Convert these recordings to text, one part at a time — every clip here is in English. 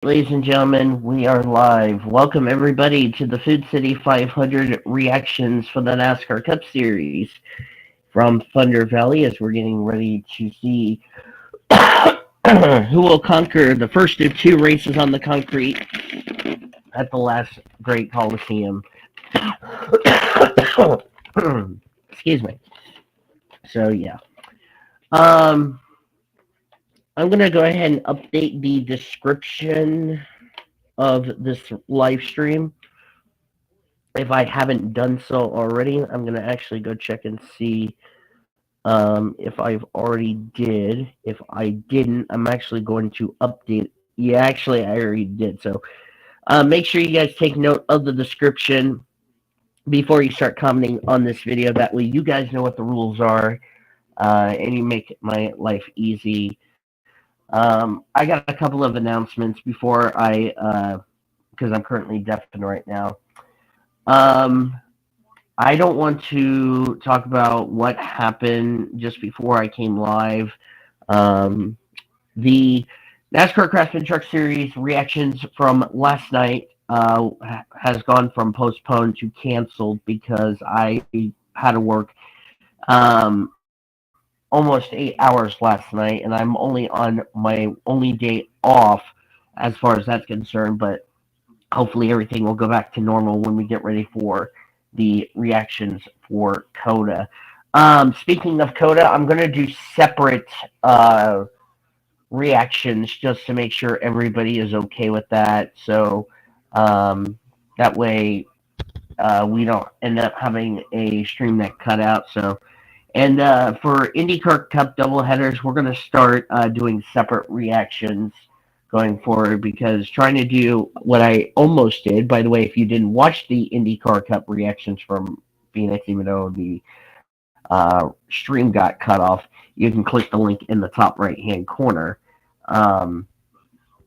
Ladies and gentlemen, we are live. Welcome everybody to the Food City 500 reactions for the NASCAR Cup Series from Thunder Valley as we're getting ready to see who will conquer the first of two races on the concrete at the last great Coliseum. Excuse me. So yeah. Um I'm gonna go ahead and update the description of this live stream. If I haven't done so already, I'm gonna actually go check and see if I've already did. If I didn't, I'm actually going to update. Yeah, actually, I already did. So make sure you guys take note of the description before you start commenting on this video. That way, you guys know what the rules are, and you make my life easy. I got a couple of announcements before because I'm currently deafened right now. Um, I don't want to talk about what happened just before I came live. Um, the NASCAR Craftsman Truck Series reactions from last night has gone from postponed to canceled because I had to work almost 8 hours last night, and I'm only on my only day off as far as that's concerned. But hopefully everything will go back to normal when we get ready for the reactions for Coda. Speaking of Coda, I'm going to do separate reactions just to make sure everybody is okay with that. So that way we don't end up having a stream that cut out. So, and for IndyCar Cup doubleheaders, we're going to start doing separate reactions going forward because trying to do what I almost did. By the way, if you didn't watch the IndyCar Cup reactions from Phoenix, even though the stream got cut off, you can click the link in the top right hand corner. Um,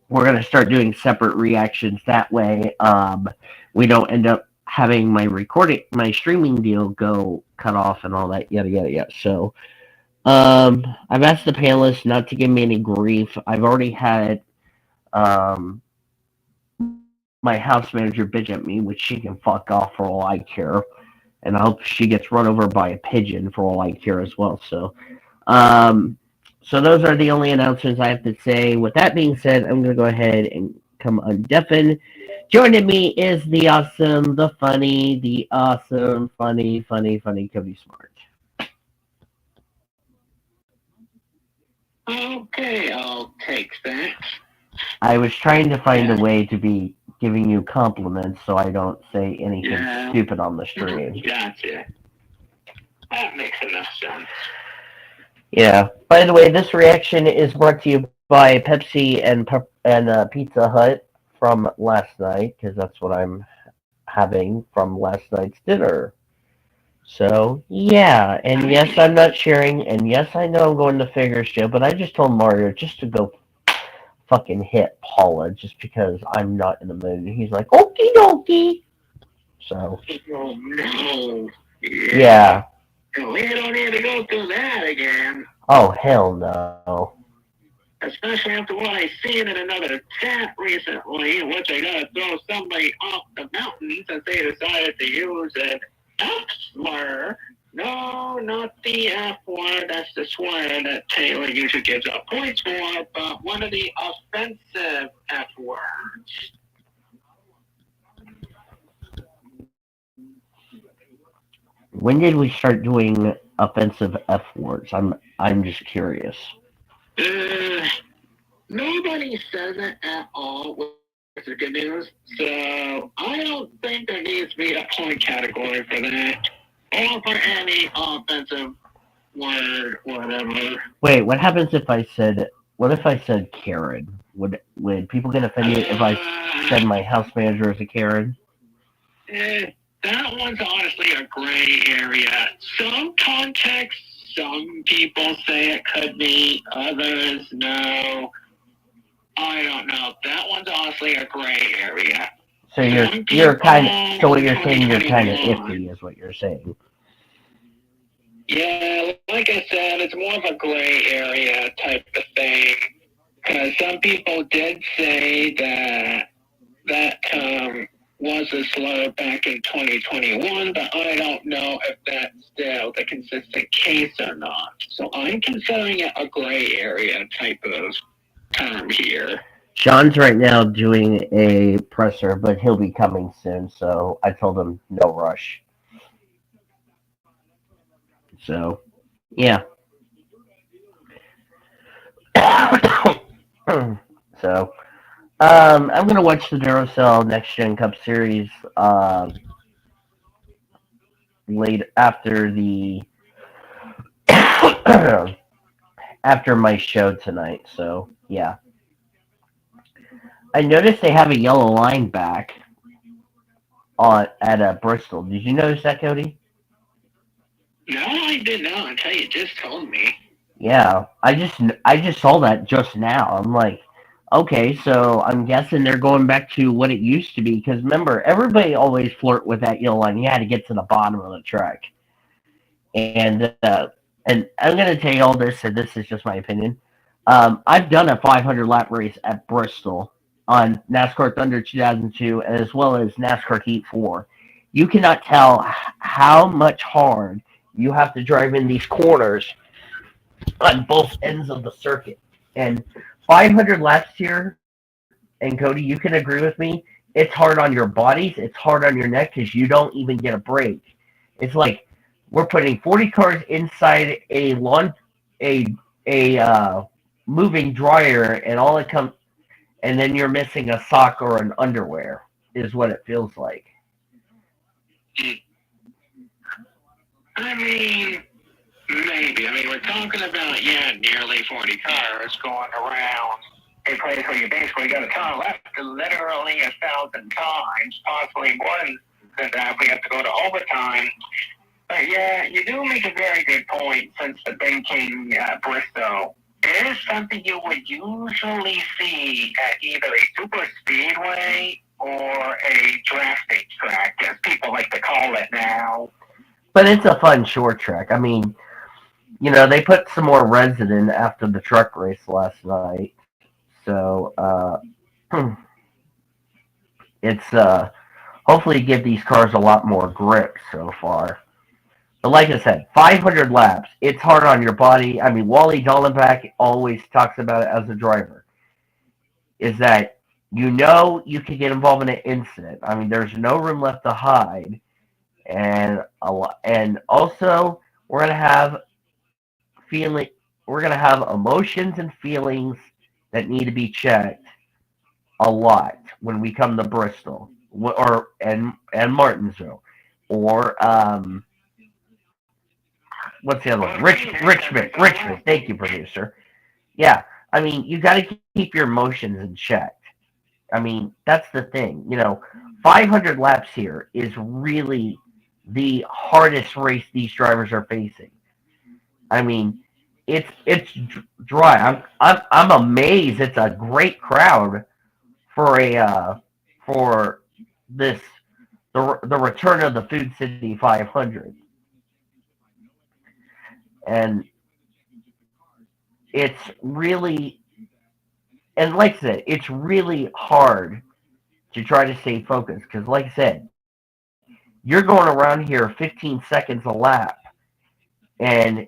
we're going to start doing separate reactions that way. We don't end up having my streaming deal go cut off and all that yada yada yada. So I've asked the panelists not to give me any grief. I've already had um, my house manager bitch at me, which she can fuck off for all I care. And I hope she gets run over by a pigeon for all I care as well. Um, so those are the only announcements I have to say. With that being said, I'm going to go ahead and come undeafen. Joining me is the awesome, the funny, the awesome, funny Cody Smart. Okay, I'll take that. I was trying to find a way to be giving you compliments so I don't say anything stupid on the stream. Gotcha. That makes enough sense. Yeah. By the way, this reaction is brought to you by Pepsi and Pizza Hut from last night because that's what I'm having from last night's dinner. So yeah, and yes, I'm not sharing, and yes, I know I'm going to Figures Show, but I just told Mario just to go fucking hit Paula just because I'm not in the mood. And he's like, okie dokie. So. Oh no. Yeah. We don't need to go through that again. Oh hell no. Especially after what I seen in another chat recently, in which I gotta throw somebody off the mountain since they decided to use an F slur. No, not the F word. That's the swear that Taylor usually gives out points for, but one of the offensive F words. When did we start doing offensive F words? I'm just curious. Nobody says it at all, which is good news. So I don't think there needs to be a point category for that, or for any offensive word, whatever. Wait, what happens if I said? What if I said Karen? Would people get offended if I said my house manager is a Karen? That one's honestly a gray area. Some contexts, some people say it could be, others no. I don't know. That one's honestly a gray area. So you're kind of so what you're saying you're kind of iffy is what you're saying. Yeah, like I said, it's more of a gray area type of thing. Because some people did say that was a slur back in 2021, but I don't know if that's still the consistent case or not. So I'm considering it a gray area type of term here. Sean's right now doing a presser, but he'll be coming soon, so I told him no rush. So, yeah. So, I'm gonna watch the Duracell Next Gen Cup Series late after the after my show tonight. So, yeah. I noticed they have a yellow line back on at Bristol. Did you notice that, Cody? No, I did not until you just told me. Yeah, I just saw that just now. I'm like, okay, so I'm guessing they're going back to what it used to be. Because remember, everybody always flirt with that yellow line. You had to get to the bottom of the track, and I'm gonna tell you all this, and this is just my opinion. I've done a 500 lap race at Bristol on NASCAR Thunder 2002, as well as NASCAR Heat 4. You cannot tell how much hard you have to drive in these corners on both ends of the circuit. And 500 laps here, and Cody, you can agree with me, it's hard on your bodies, it's hard on your neck because you don't even get a break. It's like we're putting 40 cars inside a moving dryer, and all it comes, and then you're missing a sock or an underwear, is what it feels like. I mean, maybe. I mean, we're talking about, nearly 40 cars going around a place where you basically got a car left literally 1,000 times, possibly more than that if we have to go to overtime. But yeah, you do make a very good point since the banking Bristol. It is something you would usually see at either a super speedway or a drafting track, as people like to call it now. But it's a fun short track. I mean, they put some more resin after the truck race last night. So, it's hopefully give these cars a lot more grip so far. But like I said, 500 laps, it's hard on your body. I mean, Wally Dallenbach always talks about it as a driver, is that you could get involved in an incident. I mean, there's no room left to hide, and also we're gonna have feeling, we're gonna have emotions and feelings that need to be checked a lot when we come to Bristol and Martinsville or what's the other one? Richmond. Thank you, producer. Yeah, I mean, you got to keep your emotions in check. I mean, that's the thing. 500 laps here is really the hardest race these drivers are facing. I mean, it's dry. I'm amazed. It's a great crowd for for this the return of the Food City 500, and it's really, and like I said, it's really hard to try to stay focused because, like I said, you're going around here 15 seconds a lap, and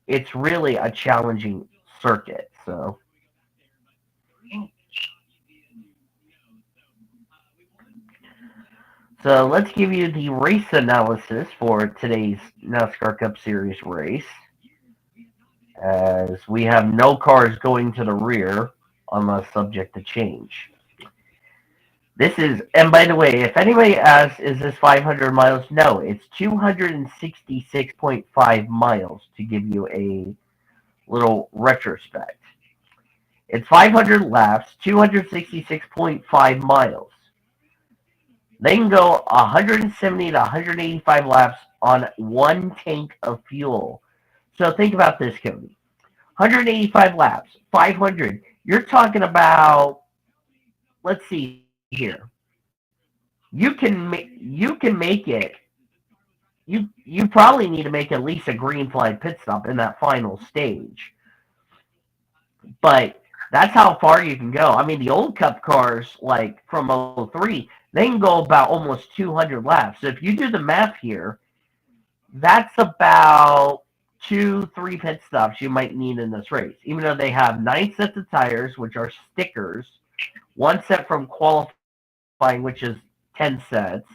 it's really a challenging circuit. So let's give you the race analysis for today's NASCAR Cup Series race, as we have no cars going to the rear unless subject to change. This is, and by the way, if anybody asks, is this 500 miles? No, it's 266.5 miles to give you a little retrospect. It's 500 laps, 266.5 miles. They can go 170 to 185 laps on one tank of fuel. So think about this, Cody. 185 laps, 500. You're talking about, let's see here. You can make it. You probably need to make at least a green flag pit stop in that final stage. But That's how far you can go. I mean, the old Cup cars, like from '03, they can go about almost 200 laps. So if you do the math here, that's about two, three pit stops you might need in this race. Even though they have 9 sets of tires, which are stickers, one set from qualifying, which is 10 sets.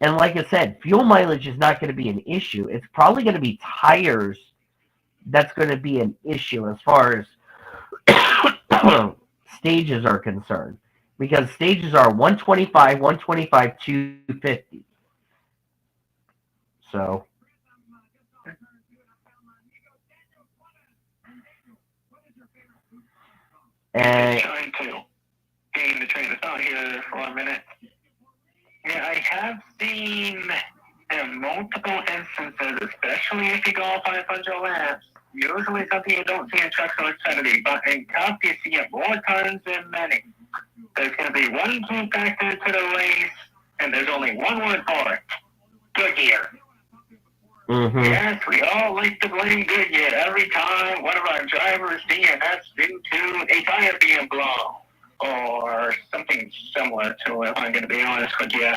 And like I said, fuel mileage is not going to be an issue. It's probably going to be tires that's going to be an issue as far as stages are concerned. Because stages are 125, 125, 250. So, and Trying to gain the train of thought here for a minute. Yeah, I have seen in multiple instances, especially if you go 500 laps, usually something you don't see in trucks or Xfinity, but in Cup you see it more times than many. There's going to be one key factor to the race, and there's only one word for it: Goodyear. mm-hmm. Yes, we all like to blame Goodyear every time one of our drivers DNFs due to a tire being blown, or something similar to it, if I'm going to be honest with you.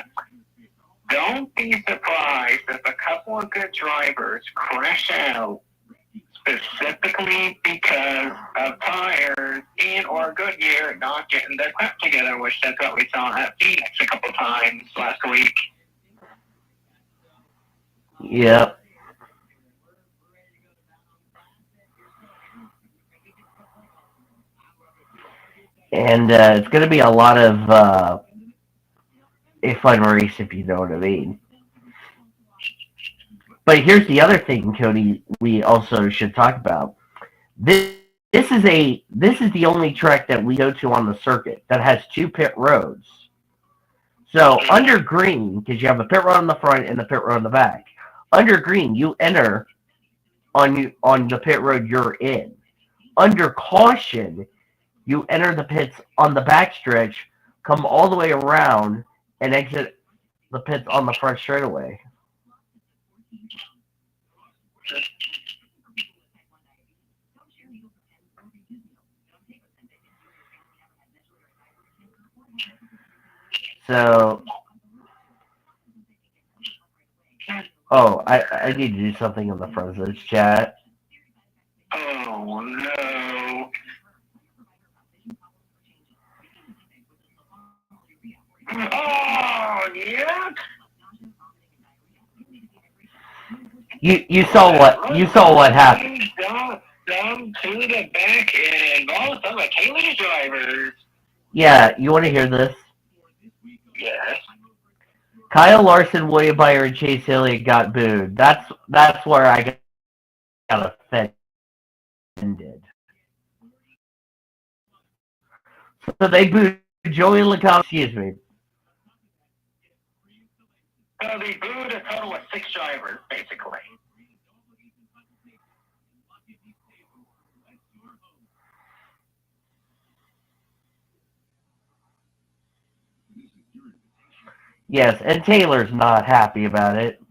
Don't be surprised if a couple of good drivers crash out specifically because of tires and or Goodyear not getting their crap together, which that's what we saw at Phoenix a couple times last week. Yep. And it's going to be a lot of a fun race, if you know what I mean. But here's the other thing, Cody. We also should talk about. This is the only track that we go to on the circuit that has two pit roads. So under green, because you have a pit road on the front and the pit road on the back. Under green, you enter on the pit road you're in. Under caution, you enter the pits on the back stretch, come all the way around, and exit the pits on the front straightaway. So, oh, I need to do something in the front of this chat. Oh no. Oh, yeah. You saw what happened. Down to the back and all some of Kaylee's drivers. Yeah, you want to hear this? Yes. Kyle Larson, William Byron, and Chase Elliott got booed. That's where I got offended. So they booed Joey LaCombe. Excuse me. So they booed a total of 6 drivers, basically. Yes, and Taylor's not happy about it.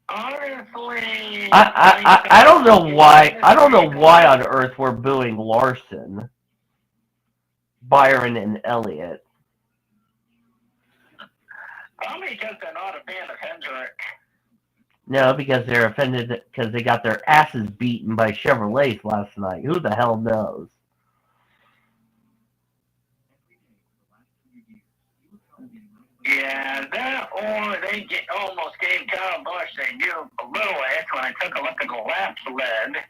Honestly, I don't know why. I don't know why on earth we're booing Larson, Byron, and Elliott. probably because they're not a fan of Hendrick. No, because they're offended because they got their asses beaten by Chevrolets last night. Who the hell knows? Yeah, that or they almost gave Kyle Busch a new blue it when I took a look at the laps led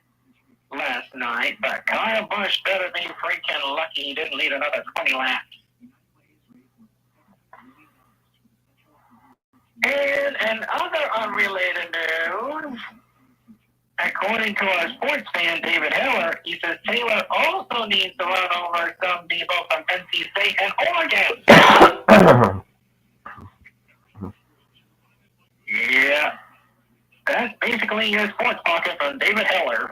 last night. But Kyle Busch better be freaking lucky he didn't lead another 20 laps. And in other unrelated news, according to our sports fan David Heller, he says Taylor also needs to run over some people from NC State and Oregon. Yeah, that's basically your sports pocket from David Heller.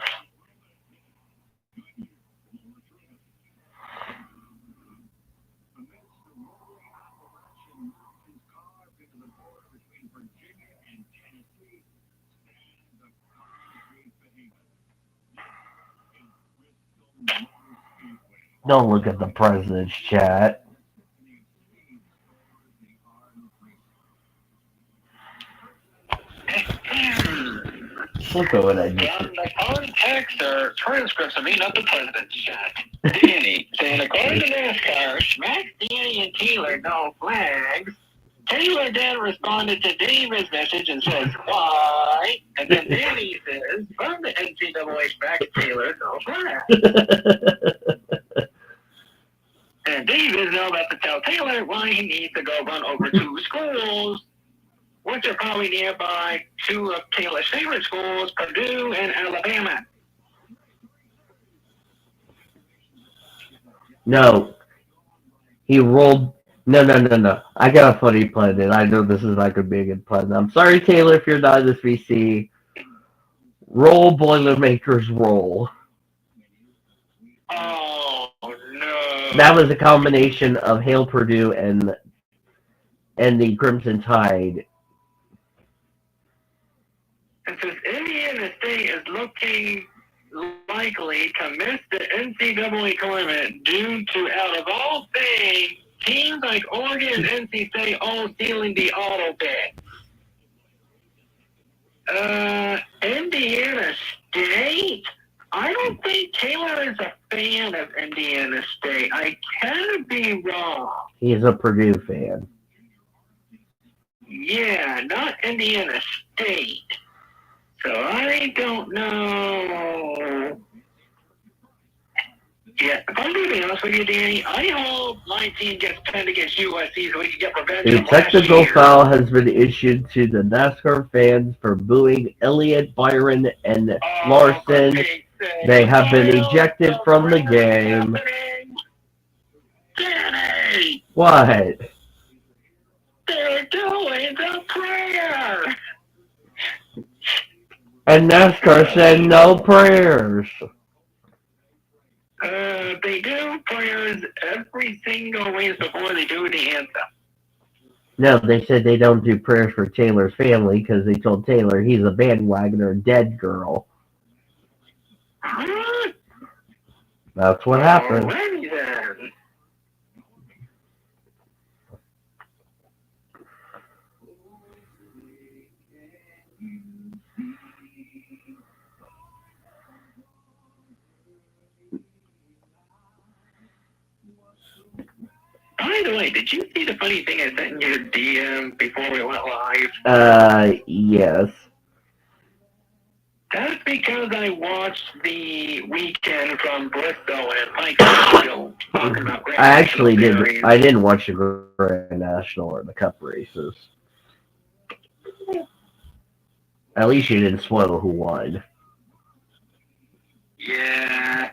Don't look at the president's chat. Look at what I just From the context or transcripts of me, not the president's chat. Danny saying, according to NASCAR, smack Danny and Taylor no flags. Taylor then responded to David's message and says, why? And then Danny says, from the NCAA smack Taylor no flags. And David is now about to tell Taylor why he needs to go run over 2 schools, which are probably nearby 2 of Taylor's favorite schools, Purdue and Alabama. No. He rolled. No. I got a funny pun, and I know this is not going to be a good pun. I'm sorry, Taylor, if you're not in this VC. Roll, Boilermakers, roll. Oh, no. That was a combination of Hail Purdue and the Crimson Tide. It says Indiana State is looking likely to miss the NCAA tournament due to, out of all things, teams like Oregon and NC State all stealing the auto bid. Indiana State? I don't think Taylor is a fan of Indiana State. I can be wrong. He's a Purdue fan. Yeah, not Indiana State. So I don't know. Yeah, if I'm going to be honest with you, Danny, I hope my team gets pinned against USC so we can get revenge A from last technical year. foul has been issued to the NASCAR fans for booing Elliott, Byron, and Larson. They have been ejected from the game. Danny! What? They're doing the prayer! And NASCAR said no prayers. They do prayers every single week before they do the anthem. No, they said they don't do prayers for Taylor's family because they told Taylor he's a bandwagoner dead girl. Huh? That's what happened. Alrighty then. By the way, did you see the funny thing I sent in your DM before we went live? Yes. That's because I watched the weekend from Bristol and Pikeville talking about Grand I actually National did. Series. I didn't watch the Grand National or the Cup races. At least you didn't spoil who won. Yeah.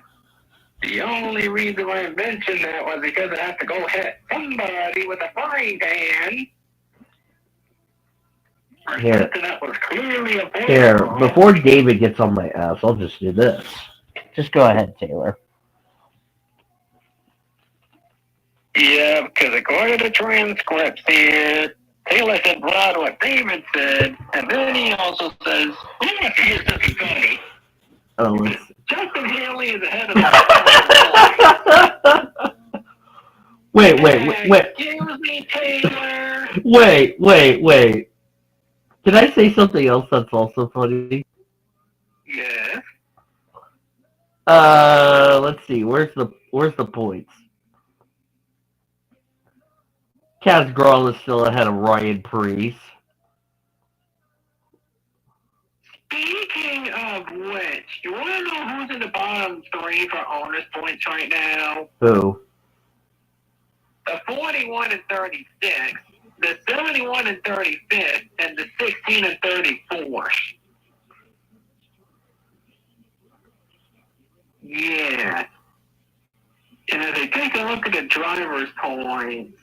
The only reason why I mentioned that was because I have to go hit somebody with a frying pan. Here. That was clearly a Here, before David gets on my ass, I'll just do this. Just go ahead, Taylor. Yeah, because according to transcripts here, Taylor said Brad what David said, and then he also says, who wants to hear something funny? Oh, let's... Justin Haley is ahead of the Wait. Excuse me, Taylor. Wait. Did I say something else that's also funny? Yes. Let's see. Where's the points? Kaz Grall is still ahead of Ryan Preece. Speaking of which, you want to know who's in the bottom 3 for owner's points right now? Who? The 41 and 36, the 71 and 35th, and the 16 and 34. Yeah. And if they take a look at the driver's points,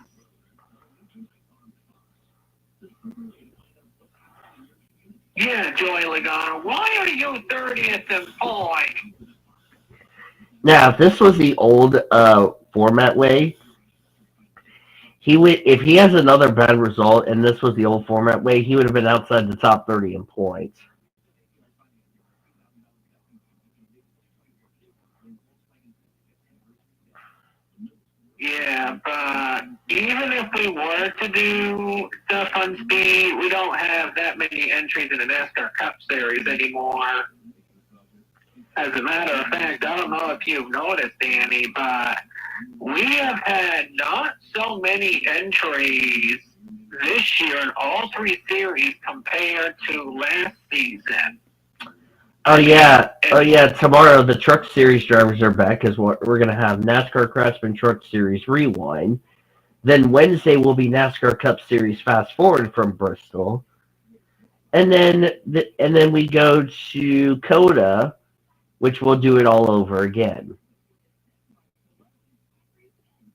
yeah, Joey Logano, why are you 30th in point? Now, if this was the old format way, he would. If he has another bad result, and this was the old format way, he would have been outside the top 30 in points. Yeah, but even if we were to do stuff on speed, we don't have that many entries in the NASCAR Cup Series anymore. As a matter of fact, I don't know if you've noticed, Danny, but we have had not so many entries this year in all three series compared to last season. Oh yeah, tomorrow the Truck Series drivers are back. Is what we're gonna have NASCAR Craftsman Truck Series Rewind. Then Wednesday will be NASCAR Cup Series Fast Forward from Bristol, and then we go to Coda, which we'll do it all over again.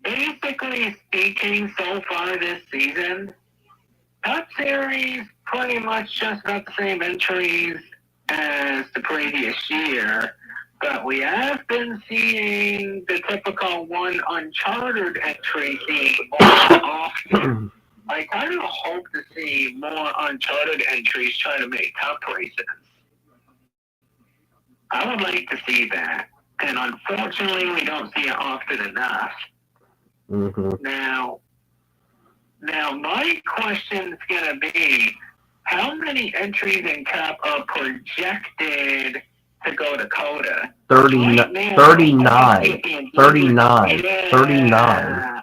Basically speaking, so far this season, Cup Series pretty much just got the same entries as the previous year, but we have been seeing the typical one uncharted entry being more often. I kind of hope to see more uncharted entries try to make cup races. I would like to see that, and unfortunately, we don't see it often enough. Mm-hmm. Now, my question is going to be, how many entries in Cup are projected to go to Coda? 39. Yeah, 39.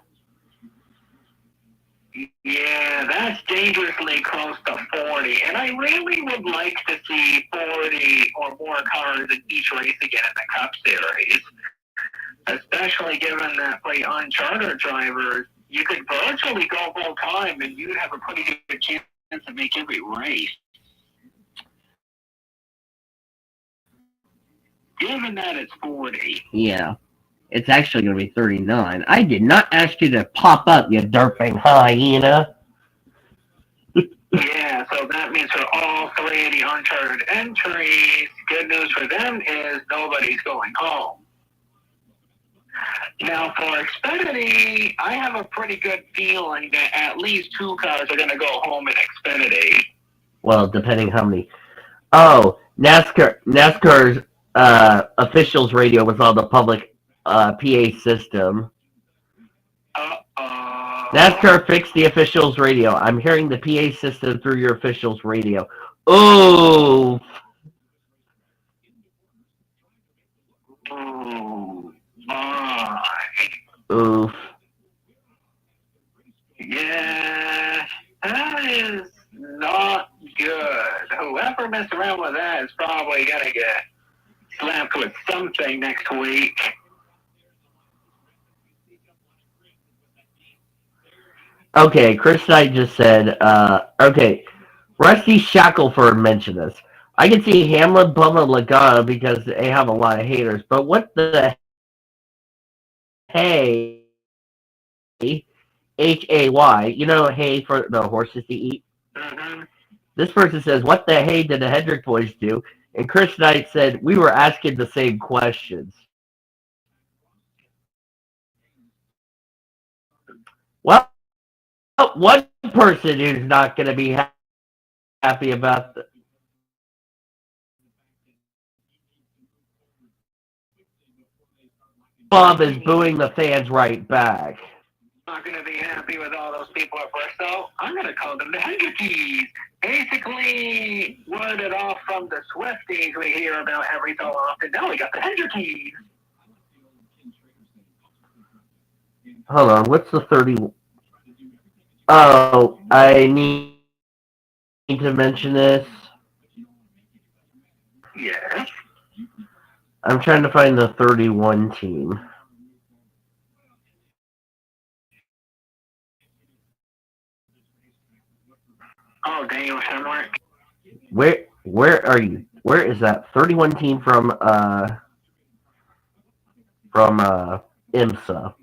Yeah, that's dangerously close to 40. And I really would like to see 40 or more cars in each race again in the Cup Series. Especially given that for the uncharted drivers, you could virtually go full time and you'd have a pretty good chance to make every race. Given that it's 40. Yeah. It's actually going to be 39. I did not ask you to pop up, you derping hyena. Yeah, so that means for all three of the uncharted entries, good news for them is nobody's going home. Now, for Xfinity, I have a pretty good feeling that at least two cars are going to go home in Xfinity. Well, depending how many. Oh, NASCAR's officials radio was on the public PA system. NASCAR fixed the officials radio. I'm hearing the PA system through your officials radio. Oh. Oof. Yeah, that is not good. Whoever messed around with that is probably going to get slapped with something next week. Okay, Chris Knight just said, okay, Rusty Shackelford mentioned this. I can see Hamlin, Bubba, Lagana because they have a lot of haters, but what the hey, Hay, you know, hay for the horses to eat? Mm-hmm. This person says, what the hey did the Hendrick boys do? And Chris Knight said, we were asking the same questions. Well, one person who's not going to be happy about Bob is booing the fans right back. Not going to be happy with all those people at Bristol. I'm going to call them the Hendrickies. Basically, worded off from the Swifties we hear about every so often. Now we got the Hendrickies. Hold on, what's the 30? Oh, I need to mention this. Yes. I'm trying to find the 31 team. Oh, Daniel Hemrick. Where are you? Where is that 31 team from IMSA?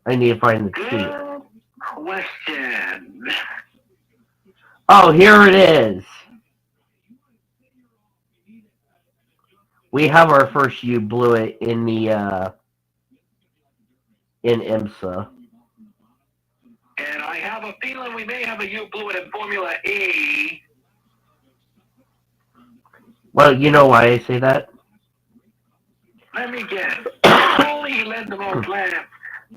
I need to find the team. Good question. Oh, here it is. We have our first You Blew It in the in IMSA. And I have a feeling we may have a You Blew It in Formula E. Well, you know why I say that? Let me guess. only he led the most laps,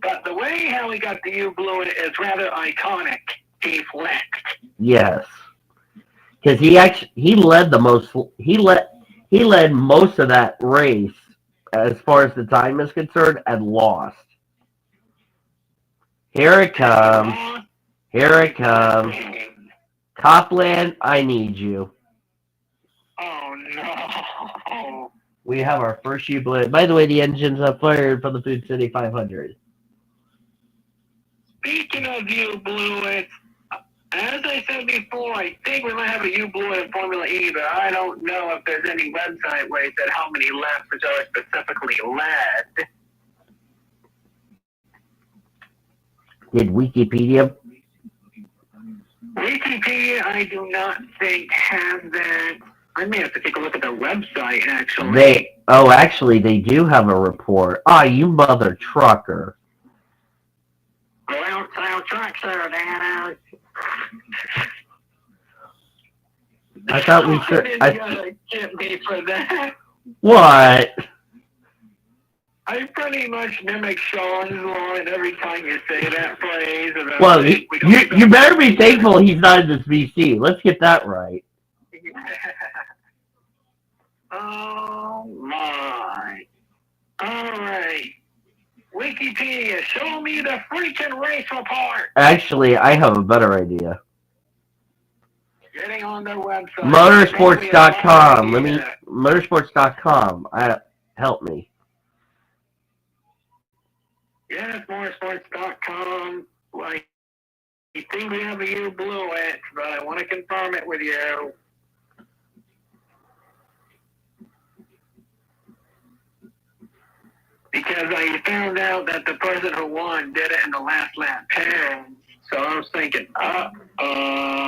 but the way how he got the U blew it is rather iconic. He flexed. Yes, because he led the most. He led most of that race as far as the time is concerned and lost. Here it comes. Here it comes. Copland, I need you. Oh no. We have our first U blew it. By the way, the engine's up fired for the Food City 500. Speaking of U blew it, as I said before, I think we might have a U blew it in Formula E, but I don't know if there's any website where it said how many laps the are specifically led. Did Wikipedia? Wikipedia, I do not think has that. I may have to take a look at their website, actually. Actually, they do have a report. Ah, you mother trucker. Go outside truck, sir, Dad. I thought we should. You gotta get me for that. What? I pretty much mimic Sean's line every time you say that phrase. Well, you better be thankful he's not in this VC. Let's get that right. Oh my. Alright. Wikipedia, show me the freaking race report. Actually, I have a better idea. Getting on their website. Motorsports.com. Motorsports.com. Help me. Yes, motorsports.com. Like, I think we have a U blew it, but I want to confirm it with you. Because I found out that the person who won did it in the last lap pass. So I was thinking, uh-oh.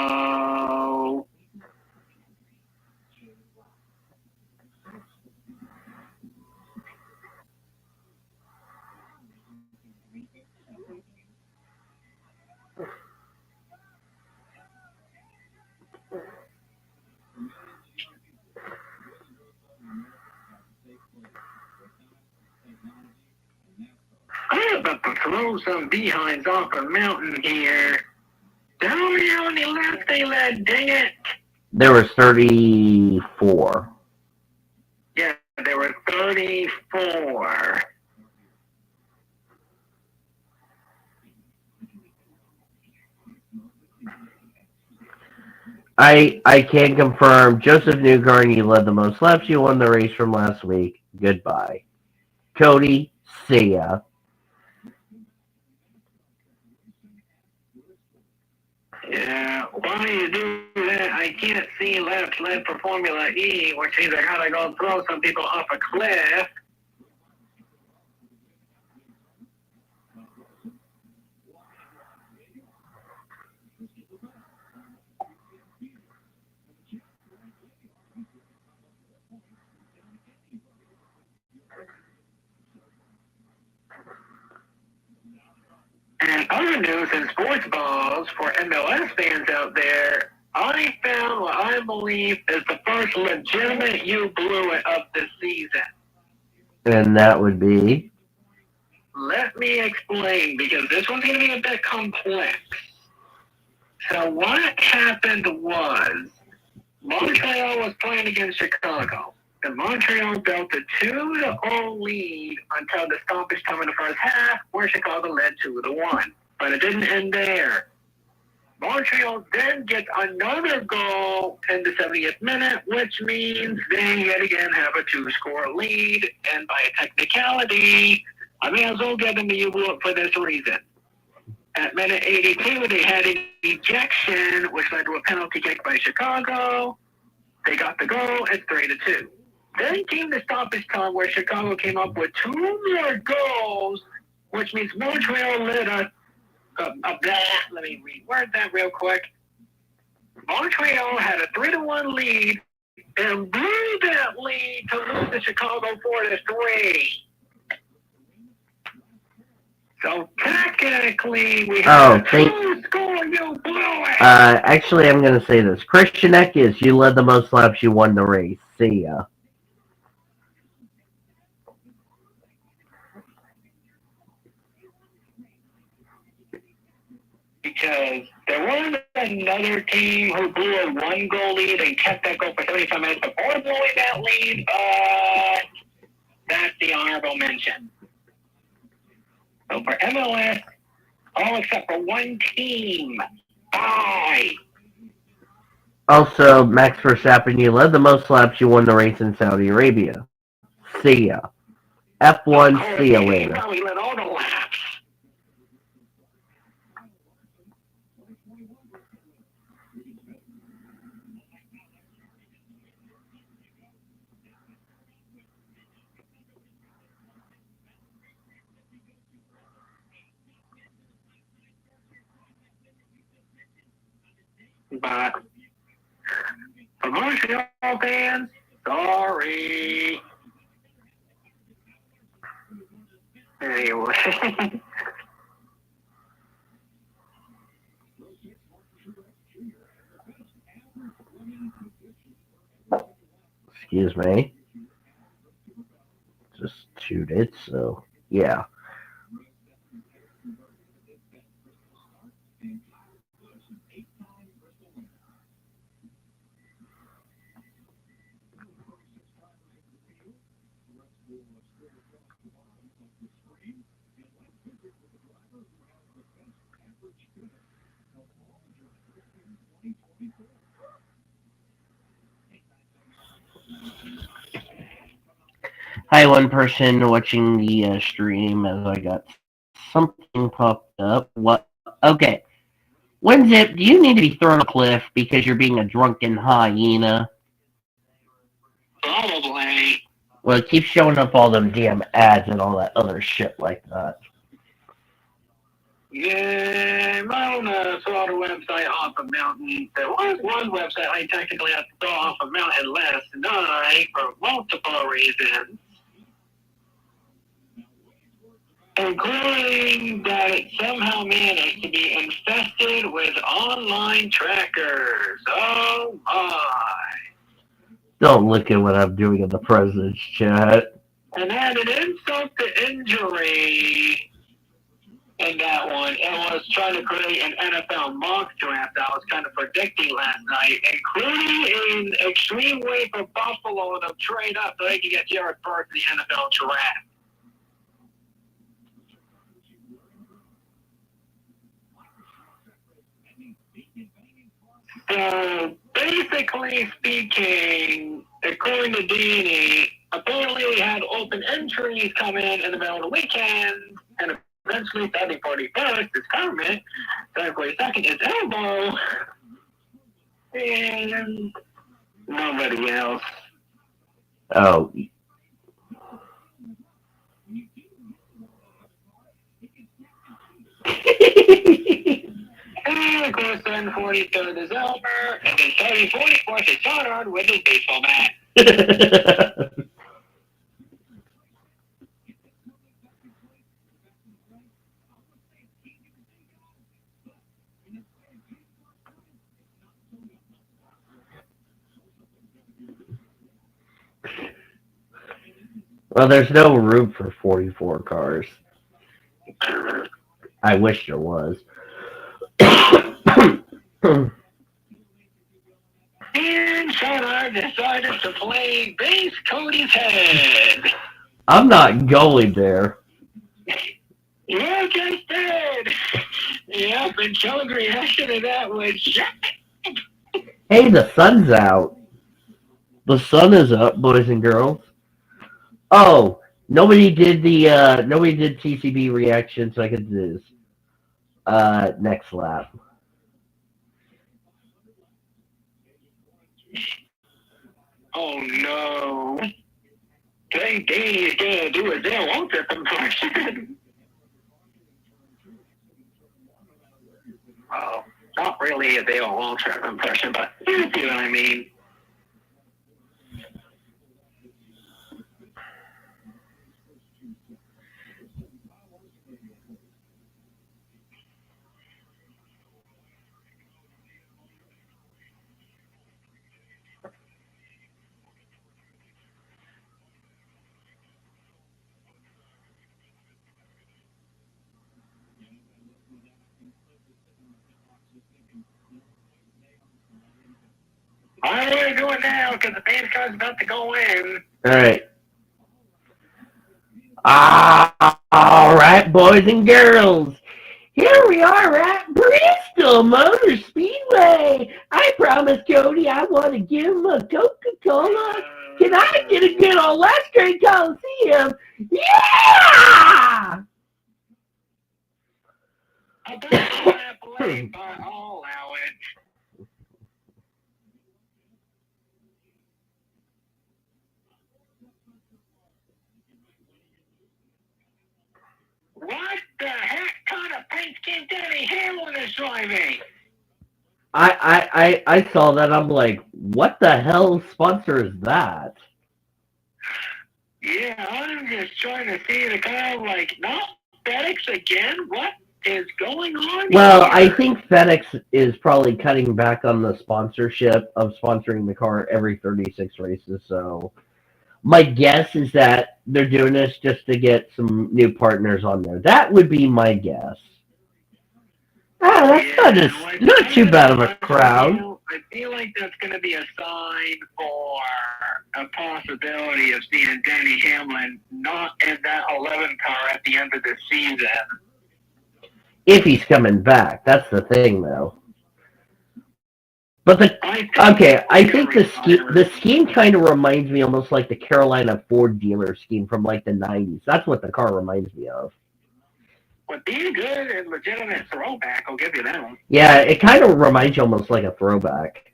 I'm about to throw some behinds off the mountain here. How many laps they led, dang it? There was 34. Yeah, there were 34. I can confirm Joseph Newgarden, you led the most laps. You won the race from last week. Goodbye. Cody, see ya. Yeah, why you do that? I can't see laps led for Formula E, which means I gotta go throw some people off a cliff. And other news in sports balls for MLS fans out there, I found what I believe is the first legitimate U blew it of the season. And that would be? Let me explain, because this one's going to be a bit complex. So what happened was, Montreal was playing against Chicago. And Montreal built a 2-0 lead until the stoppage time in the first half, where Chicago led 2-1. But it didn't end there. Montreal then gets another goal in the 70th minute, which means they yet again have a 2-score lead. And by a technicality, I may as well get them the U-blow for this reason. At minute 82, they had an ejection, which led to a penalty kick by Chicago. They got the goal at 3-2. Then came the stoppage time where Chicago came up with 2 more goals, which means Montreal led let me reword that real quick. Montreal had a 3-1 lead and blew that lead to lose to Chicago 4-3. So technically, we have a 2-score U blew it. Actually, I'm going to say this. Christian Eckes, you led the most laps. You won the race. See ya. because there was another team who blew a 1 goal lead and kept that goal for 75 minutes before blowing that lead, but that's the honorable mention. So for MLS, all except for one team. Bye. Also, Max Verstappen, you led the most laps. You won the race in Saudi Arabia. See ya. F1, see ya He later. probably led all the laps. But for Montreal fans, sorry. Anyway. Excuse me. Just chewed it, so yeah. Hi, one person watching the stream as I got something popped up. What? Okay. WinZip, do you need to be thrown a cliff because you're being a drunken hyena? Probably. Well, it keeps showing up all them damn ads and all that other shit like that. Yeah, I want to throw the website off a mountain. There was one website I technically had to throw off a mountain last night for multiple reasons, including that it somehow managed to be infested with online trackers. Oh my. Don't look at what I'm doing in the president's chat. And added insult to injury in that one. It was trying to create an NFL mock draft that I was kind of predicting last night, including an extreme way for Buffalo to trade up so they can get Jared Burke in the NFL draft. So basically speaking, according to Dini, apparently we had open entries come in the middle of the weekend, and eventually February 41st is Kermit, February 2nd is Elbow, and nobody else. Oh. And of course, then 43rd is Elmer, and then 44th is Sonard with his baseball bat. Well, there's no room for 44 cars. I wish there was. And Sonard decided to play base Cody's head. I'm not going there. You just did. Yep, and Joe's reaction to that was Hey, the sun's out. The sun is up, boys and girls. Oh, nobody did TCB reaction, so I could do this. Next lap. oh no. Think Danny's gonna do a Dale Waltrip impression. Well, not really a Dale Waltrip impression, but you see what I mean. do it now because the paint car's about to go in. All right. All right, boys and girls. Here we are at Bristol Motor Speedway. I promised Cody I want to give him a Coca-Cola. Can I get a good old Let's Drink Coliseum? Yeah! I don't know that play, but I'll allow it. What the heck kind of paint scheme Danny Hamlin is driving? I saw that. I'm like, what the hell sponsor is that? Yeah, I'm just trying to see the car like, not FedEx again? What is going on Well, here? I think FedEx is probably cutting back on the sponsorship of sponsoring the car every 36 races. So my guess is that they're doing this just to get some new partners on there. That would be my guess. Ah, that's not too bad of a crowd. I feel like that's going to be a sign for a possibility of seeing Danny Hamlin not in that 11 car at the end of the season. If he's coming back, that's the thing, though. But I think the scheme kind of reminds me almost like the Carolina Ford dealer scheme from like the 90s. That's what the car reminds me of. But being good and legitimate throwback, I'll give you that one. Yeah, it kind of reminds you almost like a throwback.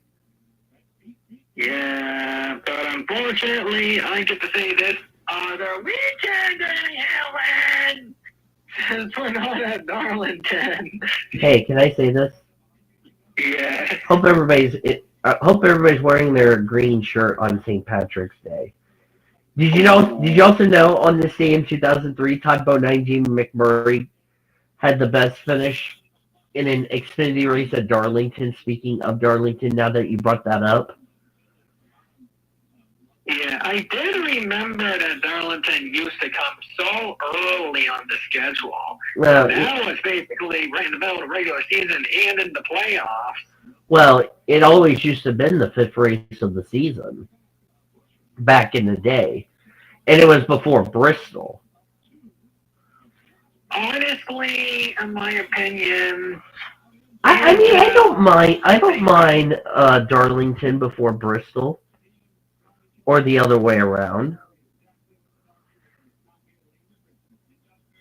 Yeah, but unfortunately, I get to say this on the weekend, Danny Hamlin, since we're not at Darlington. Hey, can I say this? Yeah. Hope everybody's wearing their green shirt on St. Patrick's Day. Did you also know on this day in 2003, Todd Bodine, Jamie McMurray had the best finish in an Xfinity race at Darlington? Speaking of Darlington, now that you brought that up. Yeah, I did remember that Darlington used to come so early on the schedule. Well, now it's basically right in the middle of the regular season and in the playoffs. Well, it always used to have been the fifth race of the season back in the day. And it was before Bristol. Honestly, in my opinion, I don't mind Darlington before Bristol, or the other way around.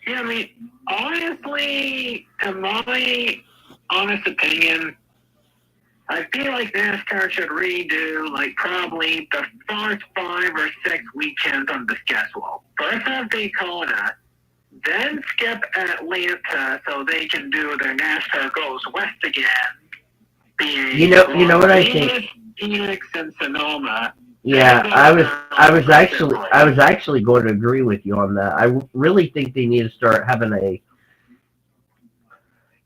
Yeah, I mean, honestly, in my honest opinion, I feel like NASCAR should redo like probably the first 5 or 6 weekends on the schedule. First have Daytona, then skip Atlanta so they can do their NASCAR Goes West again. You know what I think? Phoenix and Sonoma. Yeah, I was actually going to agree with you on that. I really think they need to start having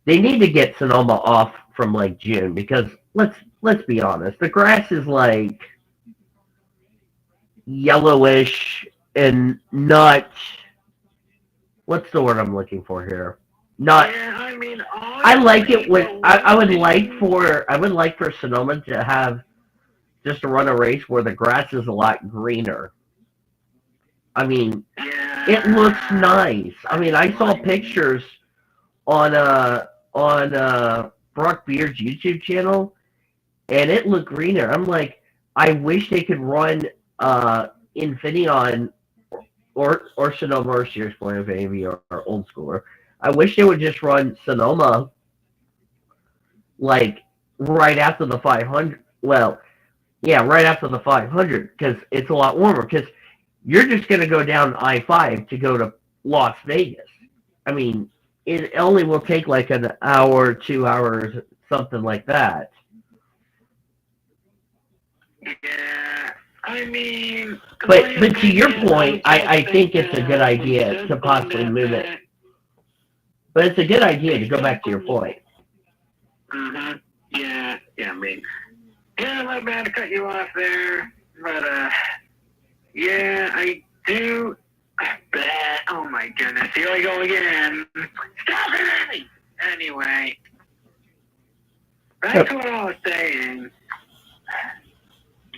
they need to get Sonoma off from like June, because let's be honest, the grass is like yellowish and not, what's the word I'm looking for here? Not. Yeah, I mean, I like it when I would like for Sonoma to have just to run a race where the grass is a lot greener. I mean, it looks nice. I mean, I saw pictures on Brock Beard's YouTube channel, and it looked greener. I'm like, I wish they could run Infineon or Sonoma or Sears Point, if any of you are old schooler. I wish they would just run Sonoma like right after the 500. Well, yeah, right after the 500, because it's a lot warmer. Because you're just going to go down I-5 to go to Las Vegas. I mean, it only will take like an hour, 2 hours, something like that. Yeah, I mean... But to your point, I think it's a good idea to possibly move it. But it's a good idea to go back to your point. Mm-hmm. Yeah, I mean... Yeah, my bad to cut you off there, but, yeah, I do... Oh my goodness, here I go again. Stop it! Anyway, back to what I was saying.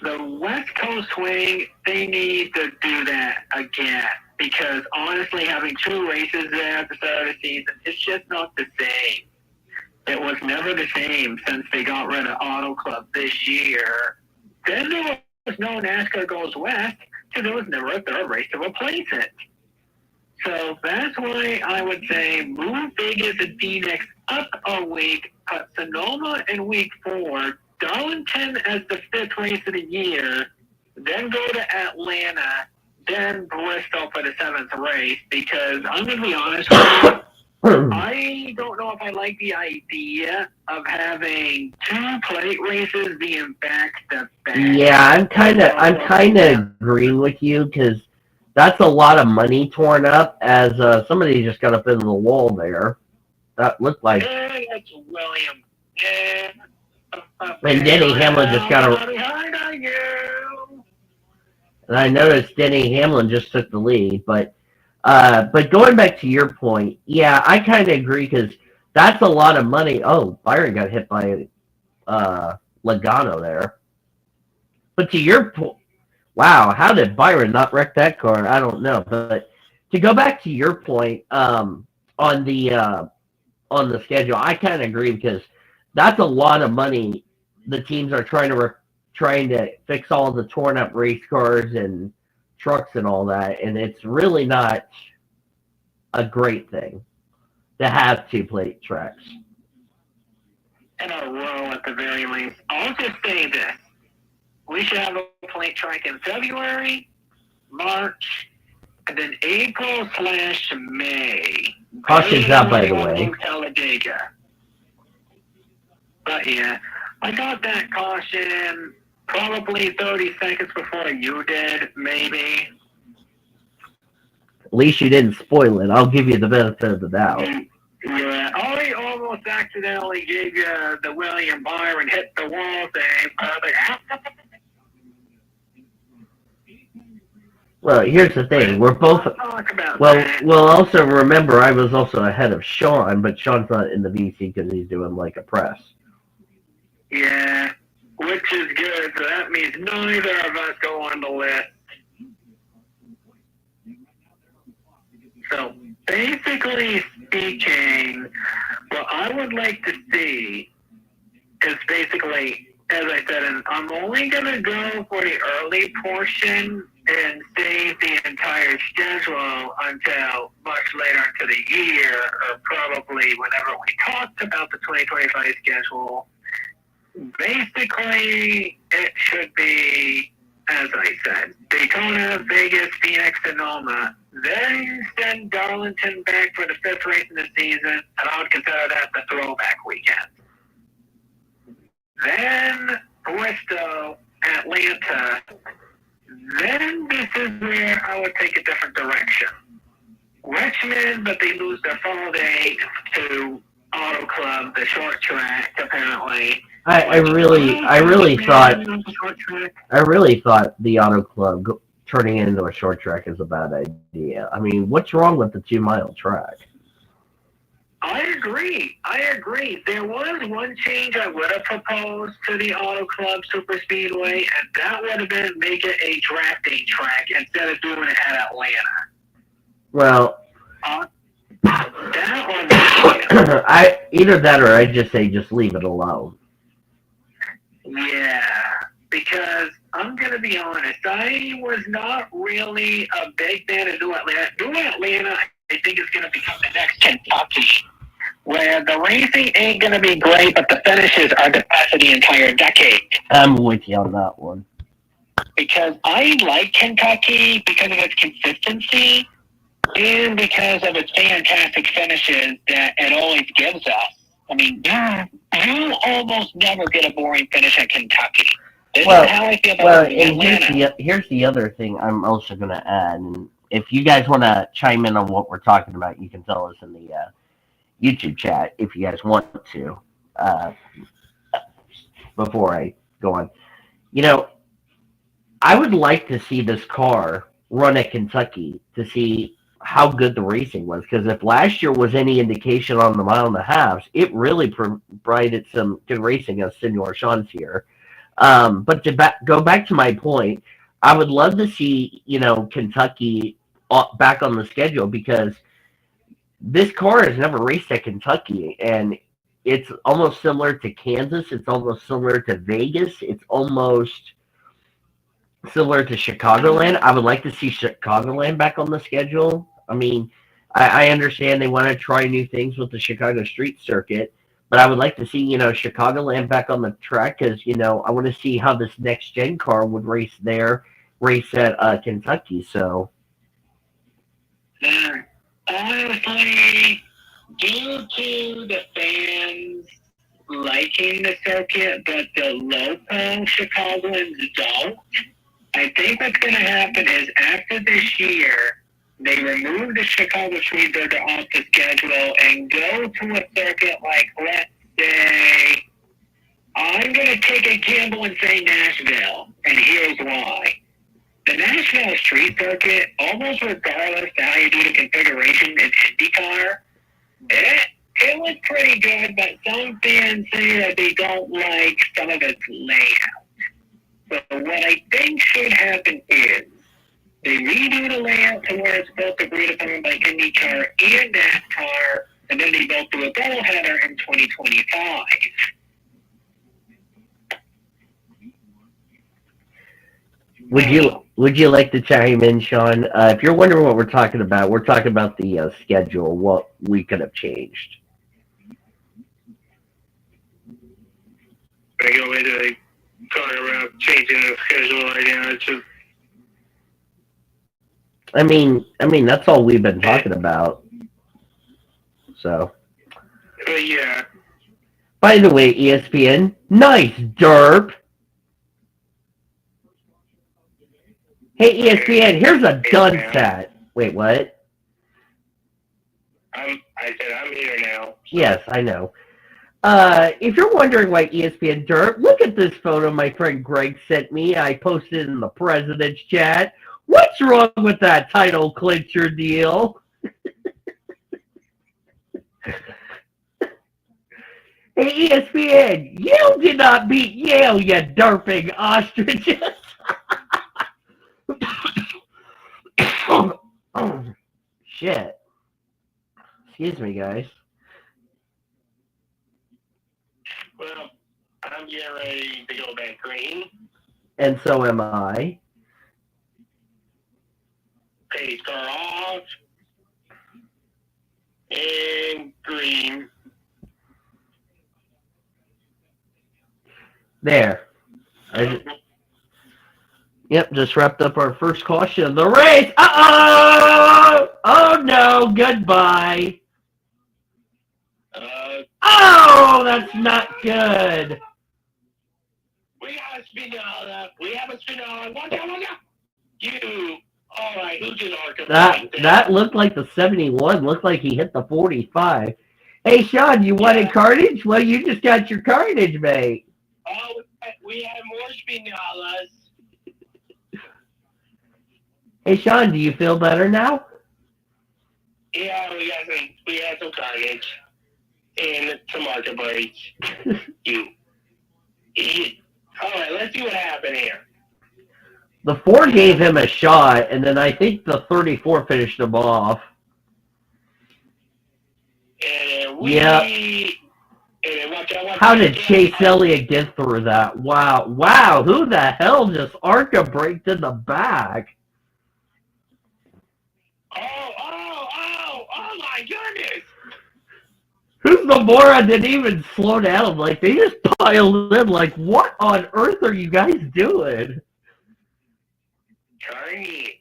the West Coast swing, they need to do that again. Because honestly, having 2 races there at the start of the season, it's just not the same. It was never the same since they got rid of Auto Club this year. Then there was no NASCAR Goes West, because there was never a third race to replace it. So that's why I would say move Vegas and Phoenix up a week, put Sonoma in week 4, Darlington as the 5th race of the year, then go to Atlanta, then Bristol for the 7th race, because I'm going to be honest with you, I don't know if I like the idea of having 2 plate races being back to back. Yeah, I'm kind of agreeing with you because that's a lot of money torn up. As somebody just got up into the wall there. That looked like. That's William. And Denny Hamlin just got a. And I noticed Denny Hamlin just took the lead, but going back to your point, yeah, I kind of agree because that's a lot of money. Oh, Byron got hit by Logano there. But to your point, wow, how did Byron not wreck that car? I don't know. But to go back to your point on the schedule, I kind of agree because that's a lot of money. The teams are trying to fix all the torn up race cars and trucks and all that, and it's really not a great thing to have 2 plate tracks in a row at the very least. I'll just say this: we should have a plate track in February, March, and then April/May. Caution's out, by the way. Talladega. But yeah, I got that caution probably 30 seconds before you did, maybe. At least you didn't spoil it. I'll give you the benefit of the doubt. Yeah, I almost accidentally gave you the William Byron hit the wall thing. Well, here's the thing. We're both. Well, also remember, I was also ahead of Sean, but Sean's not in the VC because he's doing like a press. Yeah, which is good. So that means neither of us go on the list. So basically speaking, what I would like to see is basically, as I said, and I'm only going to go for the early portion and save the entire schedule until much later into the year, or probably whenever we talked about the 2025 schedule. Basically, it should be, as I said, Daytona, Vegas, Phoenix, Sonoma. Then send Darlington back for the 5th race in the season, and I would consider that the throwback weekend. Then Bristol, Atlanta. Then this is where I would take a different direction. Richmond, but they lose their fall day to Auto Club, the short track, apparently. I really thought the Auto Club turning it into a short track is a bad idea. I mean, what's wrong with the 2-mile track? I agree. There was one change I would have proposed to the Auto Club Super Speedway, and that would have been make it a drafting track instead of doing it at Atlanta. Well, that one. Either that or I'd just say just leave it alone. Yeah, because I'm going to be honest, I was not really a big fan of New Atlanta. New Atlanta, I think, is going to become the next Kentucky, where the racing ain't going to be great, but the finishes are the best of the entire decade. I'm with you on that one. Because I like Kentucky because of its consistency and because of its fantastic finishes that it always gives us. I mean, you almost never get a boring finish at Kentucky. This is how I feel about Atlanta. Here's the other thing I'm also going to add. And if you guys want to chime in on what we're talking about, you can tell us in the YouTube chat if you guys want to. Before I go on. You know, I would like to see this car run at Kentucky to see how good the racing was, because if last year was any indication on the 1.5 miles, it really provided some good racing, as Senor Sean's here. But to go back to my point, I would love to see Kentucky back on the schedule because this car has never raced at Kentucky, and it's almost similar to Kansas. It's almost similar to Vegas. It's almost similar to Chicagoland. I would like to see Chicagoland back on the schedule. I mean, I understand they want to try new things with the Chicago street circuit, but I would like to see, Chicagoland back on the track because, I want to see how this next gen car would race at Kentucky. So, honestly, due to the fans liking the circuit, but the local Chicagoans don't, I think what's going to happen is after this year, they remove the Chicago Street Circuit off the schedule and go to a circuit like, let's say, I'm going to take a gamble and say Nashville, and here's why. The Nashville Street Circuit, almost regardless of how you do the configuration in IndyCar, it was pretty good, but some fans say that they don't like some of its layout. So what I think should happen is they redo the layout to where it's both agreed upon by IndyCar and NASCAR, and then they both do a doubleheader in 2025. would you like to chime in, Sean? If you're wondering what we're talking about the schedule, what we could have changed. I go into talking about changing the schedule right now. It's just, I mean that's all we've been talking about. So. but yeah. By the way, ESPN, nice derp. Hey ESPN, here's a done stat. Wait, what? I said I'm here now. So. Yes, I know. If you're wondering why ESPN derp, look at this photo my friend Greg sent me. I posted in the president's chat. What's wrong with that title clincher deal? Hey, ESPN, Yale did not beat Yale, you derping ostriches. Oh, shit. Excuse me, guys. Well, I'm getting ready to go back green. And so am I. Pace car off. And green. There. Yep, just wrapped up our first caution of the race. Uh-oh! Oh, no. Goodbye. Oh, that's not good. We have a Spinoza. Watch out. You. All right, who's in our That looked like the 71. Looked like he hit the 45. Hey, Sean, you wanted carnage? Well, you just got your carnage, mate. Oh, we have more Spinozas. Hey, Sean, do you feel better now? Yeah, we had some carnage and some market breaks. All right, let's see what happened here. The 4 gave him a shot, and then I think the 34 finished him off. And How did Chase Elliott get through that? Wow, who the hell just Arca braked in the back? Oh my goodness! Who's the moron didn't even slow down? Like, they just piled in. Like, what on earth are you guys doing? Carnage.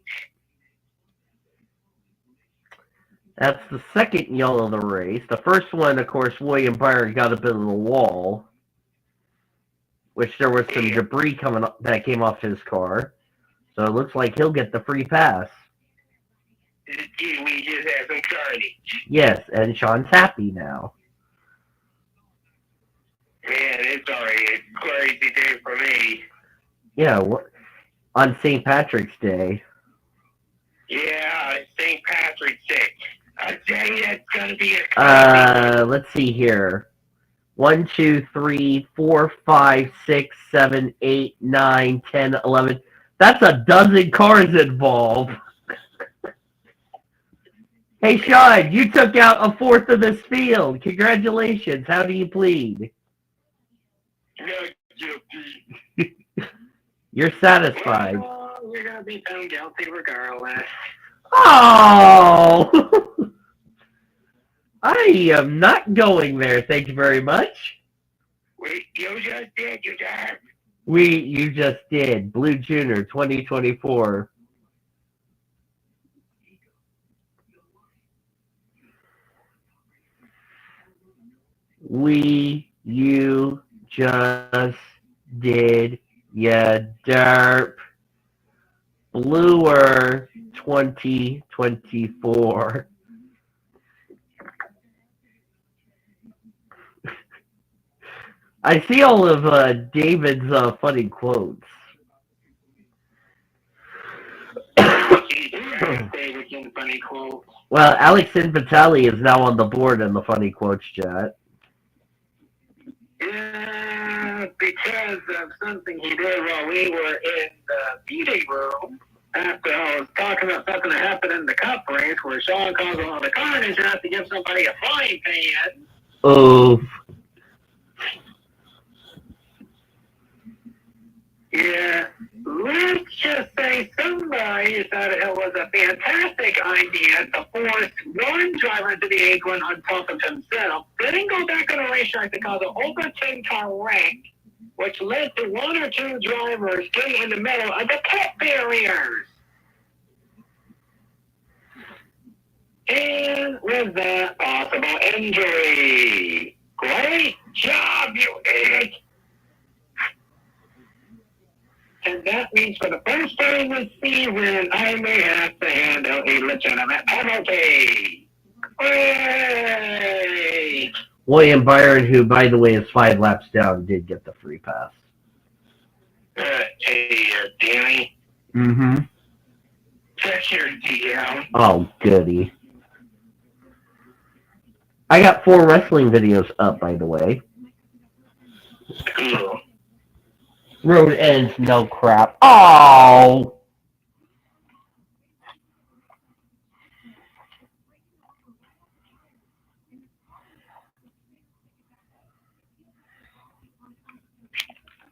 That's the second yellow of the race. The first one, of course, William Byron got up into the wall, which there was some debris that came off his car. So it looks like he'll get the free pass. We just had some carnage. Yes, and Sean's happy now. Man, it's already a crazy day for me. Yeah, on St. Patrick's Day. Yeah, St. Patrick's Day. I tell you, that's going to be a crazy let's see here. 1, 2, 3, 4, 5, 6, 7, 8, 9, 10, 11. That's a dozen cars involved. Hey, Sean, you took out a fourth of this field. Congratulations. How do you plead? You're satisfied. Well, you're going to be found guilty regardless. Oh! I am not going there. Thank you very much. Wait, you just did, you jerk. You just did. Blue Junior 2024. You just did, ya derp. Bluer 2024. I see all of David's funny quotes. Funny quotes. Well, Alex Invitelli is now on the board in the funny quotes chat. Yeah, because of something he did while we were in the meeting room. After I was talking about something that happened in the cup race where Sean calls on the carnage and has to give somebody a frying pan. Oh. Yeah, let's just say somebody decided it was a fantastic idea to force one driver into the apron on top of himself, then go back on a racetrack to cause an over 10-car wreck, which led to one or two drivers getting in the middle of the pit barriers. And with that possible injury. Great job, you idiot! And that means for the first time this season, I may have to handle a legitimate penalty. Hooray! William Byron, who, by the way, is 5 laps down, did get the free pass. Hey, Danny. Mm-hmm. Check your DM. Oh, goody. I got 4 wrestling videos up, by the way. Cool. Road ends, no crap. Oh!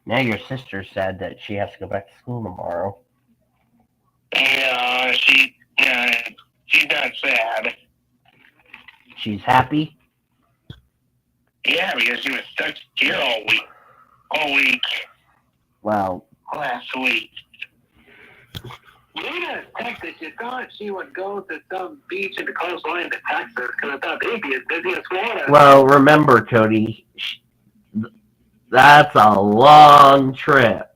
Now your sister said that she has to go back to school tomorrow. Yeah, she's not sad. She's happy? Yeah, because she was stuck here all week. Well, Last week. Luna texted she thought she would go to some beach in the coastline of Texas because I thought they'd be as busy as Florida. well, remember, Cody, that's a long trip.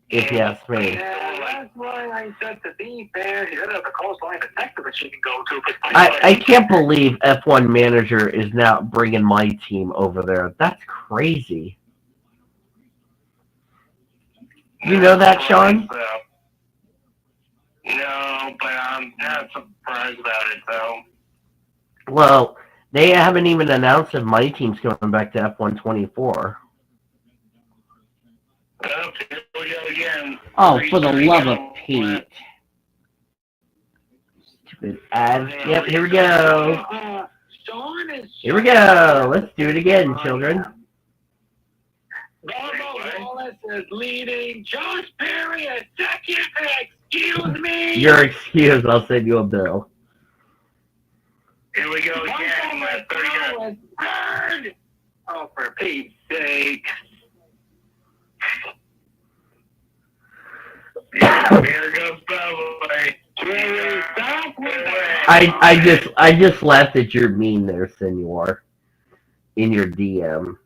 If you ask me. Yeah, that's why I said to be fair, she's got the coastline of Texas that she can go to. I can't believe F1 Manager is now bringing my team over there. That's crazy. You know that, Sean? No, but I'm not surprised about it, though. Well, they haven't even announced if my team's going back to F1 24. Okay, we go again. Oh, for the love of Pete. Stupid ad. Yep, here we go. Here we go. Let's do it again, children. Bubba Wallace is leading. Josh Perry is second. Excuse me. Your excuse. I'll send you a bill. Here we go again. Third. Oh, for Pete's sake. Here goes Bubba. I just laughed at your meme there, Senor. In your DM.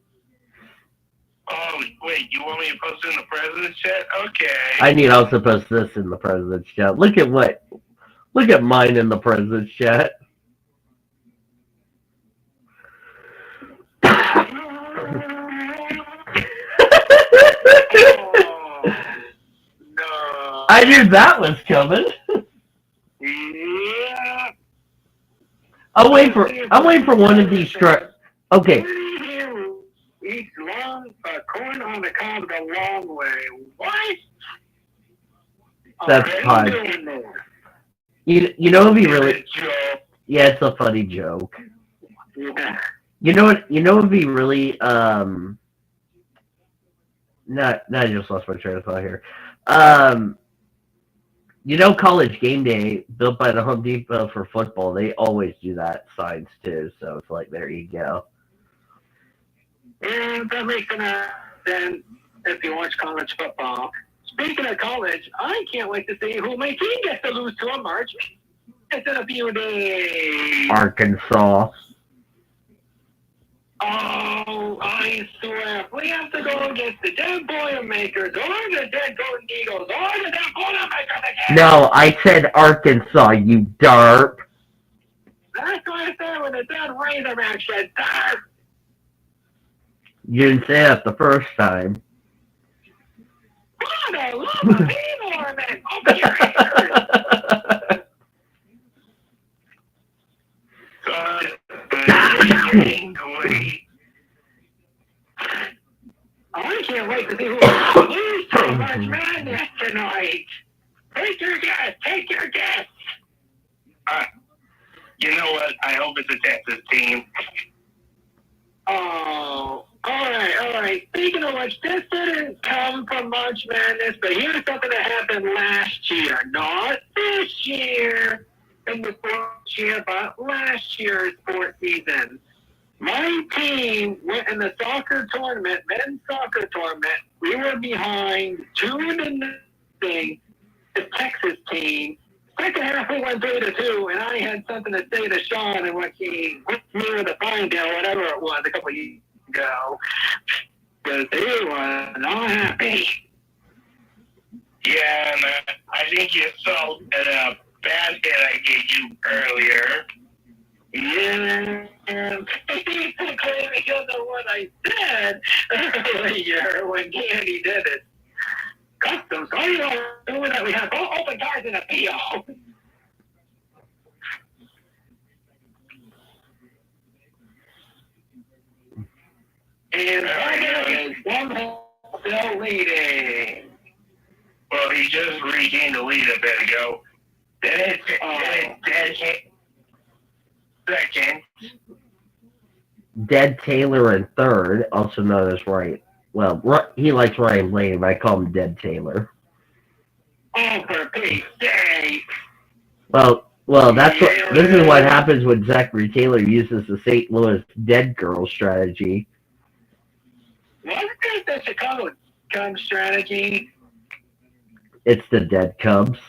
Oh, wait, you want me to post it in the president's chat? Okay. I need also post this in the president's chat. Look at mine in the president's chat. No. I knew that was coming. Yeah. I'm waiting for one of these Okay, Eats long corn on the cob the long way. What? that's I'm fine. doing there. You know, it'd be really, Joe. yeah, it's a funny joke. Yeah. You know, it'd be really, not I just lost my train of thought here. Um, you know, College Game Day, built by the Home Depot for football, they always do that signs too. So it's like, there you go. And that makes sense if you watch college football. Speaking of college, I can't wait to see who my team gets to lose to in March. It's in a few days. Arkansas. Oh, I swear, if we have to go against the dead Boilermakers or the dead Golden Eagles or the dead Boilermakers again. No, I said Arkansas, you darp. That's what I said when the dead Razorback said dark. You didn't say that the first time. For the love of evil, man. Open your ears. I can't wait to see who lose to March Madness tonight. Take your guess. Take your guess. You know what? I hope it's a Texas team. Oh, all right. Speaking of which, this didn't come from March Madness, but here's something that happened last year. Not this year in the sports year, but last year's sports season. My team went in the soccer tournament, men's soccer tournament. We were behind 2-0, the Texas team. Second half, we went 3-2, and I had something to say to Sean and what he whipped me with a fine deal, whatever it was, a couple of years ago. Because he was not happy. Yeah, man. I think you saw that bad hit I gave you earlier. Yeah. He clearly don't know what I said earlier when Candy did it. Custom, so you know that we have both open cards in a PO. And Tiger is still leading. Well, he just regained the lead a bit ago. Then it's second. Dead Taylor in third, also known as Ryan. Well, he likes Ryan Blaney, but I call him Dead Taylor. Oh, for Pete's sake. Well, this is what happens when Zachary Taylor uses the St. Louis Dead Girl strategy. Wasn't that the Chicago Cubs strategy? It's the Dead Cubs.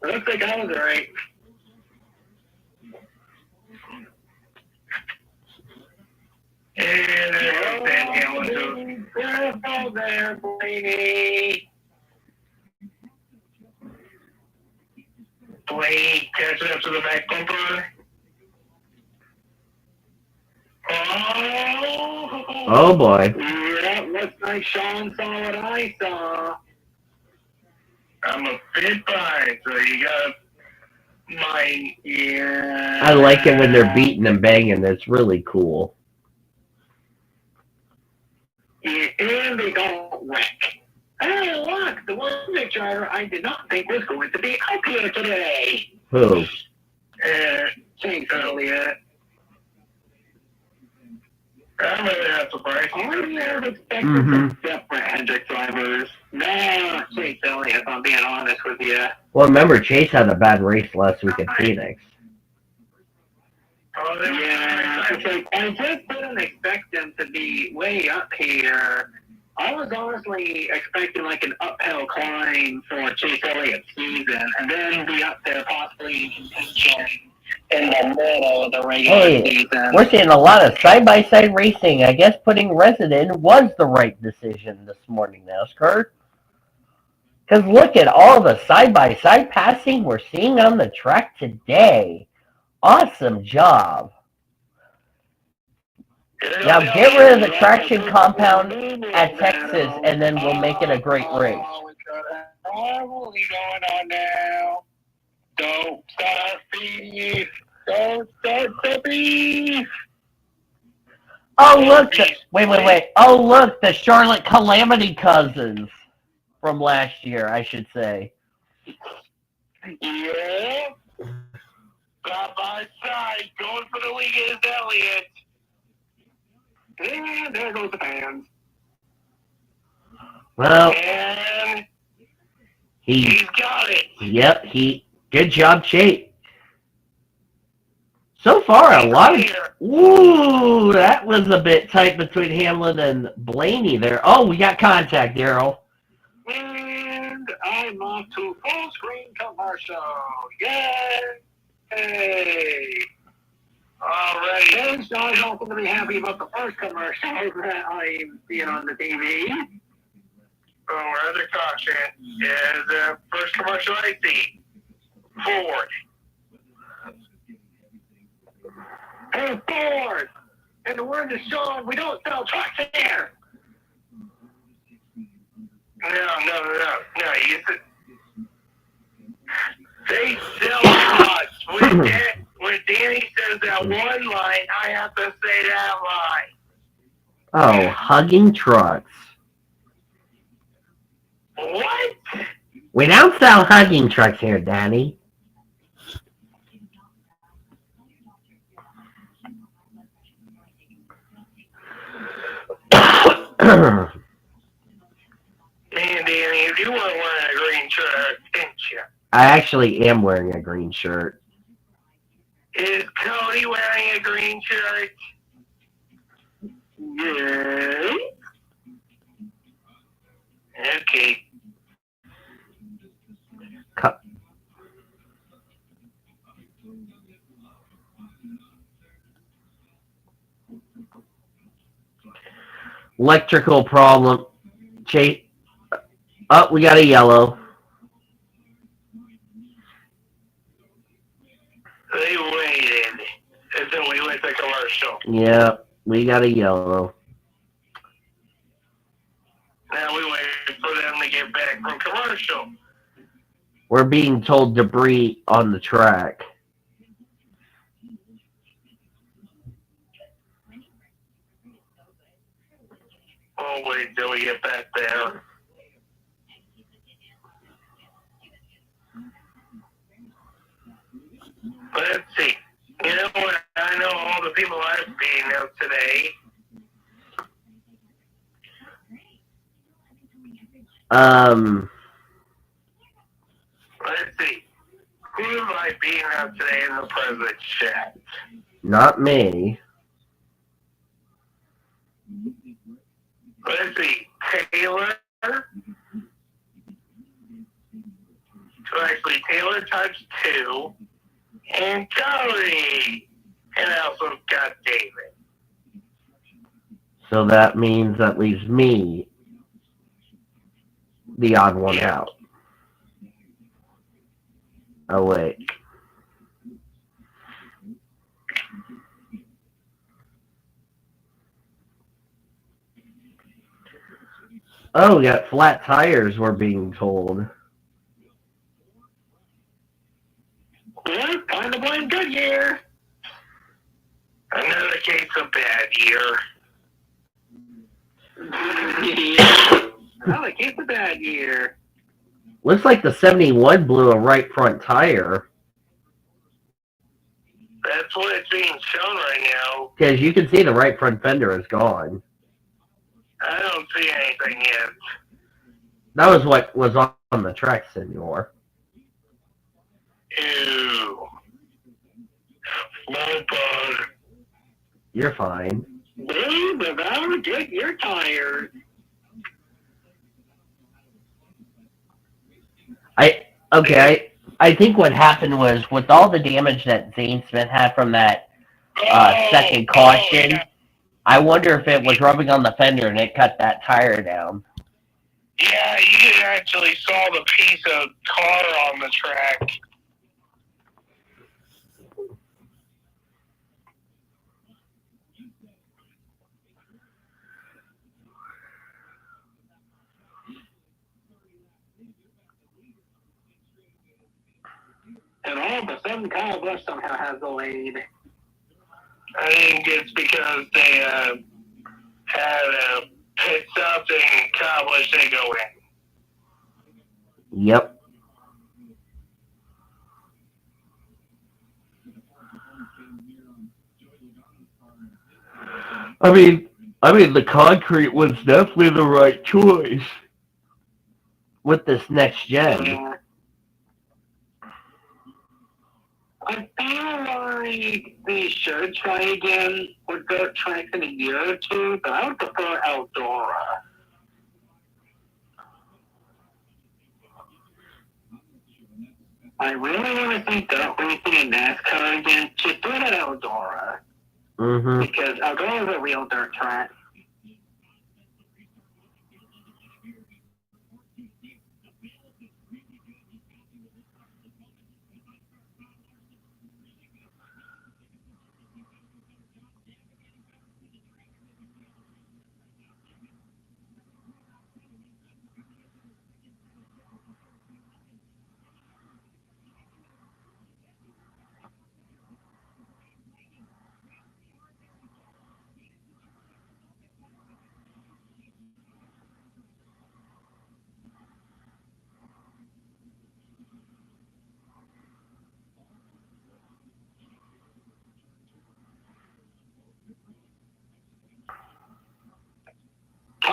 Looks like I was right. And there's Ben Taylor. Careful there, Blaney. Blaney catching up to the back bumper. Oh boy. That looks like Sean saw what I saw. I'm a bit behind, so you gotta mind. Yeah. I like it when they're beating and banging. It's really cool. Yeah, and they got wrecked. Hey, look, the one big driver I did not think was going to be out here today. Who? Chase Elliott. I'm really not surprised. I never expected some separate Hendrick drivers. No, Chase Elliott, if I'm being honest with you. Well, remember, Chase had a bad race last week at Phoenix. Oh, Yeah, I just didn't expect them to be way up here. I was honestly expecting like an uphill climb for Chase Elliott's season, and then be up there possibly in contention in the middle of the regular season. We're seeing a lot of side-by-side racing. I guess putting Resident was the right decision this morning, NASCAR. Because look at all the side-by-side passing we're seeing on the track today. Awesome job. Now get rid of the traction compound at Texas, and then we'll make it a great race. What's going on now? Don't stop, please. Don't Oh, start the beef. Oh, look. Wait. Oh, look. The Charlotte Calamity Cousins from last year, I should say. Yeah. Side by side, going for the lead is Elliott. And there goes the fans. Well, and he's got it. Yep, good job, Chase. So far, a lot of... Ooh, that was a bit tight between Hamlin and Blaney there. Oh, we got contact, Daryl. And I'm off to full screen commercial. Yay! All right. And Sean's also going to be happy about the first commercial that I'm seeing on the TV. Our other caution is the first commercial I see. Ford. Hey, Ford! And the word to Sean, we don't sell trucks here! No. They sell trucks. When Danny says that one line, I have to say that line. Oh, hugging trucks. What? We don't sell hugging trucks here, Danny. Man, Danny, if you weren't wearing a green shirt, didn't you? I actually am wearing a green shirt. Is Cody wearing a green shirt? Yeah. Okay. Electrical problem. Chase. Oh, we got a yellow. They waited until we went to commercial. Yeah, we got a yellow. Now we waited for them to get back from commercial. We're being told debris on the track. We'll wait till we get back there. Let's see. You know what? I know all the people I've seen out today. Let's see. Who am I being out today in the president's chat? Not me. Let's see. Taylor. So actually, Taylor touched 2. And Cody. And I also got David. So that means that leaves me the odd one out. Oh, wait. Oh, we got flat tires, we're being told. Well, time to blame Goodyear. Another case of bad year. Well, it keeps a bad year. Looks like the 71 blew a right front tire. That's what it's being shown right now. Because you can see the right front fender is gone. I don't see anything yet. That was what was on the track, senor. Ew. Low bug. You're fine. Blue without Goodyear tires. I think what happened was with all the damage that Zane Smith had from that second caution, I wonder if it was rubbing on the fender and it cut that tire down. Yeah, you actually saw the piece of car on the track. And all of a sudden, Kyle Busch somehow has the lead. I think it's because they had a pit stop and Kyle Busch didn't go in. Yep. I mean, the concrete was definitely the right choice with this next gen. Yeah. I feel like they should try again with dirt tracks in a year or two, but I would prefer Eldora. I really want to see dirt racing in NASCAR again. Just do it at Eldora. Mm-hmm. Because Eldora is a real dirt track.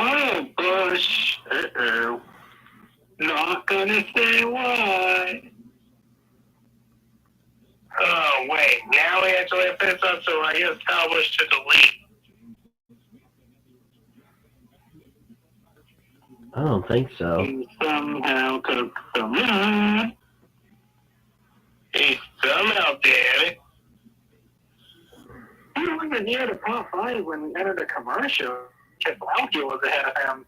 Oh, Bush. Uh-oh. Not gonna say what. Oh, wait. Now we actually have pit stop, so I guess Kyle Busch took the lead. I don't think so. He somehow took the lead. He somehow did. He wasn't near the top five when we entered the commercial. Keselowski was ahead of him.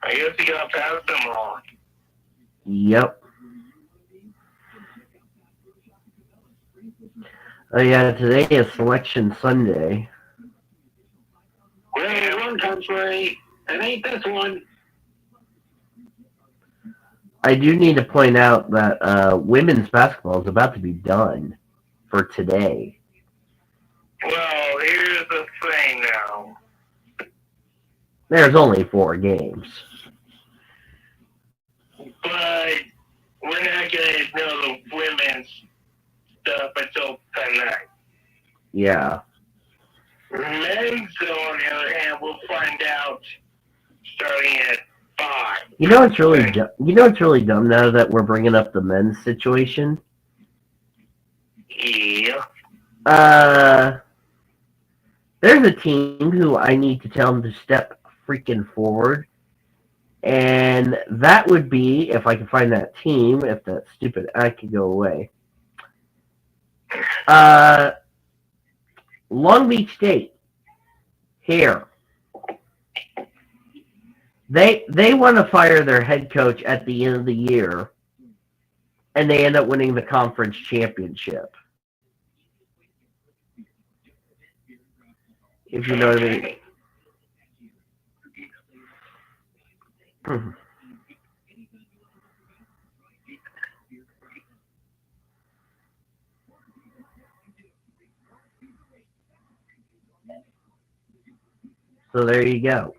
I guess he got past them all. Yep. Oh yeah, today is Selection Sunday. We're in the wrong country. It ain't this one. I do need to point out that women's basketball is about to be done for today. Well, here's the thing now. There's only 4 games. But we're not going to know the women's stuff until tonight. Yeah. Men's, on the other hand, we'll find out starting at 5. You know what's really dumb now that we're bringing up the men's situation? Yeah. There's a team who I need to tell them to step freaking forward. And that would be, if I can find that team, if that stupid ad could go away. Long Beach State. Here. They want to fire their head coach at the end of the year, and they end up winning the conference championship. If you know what I mean. So there you go.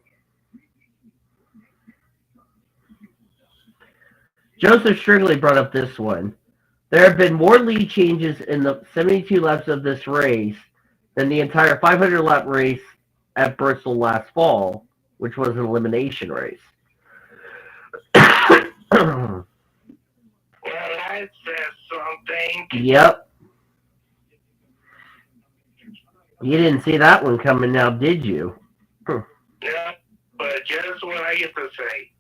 Joseph Strigley brought up this one. There have been more lead changes in the 72 laps of this race than the entire 500-lap race at Bristol last fall, which was an elimination race. Well, that says something. Yep. You didn't see that one coming now, did you? Yeah, but guess what I get to say?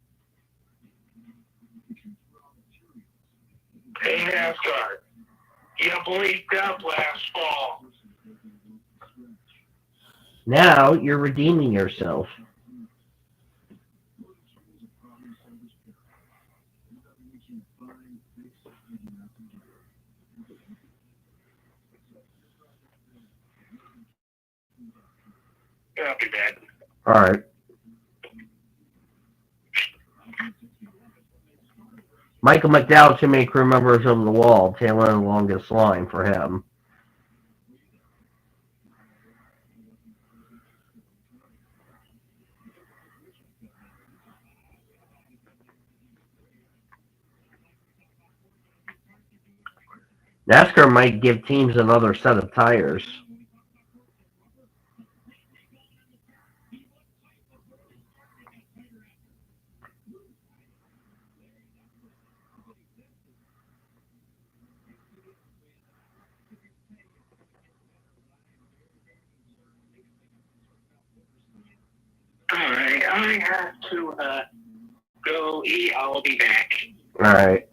Hey, NASCAR, you bleeped up last fall. Now you're redeeming yourself. Not be bad. All right. Michael McDowell, too many crew members over the wall. Taylor the longest line for him. NASCAR might give teams another set of tires. All right, I have to go eat. I'll be back. All right.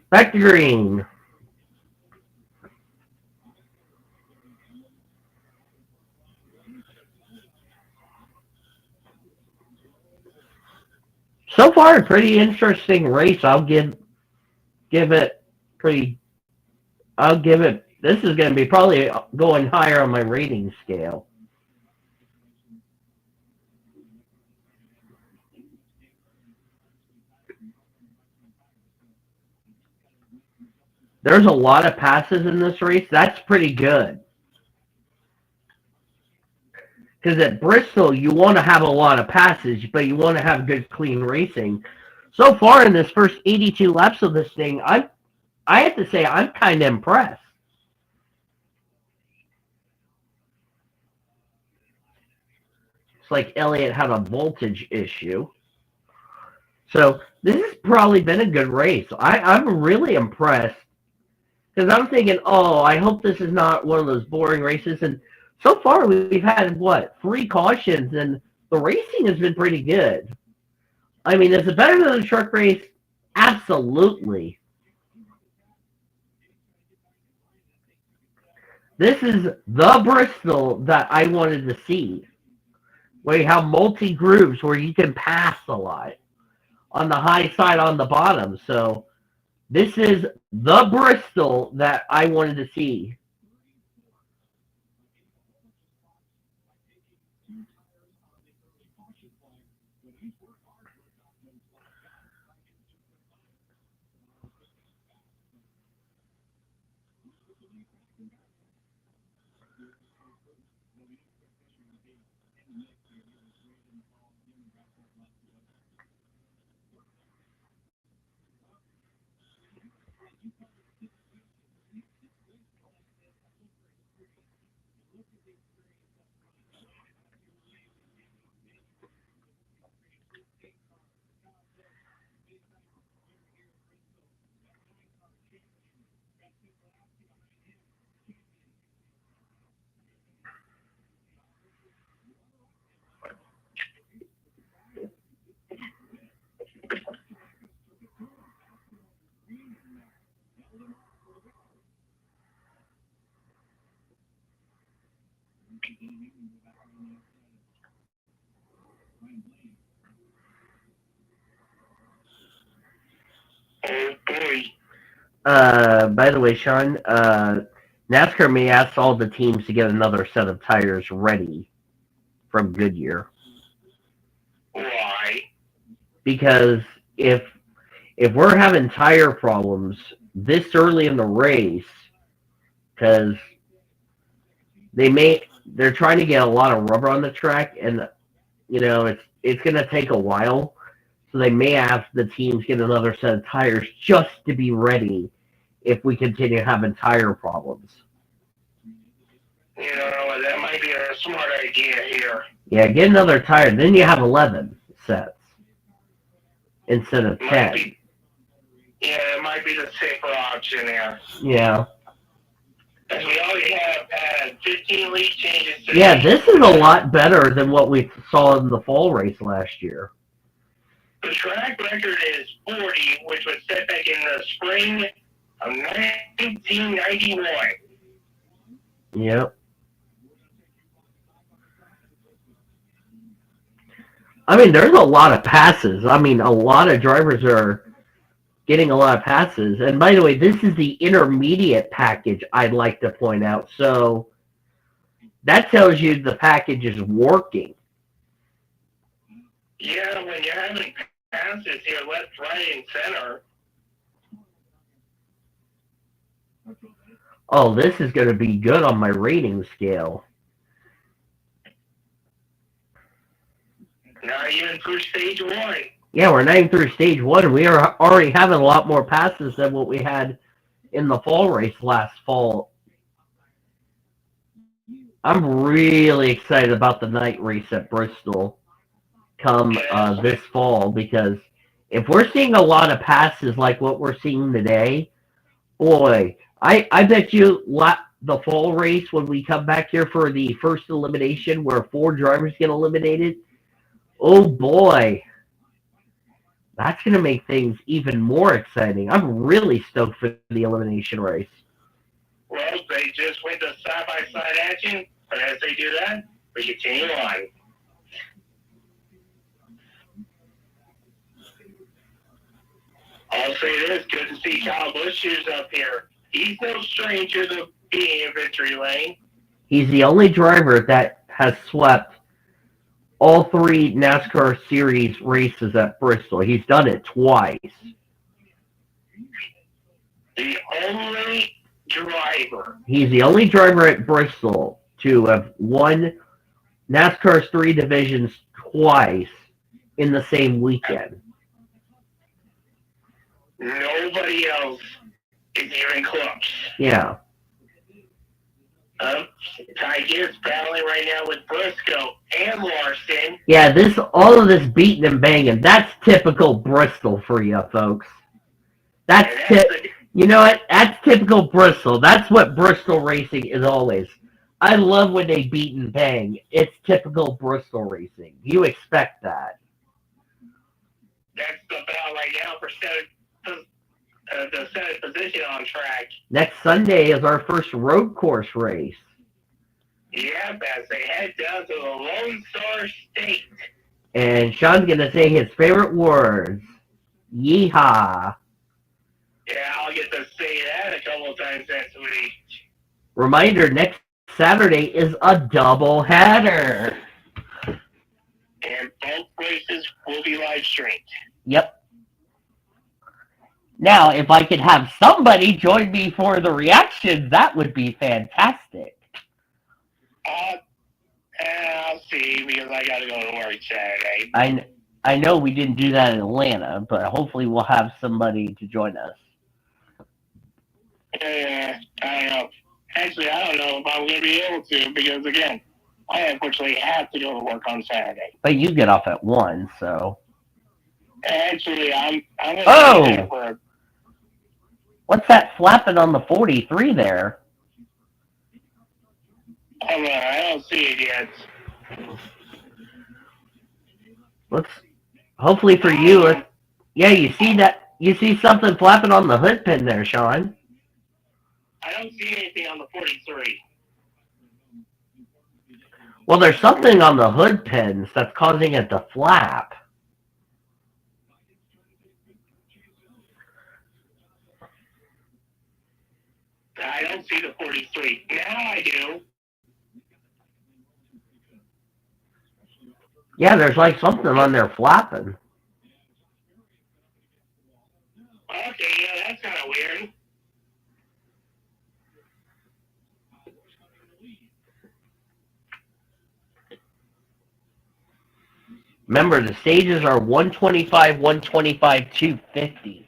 Back to green. So far, a pretty interesting race. I'll give it pretty. I'll give it. This is going to be probably going higher on my rating scale. There's a lot of passes in this race. That's pretty good. Because at Bristol, you want to have a lot of passes, but you want to have good, clean racing. So far in this first 82 laps of this thing, I have to say I'm kind of impressed. It's like Elliott had a voltage issue. So this has probably been a good race. I'm really impressed. Because I'm thinking, oh, I hope this is not one of those boring races. And so far, we've had, 3 cautions, and the racing has been pretty good. I mean, is it better than a truck race? Absolutely. This is the Bristol that I wanted to see, where you have multi-grooves where you can pass a lot on the high side, on the bottom. So this is the Bristol that I wanted to see. Oh boy. By the way, Sean, NASCAR may ask all the teams to get another set of tires ready from Goodyear. Why? Because if we're having tire problems this early in the race, because they're trying to get a lot of rubber on the track, and it's going to take a while. So they may ask the teams get another set of tires just to be ready if we continue having tire problems. That might be a smart idea here. Yeah, get another tire. Then you have 11 sets instead of 10. It might be the safer option there. Yeah. As we always have had 15 lead changes. Yeah, this is a lot better than what we saw in the fall race last year. The track record is 40, which was set back in the spring of 1991. Yep. I mean, there's a lot of passes. I mean, a lot of drivers are getting a lot of passes. And by the way, this is the intermediate package I'd like to point out. So That tells you the package is working. Yeah, when you're having passes here, left, right, and center. Oh, this is going to be good on my rating scale. Not even through stage one. Yeah, we're not even through stage one. We are already having a lot more passes than what we had in the fall race last fall. I'm really excited about the night race at Bristol come this fall because if we're seeing a lot of passes like what we're seeing today, boy, I bet you the fall race when we come back here for the first elimination where 4 drivers get eliminated, oh boy, that's going to make things even more exciting. I'm really stoked for the elimination race. Well, they just went to side-by-side action, but as they do that, we continue on. I'll say this, good to see Kyle Busch up here. He's no stranger to being in victory lane. He's the only driver that has swept all 3 NASCAR Series races at Bristol. He's done it twice. The only driver. He's the only driver at Bristol to have won NASCAR's 3 divisions twice in the same weekend. Nobody else is even close. Yeah. Tiger's battling right now with Briscoe and Larson. Yeah, all of this beating and banging, that's typical Bristol for you, folks. You know what? That's typical Bristol. That's what Bristol racing is always. I love when they beat and bang. It's typical Bristol racing. You expect that. That's the battle right now for the seventh position on track. Next Sunday is our first road course race. Yep, as they head down to the Lone Star State. And Sean's going to say his favorite words. Yeehaw. Yeah, I'll get to say that a couple of times next week. Reminder, next Saturday is a double header. And both races will be live streamed. Yep. Now, if I could have somebody join me for the reactions, that would be fantastic. I'll see, because I got to go to work Saturday. I know we didn't do that in Atlanta, but hopefully we'll have somebody to join us. I don't know. Actually, I don't know if I'm going to be able to, because, again, I unfortunately have to go to work on Saturday. But you get off at 1, so... Actually, I'm going to be there for... What's that flapping on the 43 there? I don't see it yet. Hopefully for you, yeah, you see that? You see something flapping on the hood pin there, Sean? I don't see anything on the 43. Well, there's something on the hood pins that's causing it to flap. I don't see the 43. Now I do. Yeah, there's like something on there flapping. Okay, yeah, that's kind of weird. Remember, the stages are 125, 125, 250.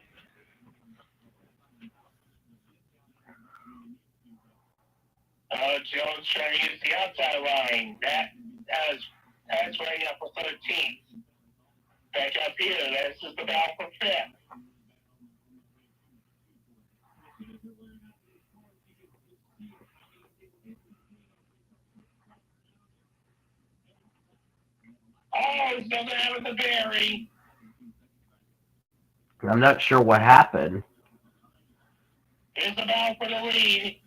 Jones trying to use the outside line. That's right up for 13th. Back up here, this is the battle for 5th. Oh, something happened to Barry. I'm not sure what happened. Here's the battle for the lead.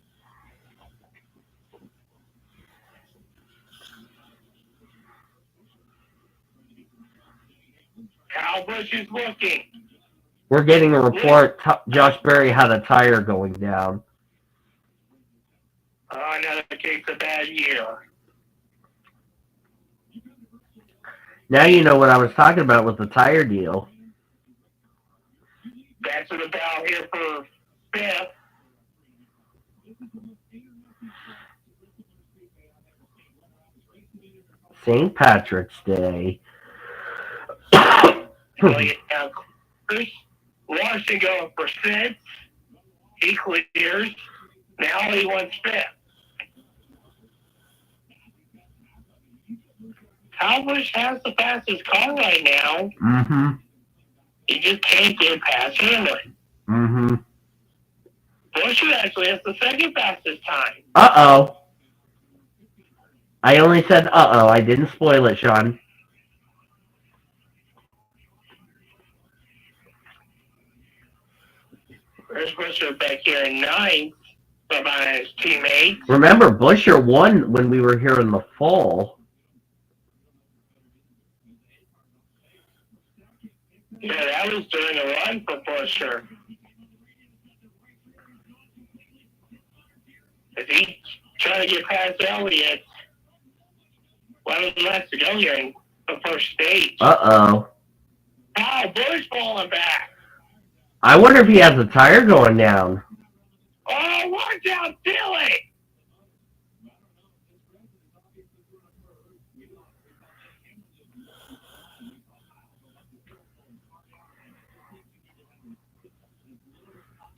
Kyle Busch is looking. We're getting a report. Josh Berry had a tire going down. Oh, another case of bad year. Now you know what I was talking about with the tire deal. That's what about here for fifth. St. Patrick's Day. So you have Chris Larson going for sixth. He clears. Now he wants fifth. Calvish has the fastest car right now. Mm-hmm. He just can't get past Hamlin. Mm-hmm. Busher actually has the second fastest time. Uh-oh. I only said uh-oh. I didn't spoil it, Sean. There's Busher back here in ninth behind his teammates. Remember, Busher won when we were here in the fall. Yeah, that was during a run for Busher. If he's trying to get past Elliott, 11 laps to go here in the first stage. Uh-oh. Oh, Bush falling back. I wonder if he has a tire going down. Oh, watch out, Billy!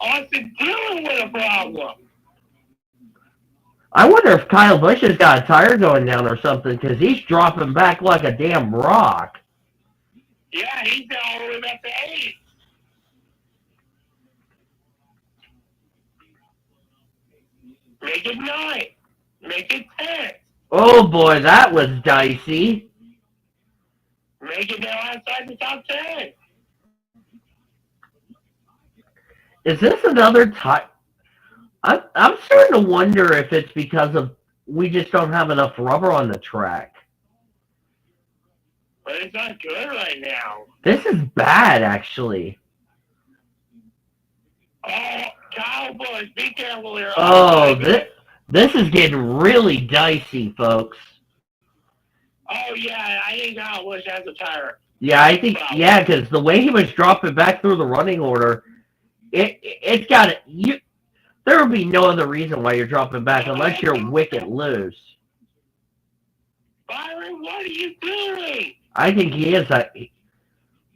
Austin Dillon with a problem. I wonder if Kyle Busch has got a tire going down or something, because he's dropping back like a damn rock. Yeah, he's all the way back to 8. Make it 9. Make it 10. Oh boy, that was dicey. Make it now outside the top 10. Is this another tire? I'm starting to wonder if it's because of we just don't have enough rubber on the track. But it's not good right now. This is bad, actually. Oh, Kyle Busch, be careful here. Oh, this is getting really dicey, folks. Oh, yeah, I think Kyle Busch has a tire. Yeah, I think, yeah, because the way he was dropping back through the running order, it's got it. There would be no other reason why you're dropping back unless you're wicked loose. Byron, what are you doing? I think he is.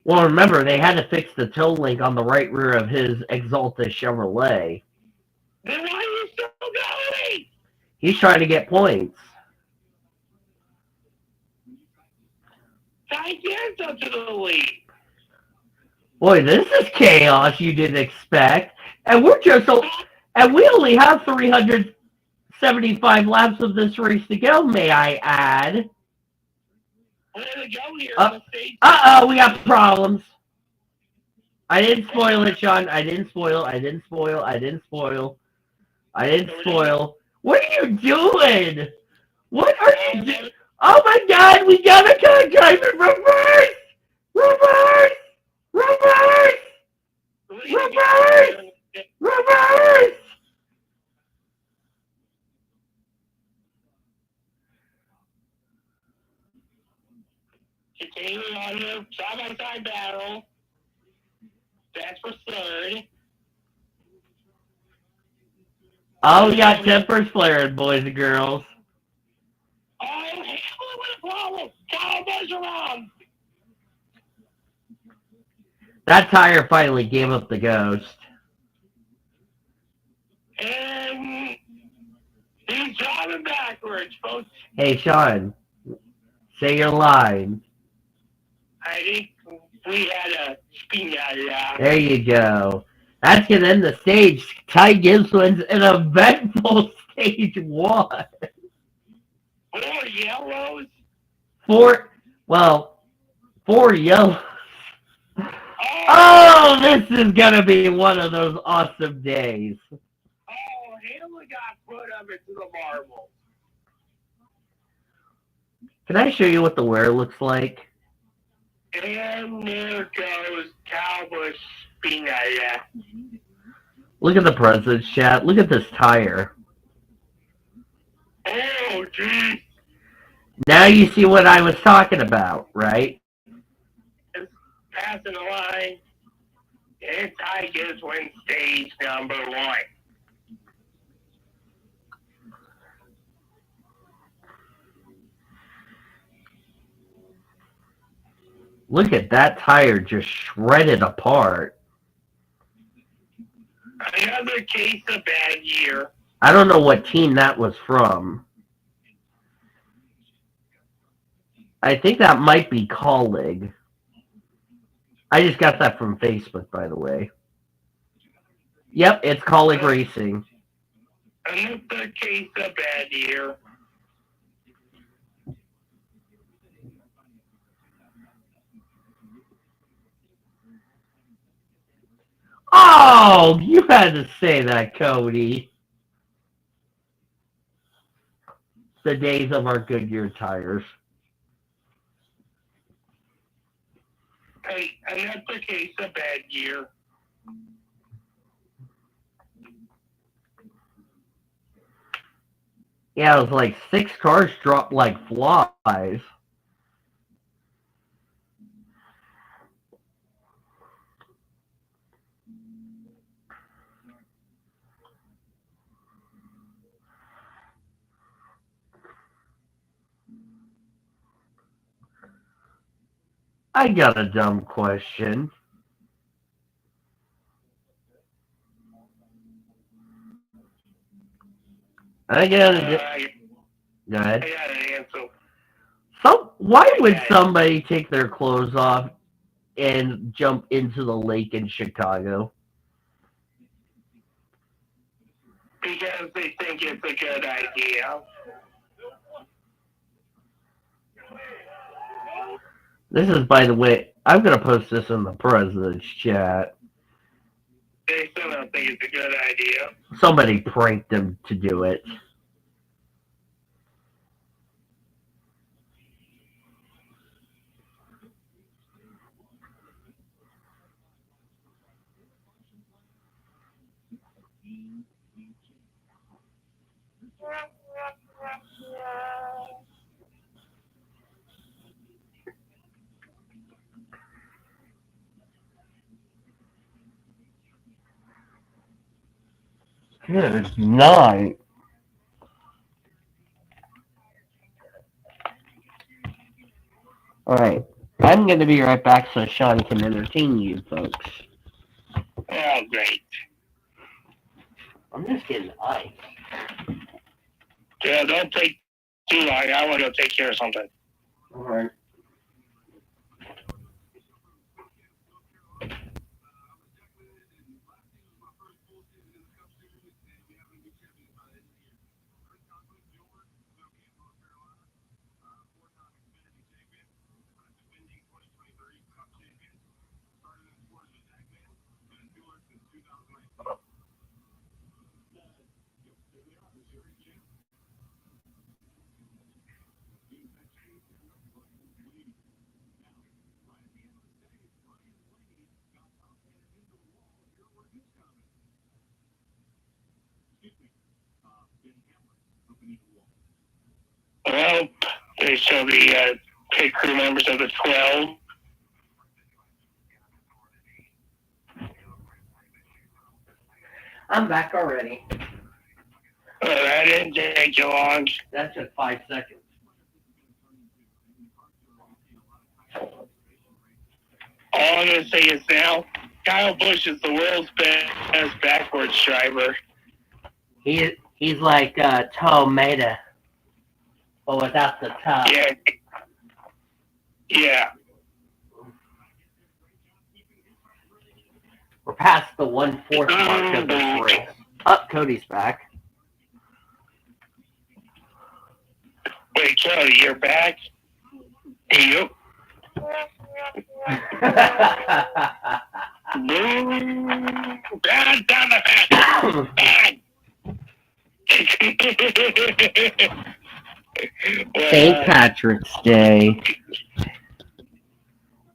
Well, remember, they had to fix the toe link on the right rear of his Exalta Chevrolet. Then why are you still going? He's trying to get points. Ty gets up to the lead. Boy, this is chaos you didn't expect. And we only have 375 laps of this race to go, may I add. Way to go here. Uh-oh, we got problems. I didn't spoil it, Sean. I didn't spoil. What are you doing? What are you doing? Oh my God, we got a car driver. Reverse! Reverse! Reverse! Reverse! Reverse! Continuing on here, side-by-side battle. That's for third. Oh, we got tempers flaring, boys and girls. Oh, what a problem. Kyle Busch around. That tire finally gave up the ghost. And he's driving backwards, folks. Hey, Sean, say your line. I think we had a spin out of that. There you go. That's going to end the stage. Ty Gibbs wins an eventful stage 1. 4 yellows. 4 yellows. Oh, this is going to be one of those awesome days. Oh, Hamlin got put up into the marble. Can I show you what the wear looks like? And there goes Kyle Busch spin out of that. Look at the president's chat. Look at this tire. Oh, geez. Now you see what I was talking about, right? It's passing the line. And Tigers win stage number 1. Look at that tire just shredded apart. Another case of bad year. I don't know what team that was from. I think that might be Colleague. I just got that from Facebook, by the way. Yep, it's Colleague Racing. Another case of bad year. Oh, you had to say that, Cody. The days of our Goodyear tires. Hey, another case of bad year. Yeah, it was like 6 cars dropped like flies. I got a dumb question. I got a. Go ahead. I got an answer. Why would somebody take their clothes off and jump into the lake in Chicago? Because they think it's a good idea. This is, by the way, I'm going to post this in the president's chat. They still don't think it's a good idea. Somebody pranked them to do it. Good night. Alright. I'm going to be right back so Sean can entertain you folks. Oh, great. I'm just getting ice. Yeah, don't take too long. I want to go take care of something. Alright. Well, they show the pit crew members of the 12. I'm back already. That didn't take you long. That took 5 seconds. All I'm going to say is now, Kyle Busch is the world's best backwards driver. He's like tomato, but without the top. Yeah. Yeah. We're past the 1/4 mark of this race. Cody's back. Wait, Cody, you're back? Yep. Bad down the back. Bad. St. Patrick's Day.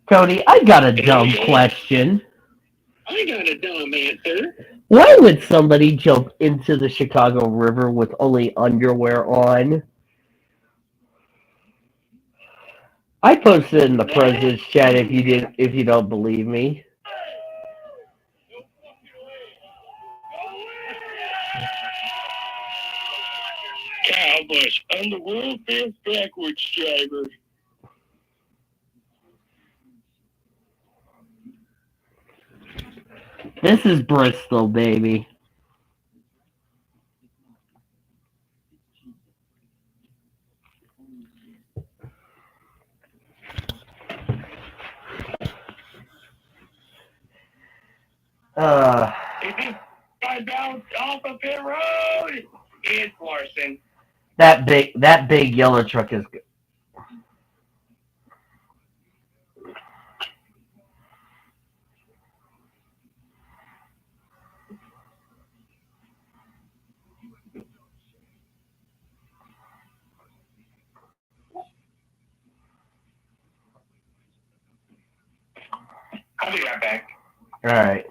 Cody, I got a dumb question. I got a dumb answer. Why would somebody jump into the Chicago River with only underwear on? I posted in the president's chat if you don't believe me. Kyle Busch, I'm the world famous backwards driver. This is Bristol, baby. Uh, I bounced off a pit road. It's Larson. that big yellow truck is good. I'll be right back. All right.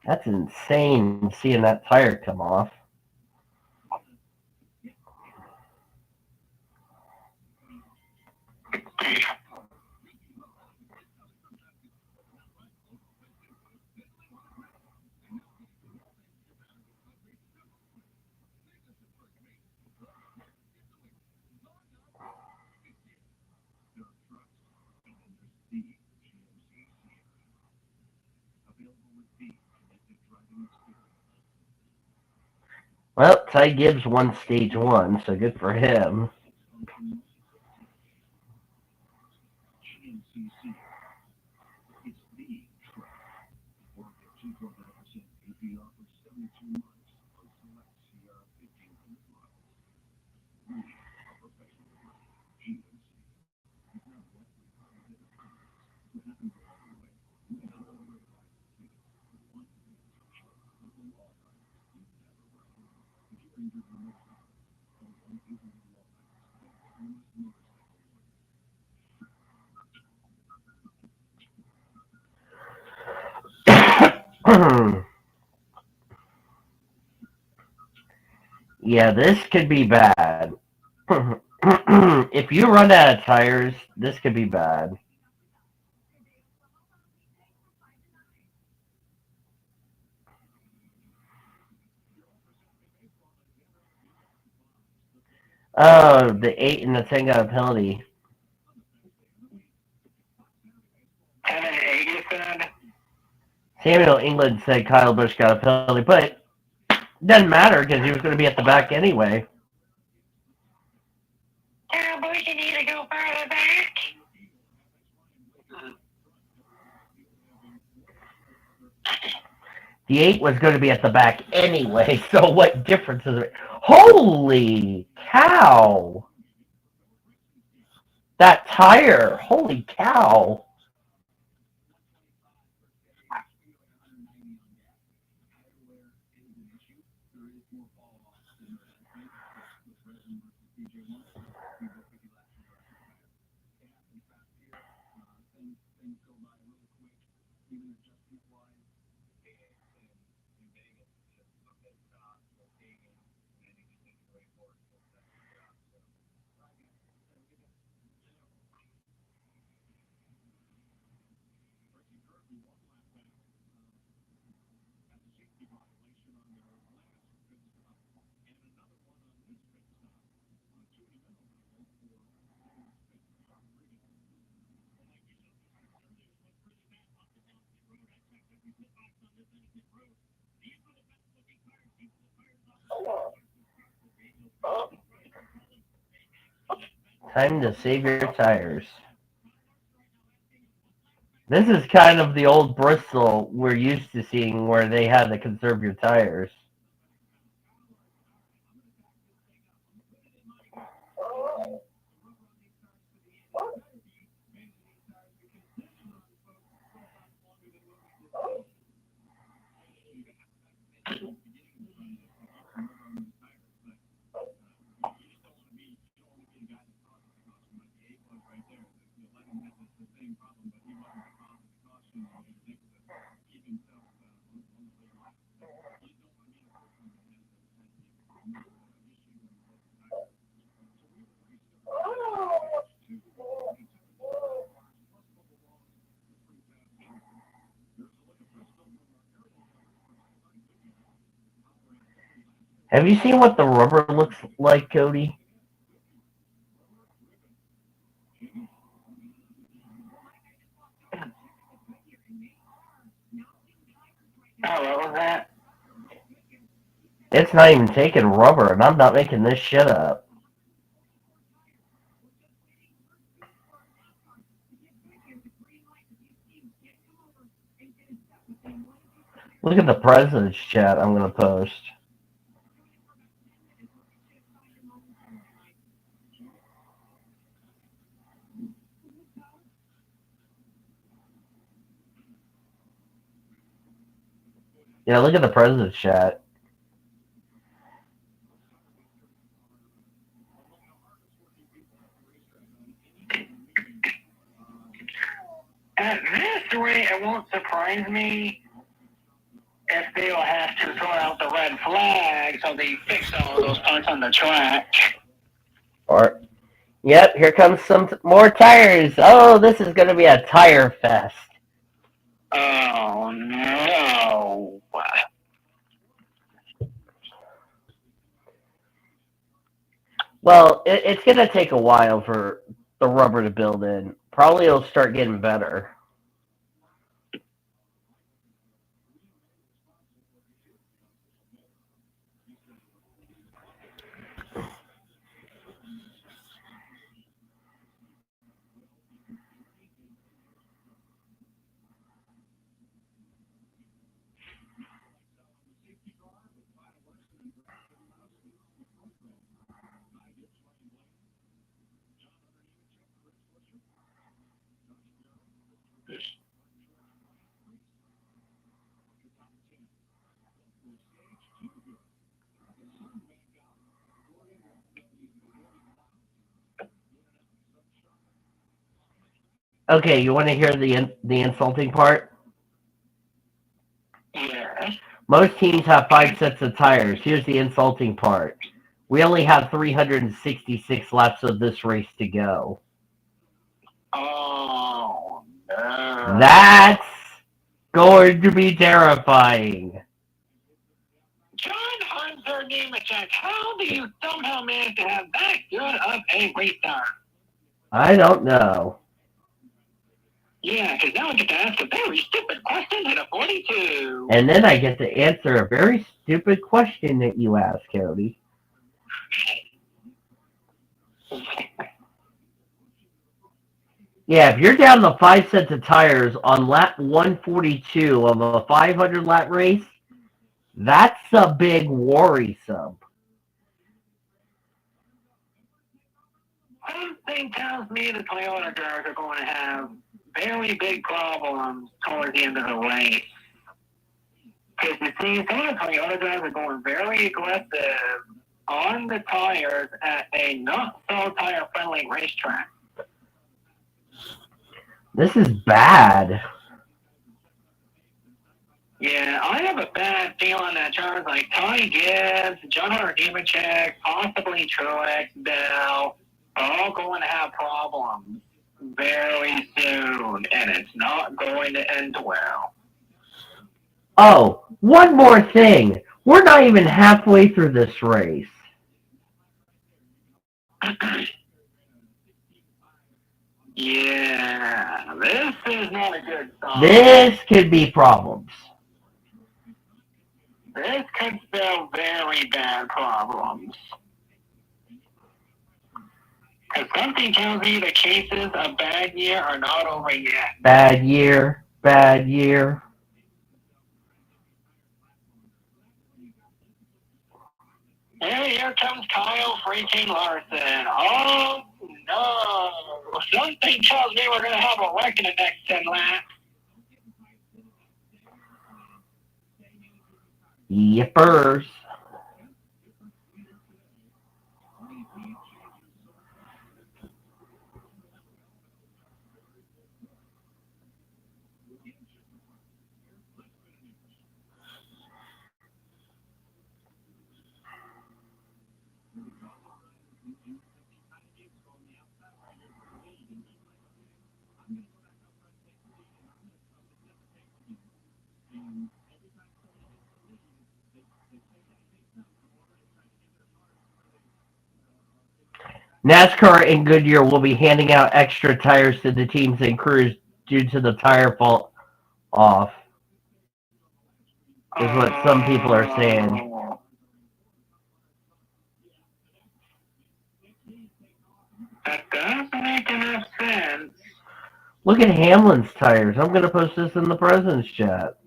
That's insane seeing that tire come off. Well, Ty Gibbs won stage one, so good for him. Yeah, this could be bad. If you run out of tires, this could be bad. Oh, the 8 and the 10 got a penalty. 10 and 8, you said? Samuel England said Kyle Busch got a penalty, but it doesn't matter because he was going to be at the back anyway. Kyle Busch, you need to go further back. The 8 was going to be at the back anyway, so what difference is it? Holy cow! That tire! Holy cow! Time to save your tires. This is kind of the old Bristol we're used to seeing where they had to conserve your tires. Have you seen what the rubber looks like, Cody? Oh, what was that? It's not even taking rubber, and I'm not making this shit up. Look at the president's chat I'm going to post. Yeah, look at the president's chat. At this rate, it won't surprise me if they'll have to throw out the red flag so they fix all those parts on the track. Or, yep, here comes some more tires. Oh, this is going to be a tire fest. Oh, no. Well, it's going to take a while for the rubber to build in. Probably it'll start getting better. Okay, you want to hear the insulting part? Yeah. Most teams have 5 sets of tires. Here's the insulting part. We only have 366 laps of this race to go. Oh, no. That's going to be terrifying. John Hunter Nemechek, how do you somehow manage to have that good of a racer? I don't know. Yeah, because now I get to ask a very stupid question at a 42. And then I get to answer a very stupid question that you asked, Cody. Yeah, if you're down to 5 sets of tires on lap 142 of a 500 lap race, that's a big worrisome. Something tells me the Toyota drivers are going to have very big problems towards the end of the race. Because you see, some of the Toyota drivers are going very aggressive on the tires at a not so tire friendly racetrack. This is bad. Yeah, I have a bad feeling that drivers like Ty Gibbs, John Hunter Nemechek, possibly Truex, Bell, are all going to have problems very soon, and it's not going to end well. Oh, one more thing. We're not even halfway through this race. Yeah, this is not a good sign. This could be problems. This could spell very bad problems. Because something tells me the cases of bad year are not over yet. Bad year, bad year. And here comes Kyle freaking Larson. Oh, no. Something tells me we're going to have a wreck in the next 10 laps. Yippers. NASCAR and Goodyear will be handing out extra tires to the teams and crews due to the tire fall off, is what some people are saying. Oh, that does make enough sense. Look at Hamlin's tires. I'm going to post this in the president's chat.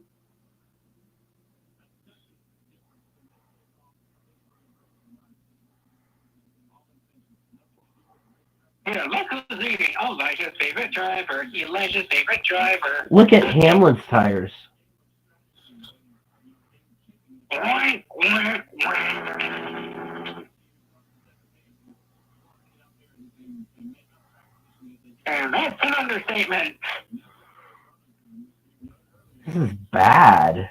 Yeah, look who's leading. Elijah's favorite driver. Elijah's favorite driver. Look at Hamlin's tires. Oink, oink, oink. And that's an understatement. This is bad.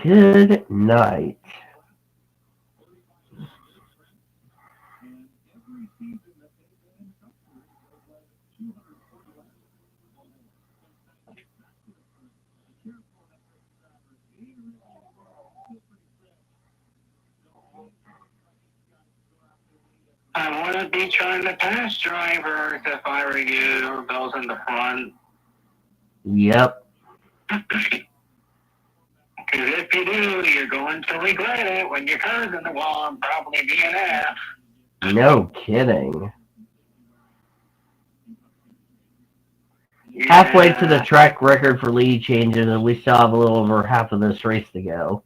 Good night. I wouldn't be trying to pass drivers if I were you, those in the front. Yep. Because if you do, you're going to regret it when your car's in the wall and probably DNF. No kidding. Yeah. Halfway to the track record for lead changes, and we still have a little over half of this race to go.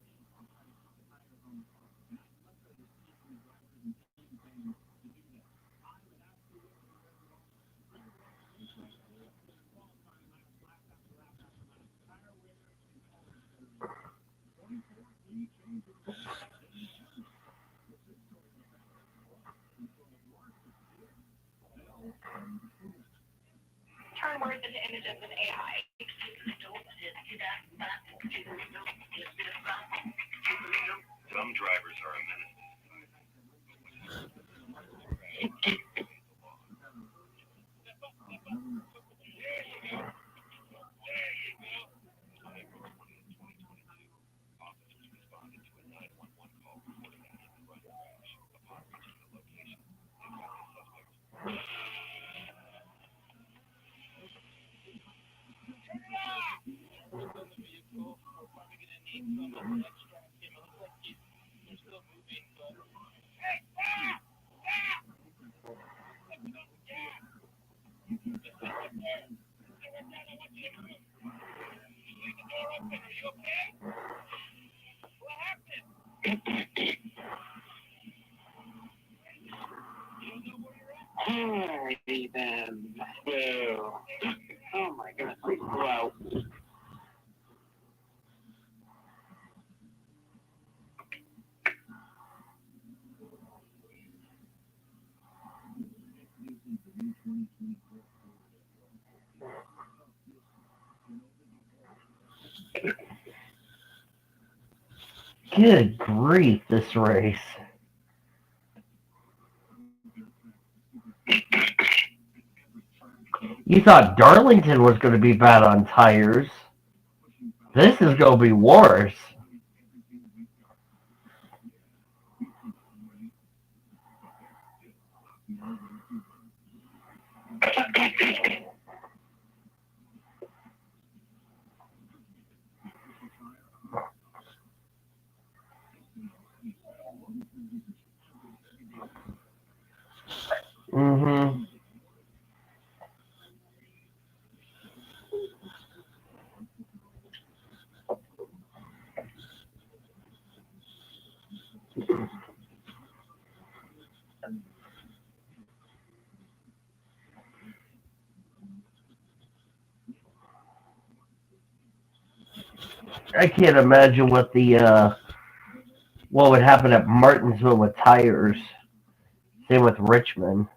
Turn words into images with AI. Some drivers are a menace. Alrighty then. So, oh my goodness, please go out. Good grief, this race. You thought Darlington was going to be bad on tires. This is going to be worse. I can't imagine what would happen at Martinsville with tires. Same with Richmond.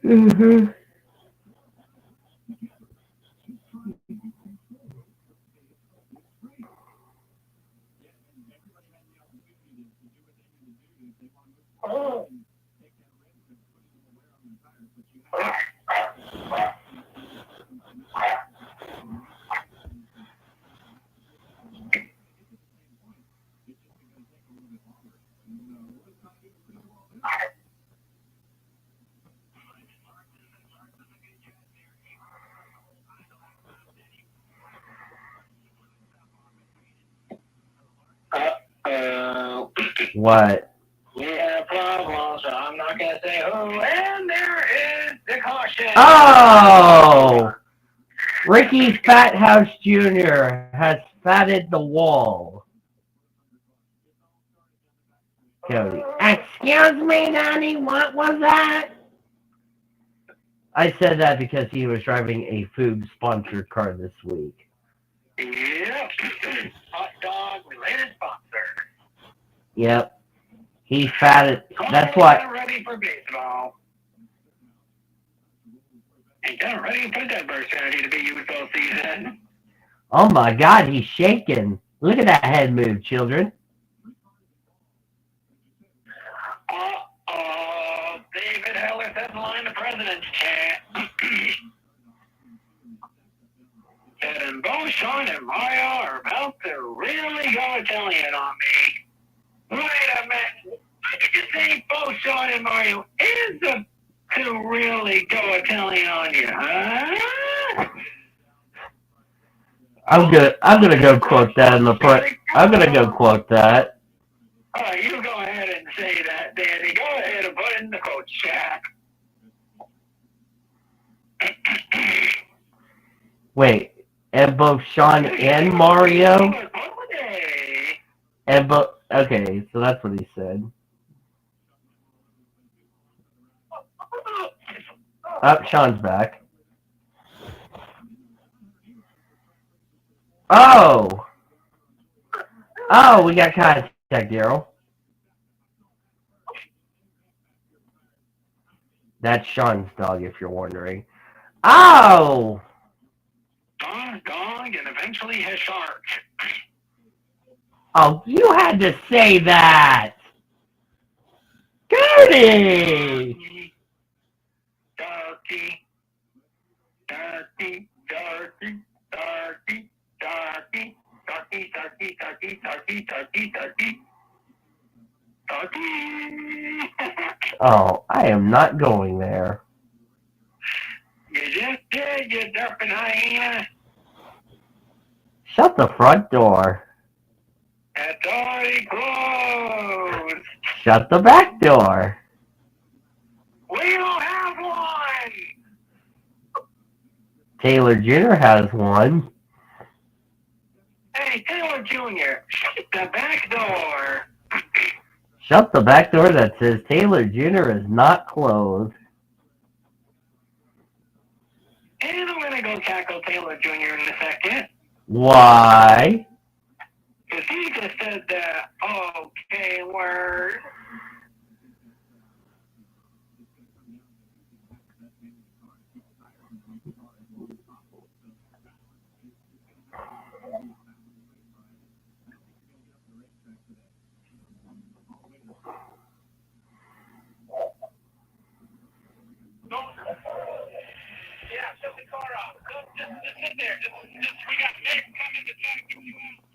Mm-hmm. Uh-oh. What? We have problems, so I'm not going to say who. And there is the caution. Oh! Ricky Fathouse Jr. has fatted the wall. Cody. Excuse me, Danny, what was that? I said that because he was driving a food-sponsored car this week. Yep. Hot dog related sponsor. Yep. He fatted. That's what. Ready for baseball. And got ready for Denver Saturday to be used all season. Oh my God, he's shaking. Look at that head move, children. David Heller said in line the president's chat. Said, both Sean and Mario are about to really go Italian on me. Wait a minute. I could just say both Sean and Mario is to really go Italian on you, huh? I'm gonna go quote that in the I'm gonna go quote that. You go ahead and say that, Danny. Go ahead and put it in the coach chat. Wait, and both Sean and Mario? And both. Okay, so that's what he said. Oh, Sean's back. Oh! Oh, we got contact, Daryl. That's Sean's dog, if you're wondering. Oh! Dog, and eventually his shark. Oh, you had to say that! Gertie! Darky. Darky, darky, darky, darky, darky, darky, darky, darky, darky, darky. Darky. Oh, I am not going there. You just did, you derping hyena. Shut the front door. It's already closed. Shut the back door. We don't have one. Taylor Jr. has one. Hey, Taylor Jr., shut the back door. Shut the back door that says Taylor Jr. is not closed. And I'm going to go tackle Taylor Jr. in a second. Why? Because he just said that okay word. Just sit there. Just we got Nick coming to try to get you out.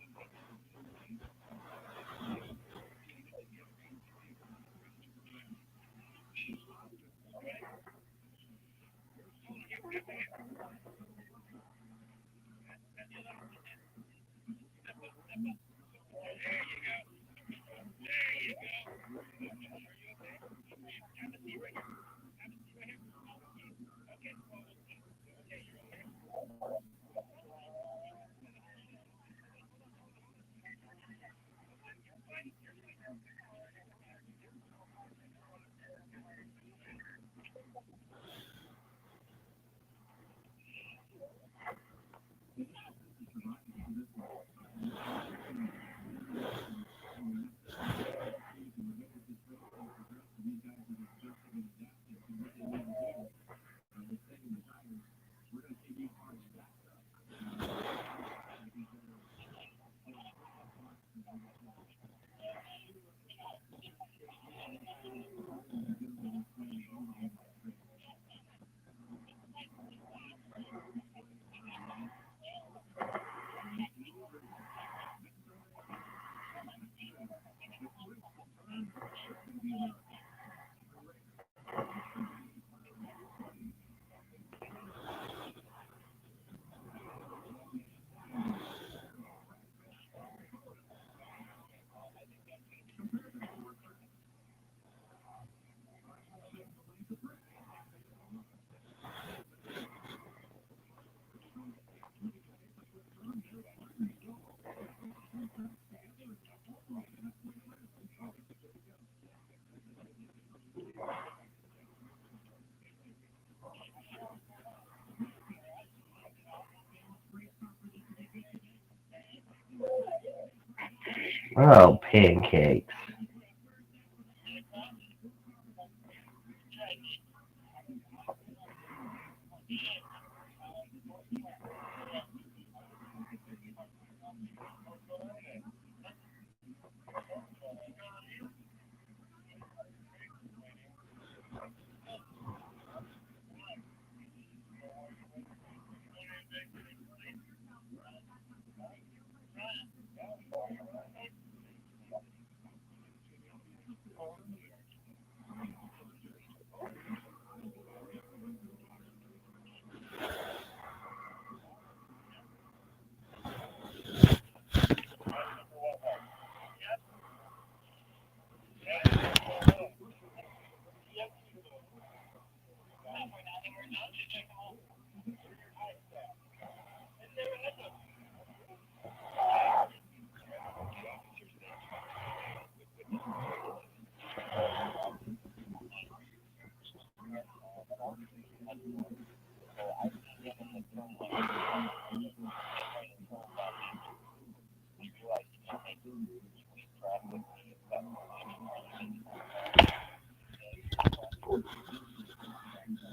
Oh, pancakes.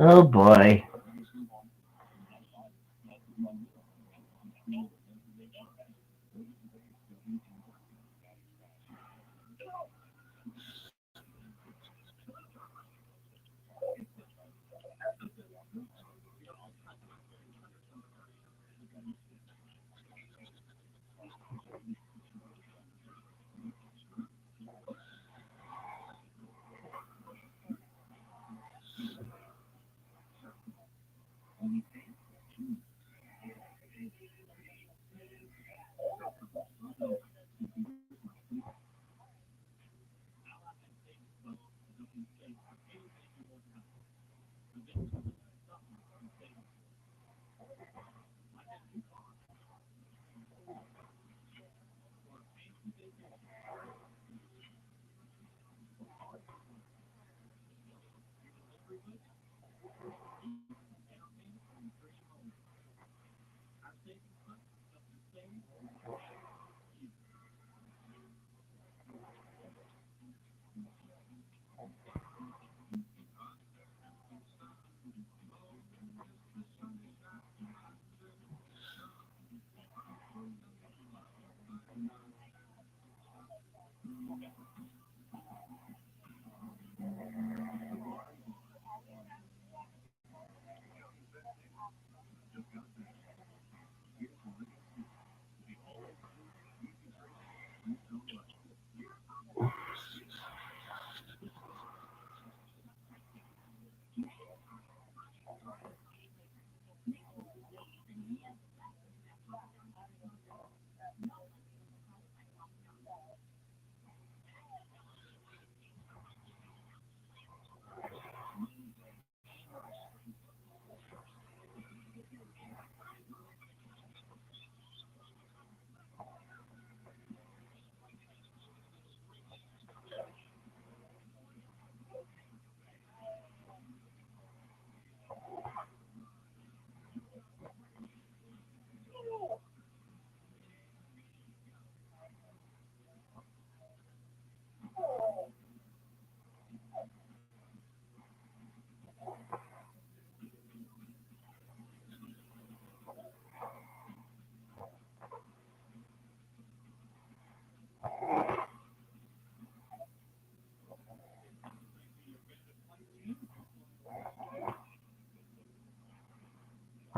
Oh boy.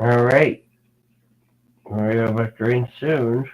All right. We have a train soon.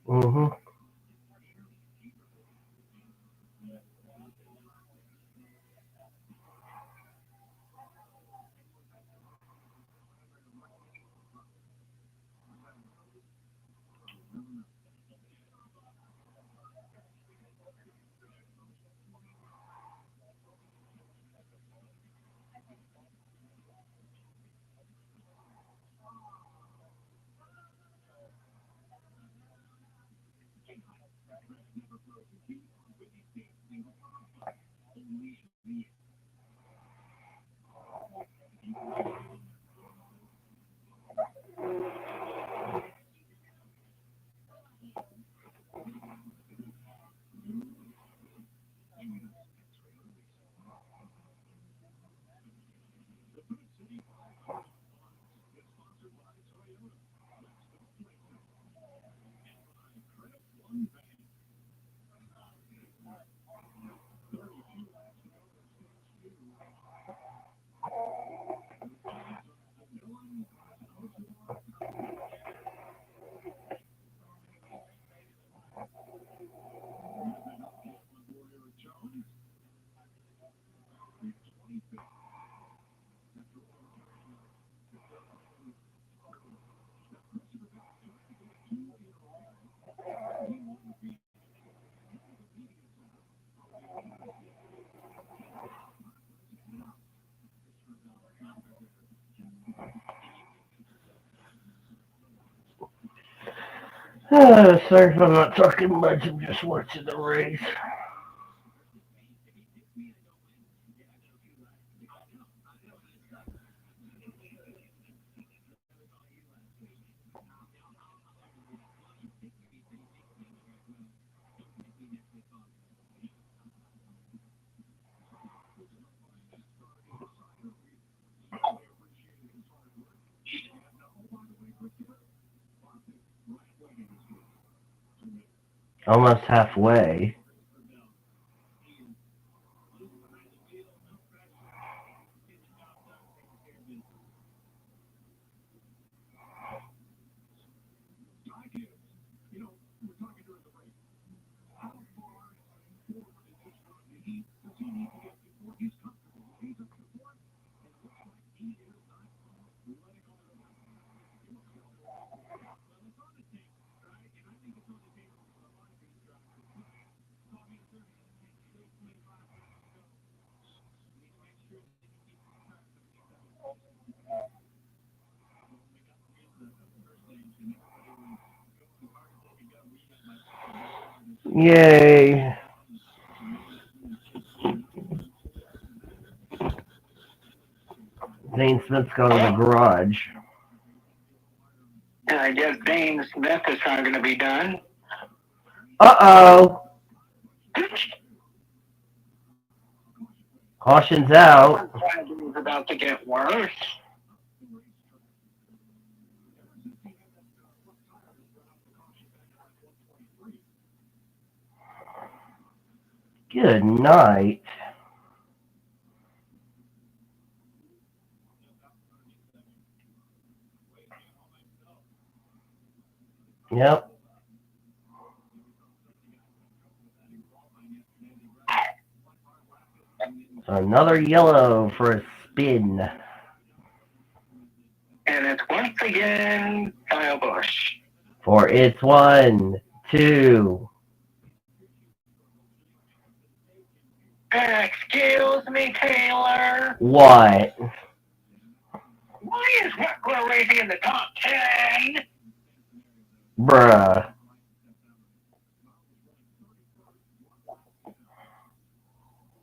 Mm-hmm. Sorry if I'm not talking much. I'm just watching the race. Almost halfway. Yay. Zane Smith's gone to the garage. And I guess Dane Smith is not going to be done. Uh-oh. Caution's out. It's about to get worse. Good night. Yep. Another yellow for a spin. And it's once again Kyle Busch. For it's 1, 2. Excuse me, Taylor. What? Why is Wetler Racing in the top 10? Bruh.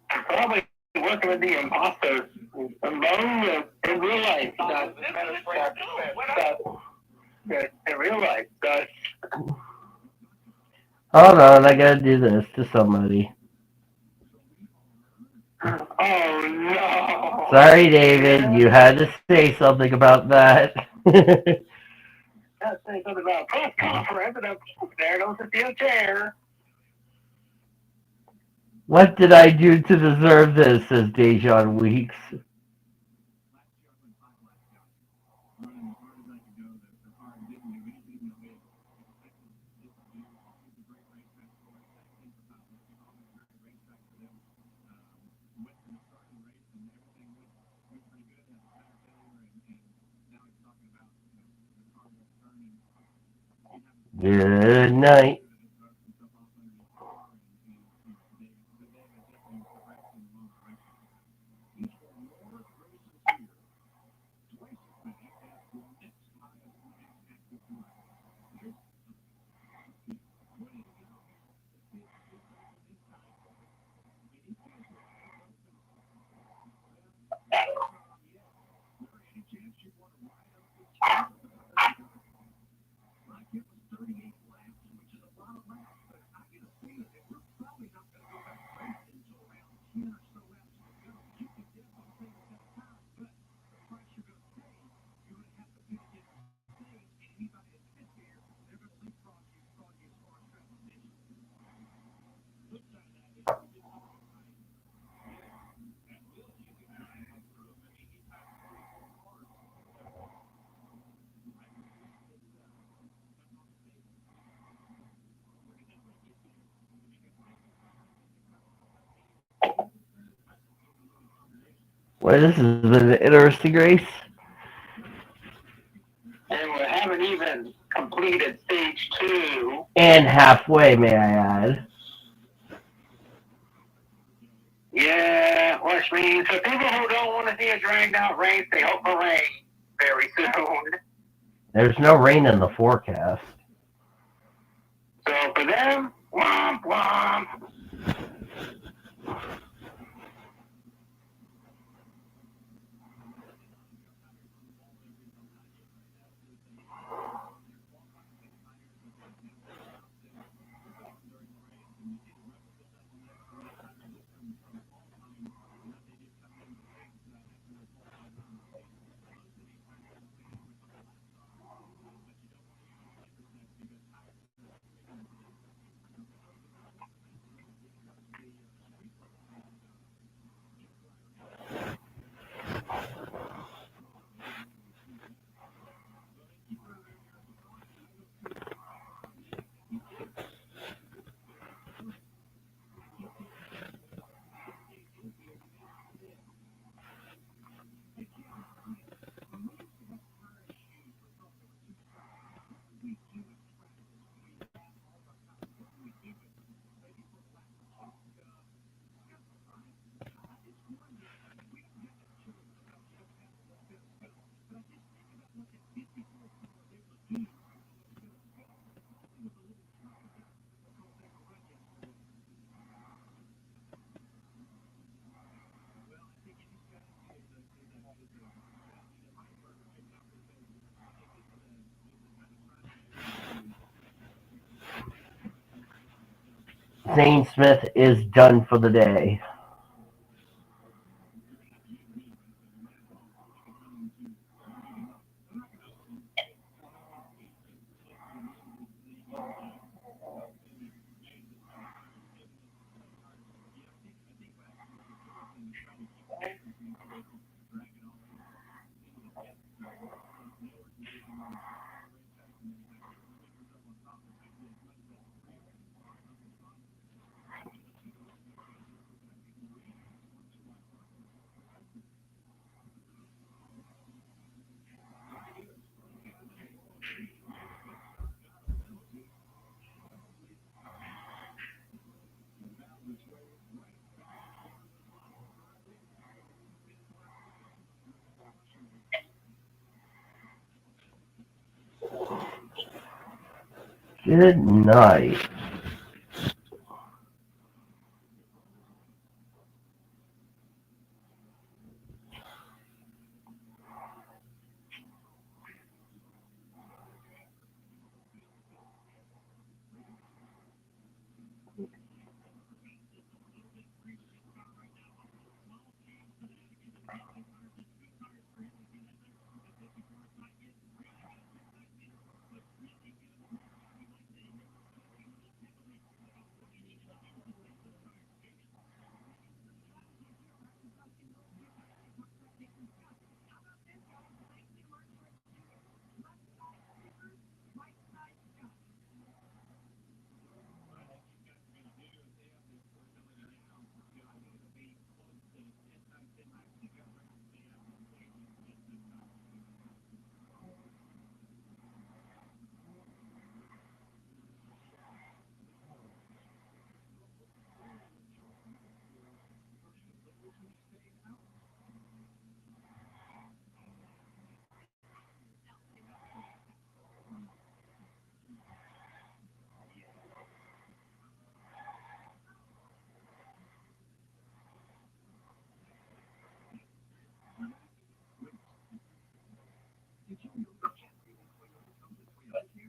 Probably working with the imposters. Among in real life, in real life, Hold on, I gotta do this to somebody. Oh no! Sorry, David, you had to say something about that. Gotta say something about a press conference and there goes the steel chair. What did I do to deserve this, says Dejan Weeks. Good night. Well, this has been an interesting race. And we haven't even completed stage 2. And halfway, may I add. Yeah, which means for people who don't want to see a dragged out race, they hope for rain very soon. There's no rain in the forecast. So for them, womp womp. Zane Smith is done for the day. Good night.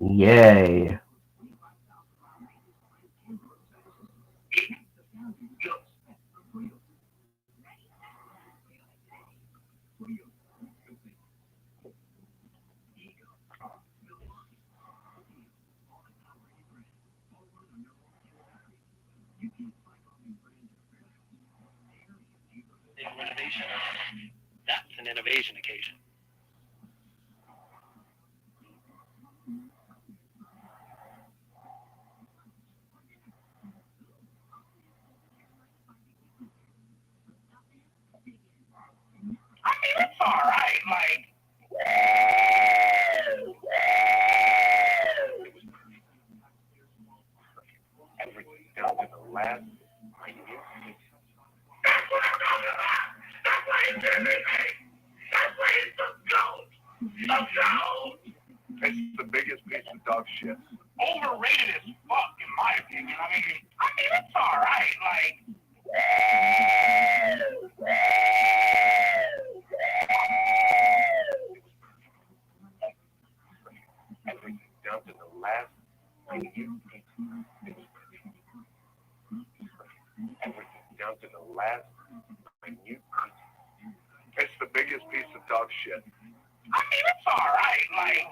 Yay. That's an innovation occasion. I mean, it's all right. Like, everything down to the last minute. That's what I'm talking about. That's why it's everything. That's why it's the goat. The goat. It's the biggest piece of dog shit. Overrated as fuck, in my opinion. I mean, it's all right. Like, everything down to the last minute. Everything down to the last minute. It's the biggest piece of dog shit. I mean, it's all right. Like,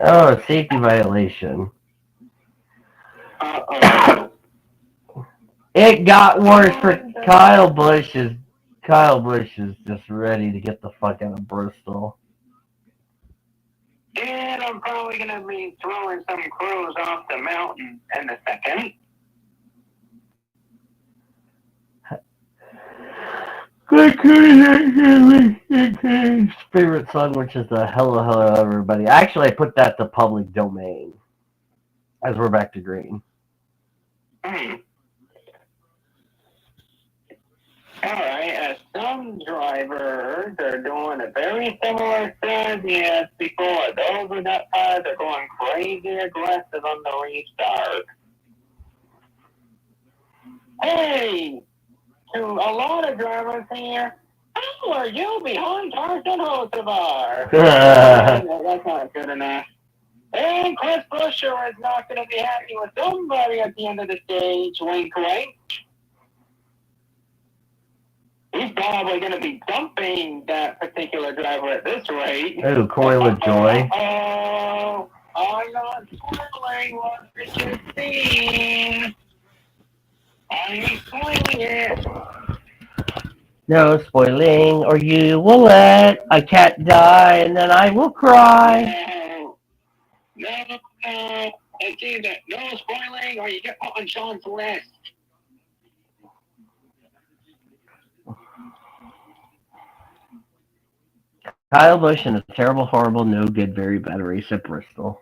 Oh, safety violation. Uh-oh. It got worse for Kyle Busch. Kyle Busch is just ready to get the fuck out of Bristol. and I'm probably going to be throwing some crows off the mountain in a second. Favorite song, which is the Hello Hello Everybody. Actually, I put that to public domain. As we're back to green. Alright, some drivers are doing a very similar strategy as before. Those with that cars are going crazy aggressive on the restart. Hey, to a lot of drivers here, how are you behind Tarzan Hocevar? That's not good enough. And Chris Buescher is not going to be happy with somebody at the end of the stage. Wink, wink. He's probably going to be dumping that particular driver at this rate. Oh, Corey with joy. I'm not spoiling what we just seen. I ain't spoiling it. No spoiling, or you will let a cat die, and then I will cry. No. It's either no spoiling, or you get put on Sean's list. Kyle Busch in a terrible, horrible, no good, very bad race at Bristol.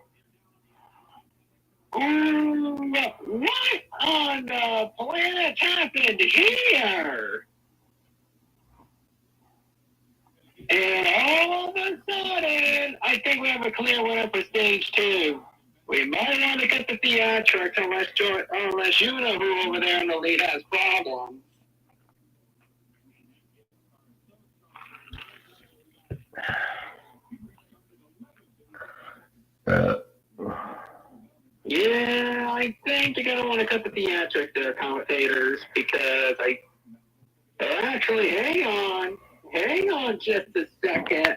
What on the planet happened here? And all of a sudden, I think we have a clear winner for stage 2. We might want to get the theatrics unless you know who over there in the lead has problems. Yeah, I think you're going to want to cut the theatrics there, commentators, because actually, hang on just a second.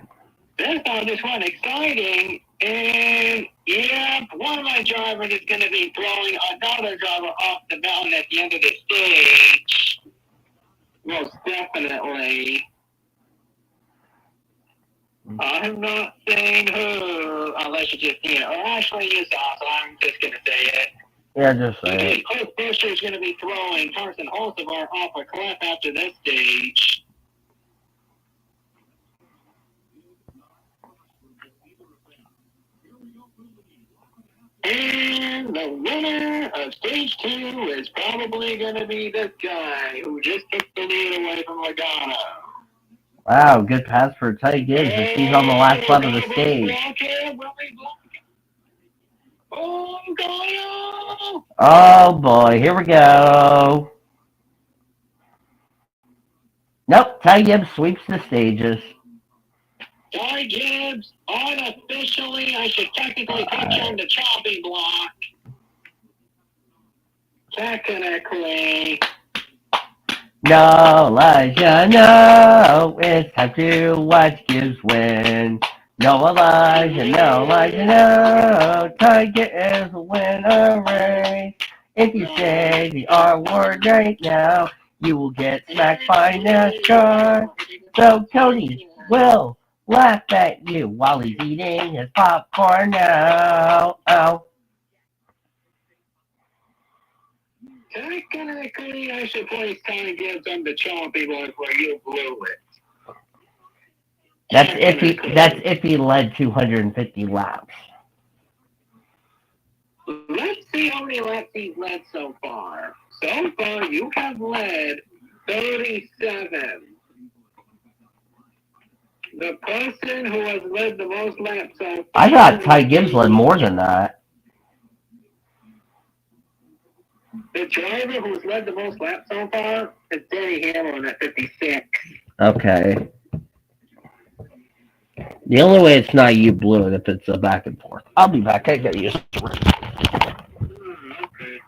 This on this one exciting, and yeah, one of my drivers is going to be throwing another driver off the mountain at the end of the stage. Most definitely. I'm not saying who, unless you just see it. Or actually, you saw, so I'm just going to say it. Yeah, just say it. Coach Busher is going to be throwing Carson Holzevar off a cliff after this stage. And the winner of stage 2 is probably going to be this guy who just took the lead away from Logano. Wow, good pass for Ty Gibbs as he's on the last lap of the stage. Oh boy, here we go. Nope, Ty Gibbs sweeps the stages. Ty Gibbs, unofficially, I should technically put you on the chopping block. Technically. No, Elijah, no. It's time to watch Gibbs win. No, Elijah, no. Ty Gibbs will win a race. If you say the R word right now, you will get smacked by NASCAR. So Cody will laugh at you while he's eating his popcorn now. Ow. Technically, I should place Ty Gibbs on the chopping block where you blew it. That's if he led 250 laps. Let's see how many laps he's led so far. So far, you have led 37. The person who has led the most laps so far. I thought Ty Gibbs led more than that. The driver who's led the most laps so far is Denny Hamlin at 56. Okay. The only way it's not you blew it if it's a back and forth. I'll be back. I gotta use the room. Okay.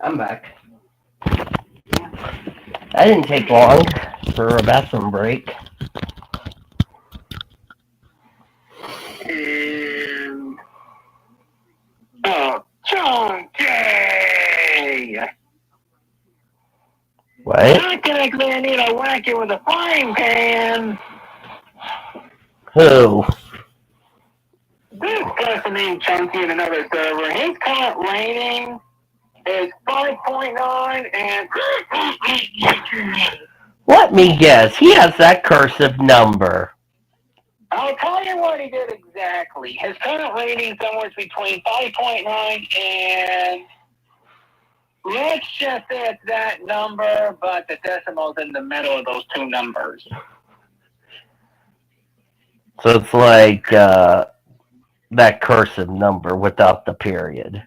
I'm back. That didn't take long for a bathroom break. And John Jay. What? Technically, I need to whack you with a frying pan. Who? This person named Chunky in another server. His current rating is 5.9 and Let me guess. He has that cursive number. I'll tell you what he did exactly. His current rating somewhere between 5.9 and let's just say it's that number, but the decimal's in the middle of those two numbers. So it's like that cursive number without the period.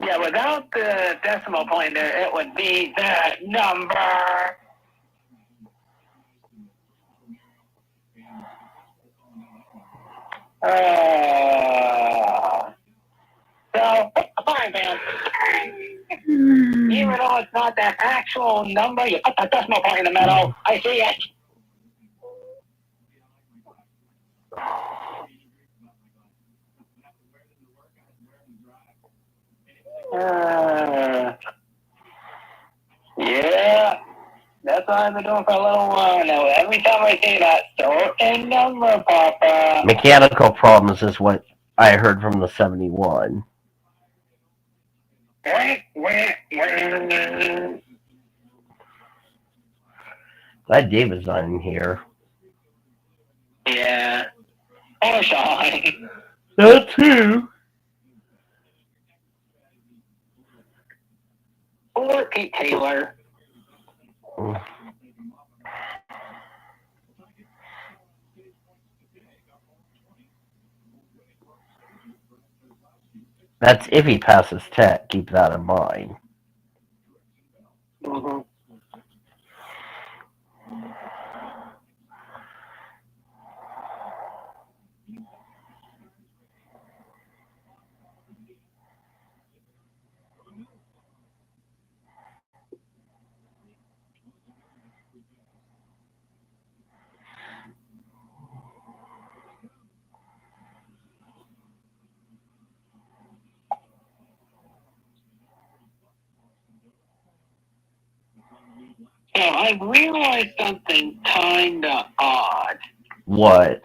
Yeah, without the decimal point there, it would be that number. So, fine, man. Even though it's not that actual number, you put the decimal point in the middle. I see it. Yeah, that's what I've been doing for a little while now. Every time I see that certain number pop up. Mechanical problems is what I heard from the 71. Glad David's not in here. Yeah. Or Sean. That too. Or Pete Taylor. That's if he passes tech. Keep that in mind. Mm-hmm. So I realized something kind of odd. What?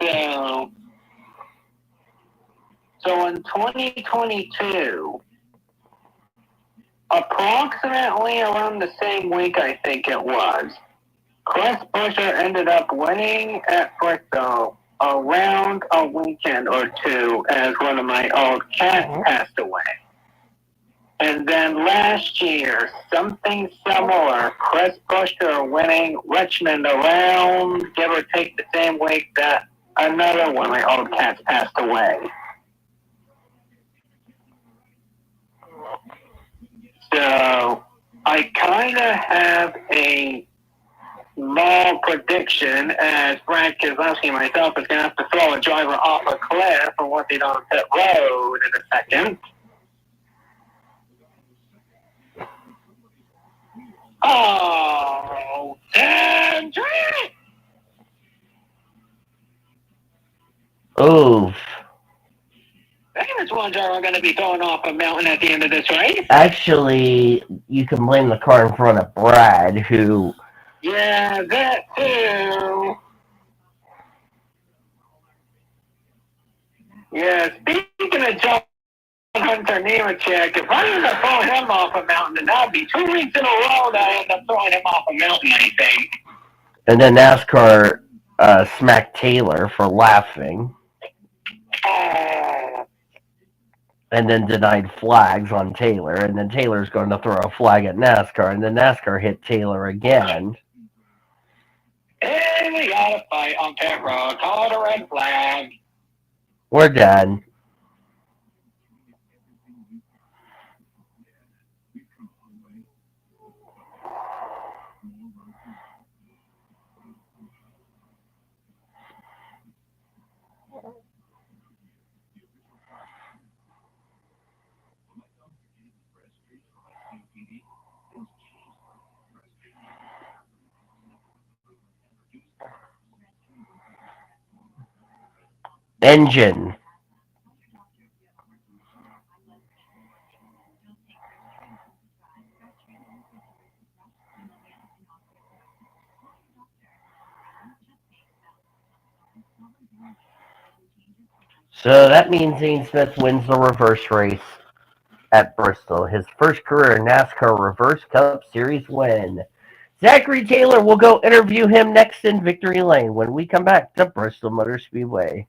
So in 2022, approximately around the same week, I think it was, Chris Buescher ended up winning at Bristol around a weekend or two as one of my old cats passed away. And then last year, something similar, Chris Buescher winning Richmond around, give or take the same week that another one of my old cats passed away. So I kind of have a small prediction as Brad Keselowski and myself is going to have to throw a driver off a cliff for once he's on pit road in a second. Oh, Kendrick! Oof. There's one driver going to be going off a mountain at the end of this race. Actually, you can blame the car in front of Brad, who... Yeah, that too. Yeah, speaking of John Hunter Nemechek, if I end up throwing him off a mountain, then that'd be 2 weeks in a row that I end up throwing him off a mountain, I think. And then NASCAR smacked Taylor for laughing. And then denied flags on Taylor. And then Taylor's going to throw a flag at NASCAR. And then NASCAR hit Taylor again. And we got a fight on pit road. Call it a red flag. We're done. Engine. So that means Zane Smith wins the reverse race. at Bristol, his first career NASCAR Reverse Cup Series win. Zachary Taylor will go interview him next in Victory Lane when we come back to Bristol Motor Speedway.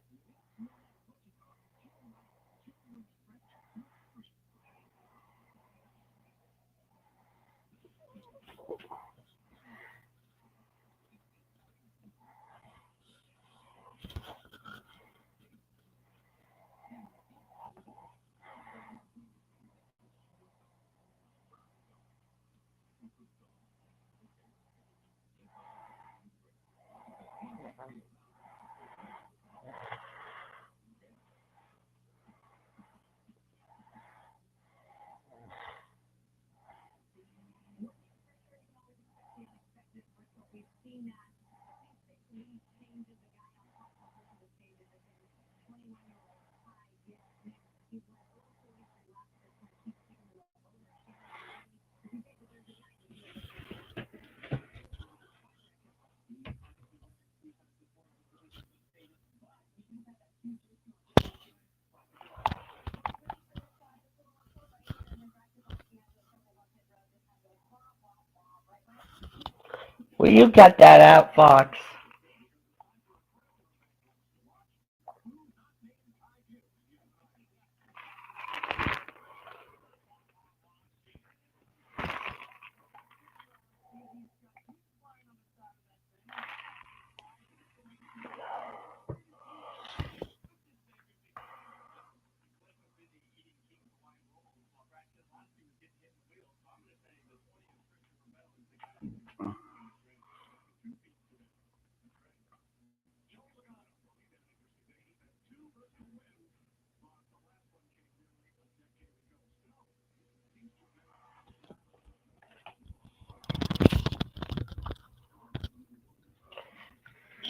Will you cut that out, Fox?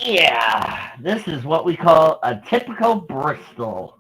Yeah, this is what we call a typical Bristol.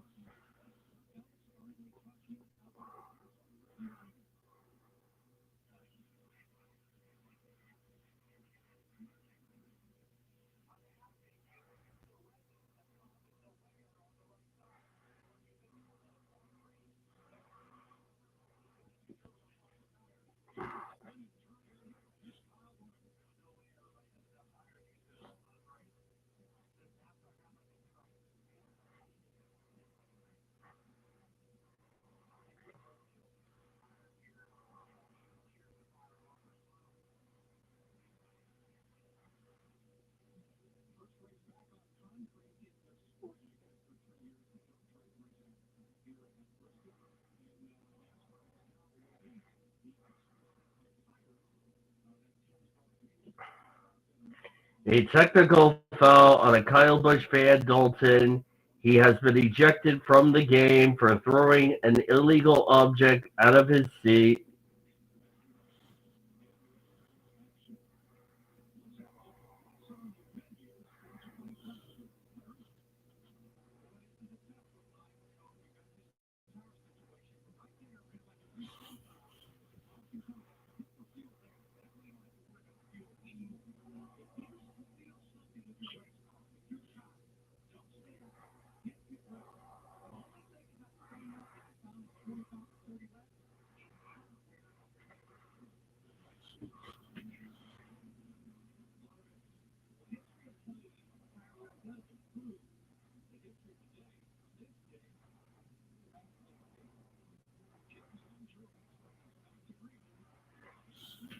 A technical foul on a Kyle Busch fan, Dalton. He has been ejected from the game for throwing an illegal object out of his seat.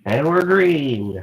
And we're green.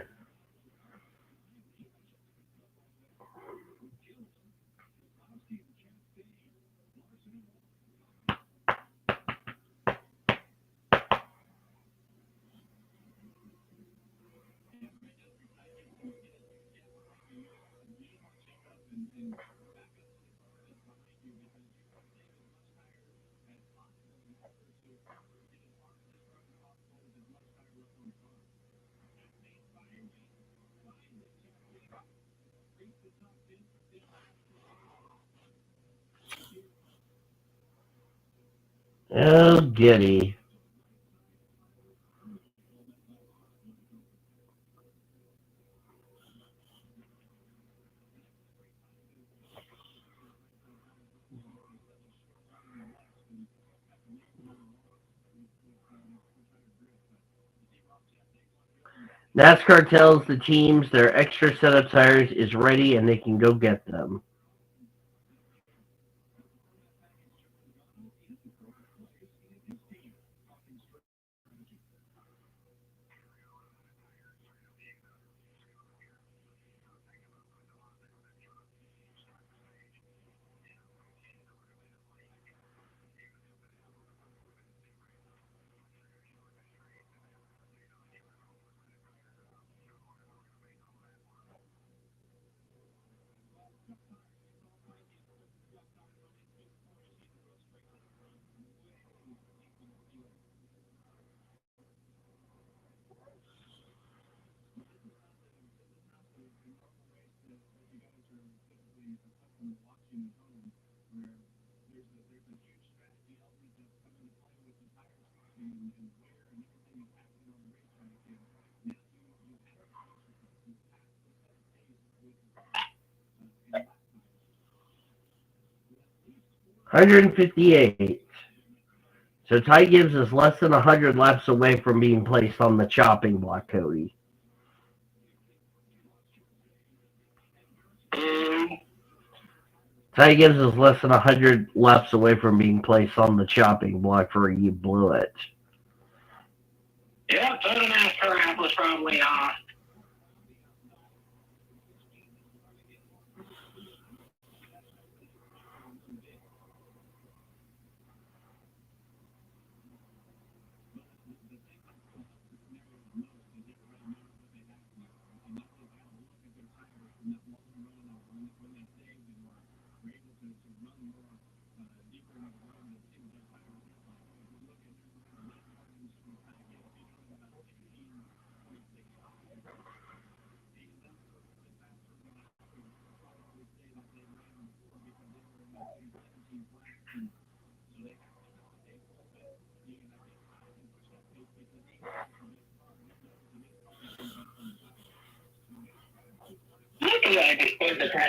Oh, giddy. NASCAR tells the teams their extra set of tires is ready and they can go get them. $158. So Ty Gibbs is less than 100 laps away from being placed on the chopping block, Cody. Ty Gibbs is less than 100 laps away from being placed on the chopping block for you blew it. Yep, so the NASCAR app was probably off.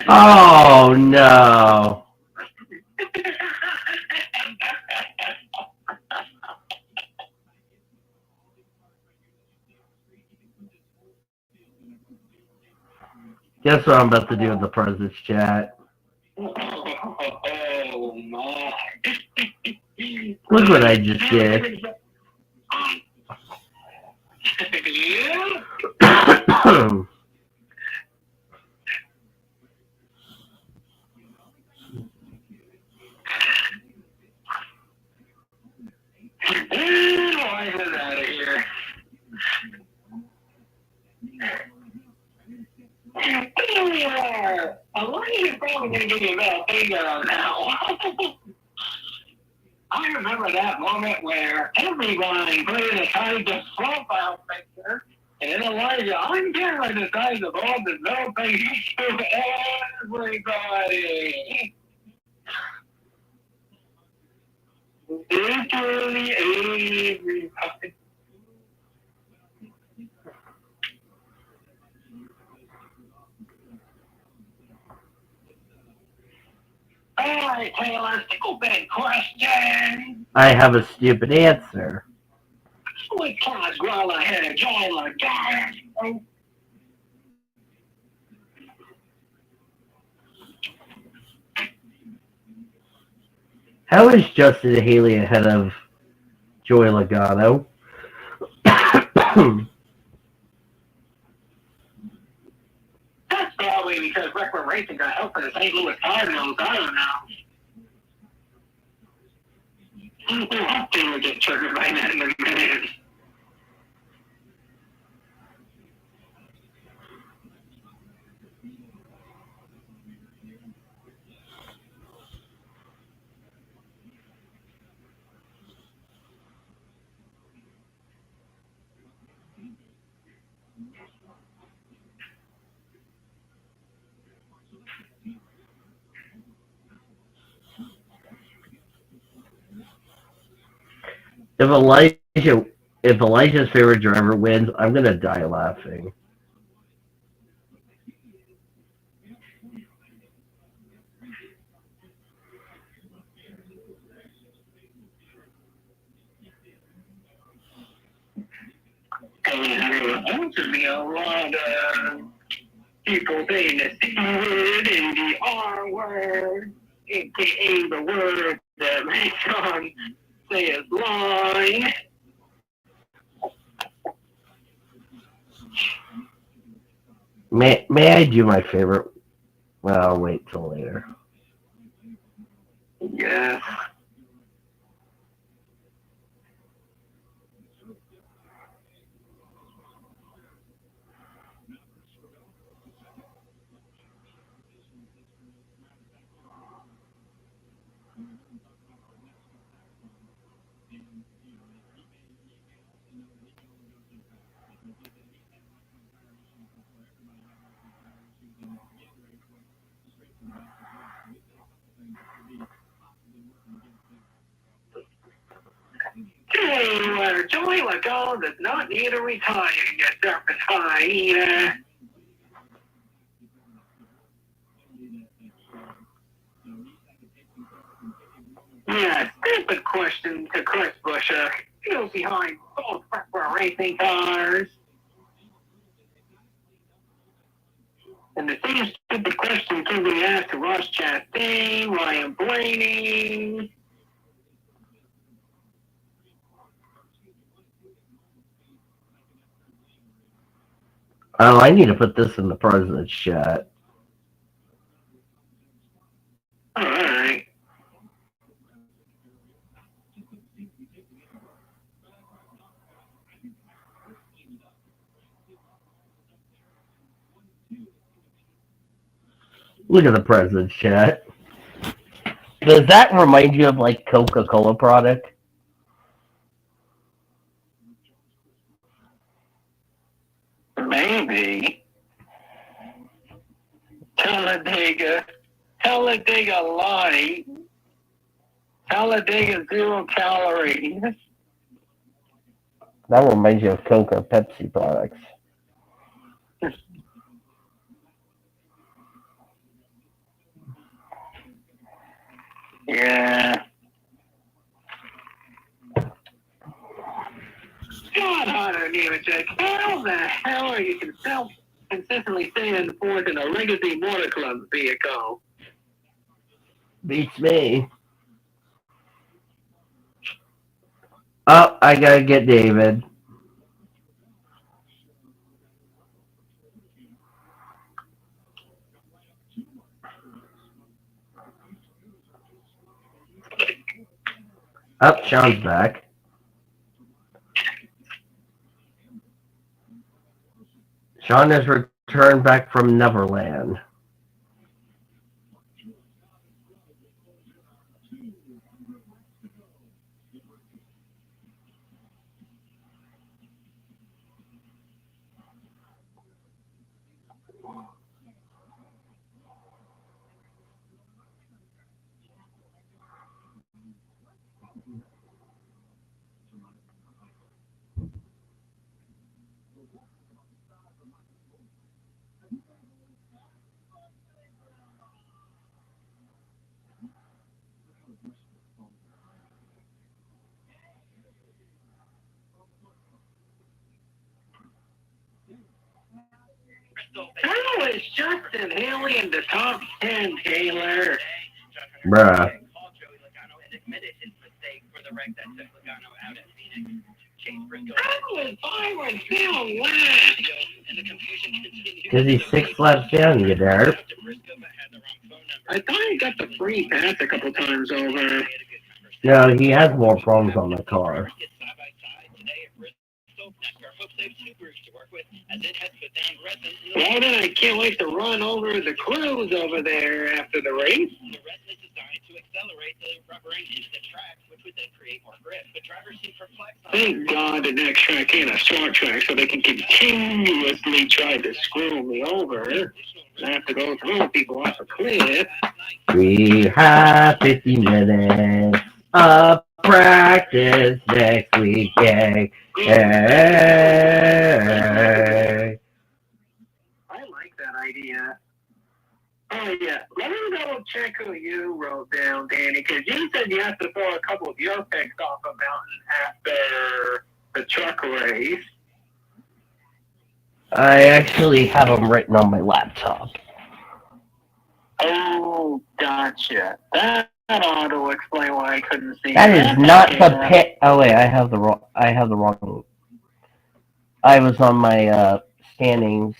Oh no. Guess what I'm about to do in the President's chat? Oh my. Look what I just did. Why is it out of here? Elijah's probably going to give you a middle finger on that one. I remember that moment where everyone put in a kind of profile picture, and then Elijah, I'm carrying the size of all the middle fingers to everybody. Literally everybody. All right, Taylor, stupid question. I have a stupid answer. Which class growl ahead of Joy guys? How is Justin Haley ahead of Joey Logano? That's probably because Record Racing got help for the St. Louis Cardinals. I don't know. We'll have to get triggered by that in a minute. If Elijah's favorite driver wins, I'm gonna die laughing. to be a lot of people saying the C word and the R word, aka the word that makes Sean say his line. May I do my favorite? Well, I'll wait till later. Yes. Joey Lacole does not need to retire yet, Surface Hyena. Yeah, stupid question to Chris Buescher. He was behind both for racing cars. And the same stupid question can be asked to Ross Chastain, Ryan Blaney. Oh, I need to put this in the president's chat. All right. Look at the president's chat. Does that remind you of like Coca-Cola product? Maybe. Talladega Light. Talladega 0 calories. That reminds you of Coca Pepsi products. Yeah. God, Hunter Nemechek, how the hell are you consistently staying fourth in a Legacy Motor Club vehicle? Beats me. Oh, I gotta get David. Oh, Sean's back. Sean has returned back from Neverland. How is Justin Haley in the top 10, Taylor? Bruh. How is Byron still last? Because he's 6 laps down, you derp. I thought he got the free pass a couple times over. No, he has more problems on the car. Well, then I can't wait to run over the crews over there after the race. Thank God the next track ain't a short track so they can continuously try to screw me over. I have to go throw people off a cliff. We have 50 minutes of practice next week. Yay. Hey. I like that idea. Oh, yeah. Let me double check who you wrote down, Danny, because you said you have to throw a couple of your picks off a mountain after the truck race. I actually have them written on my laptop. Oh, gotcha. That ought to explain why I couldn't see That is not the pit. Oh wait, I have the wrong. I was on my standings.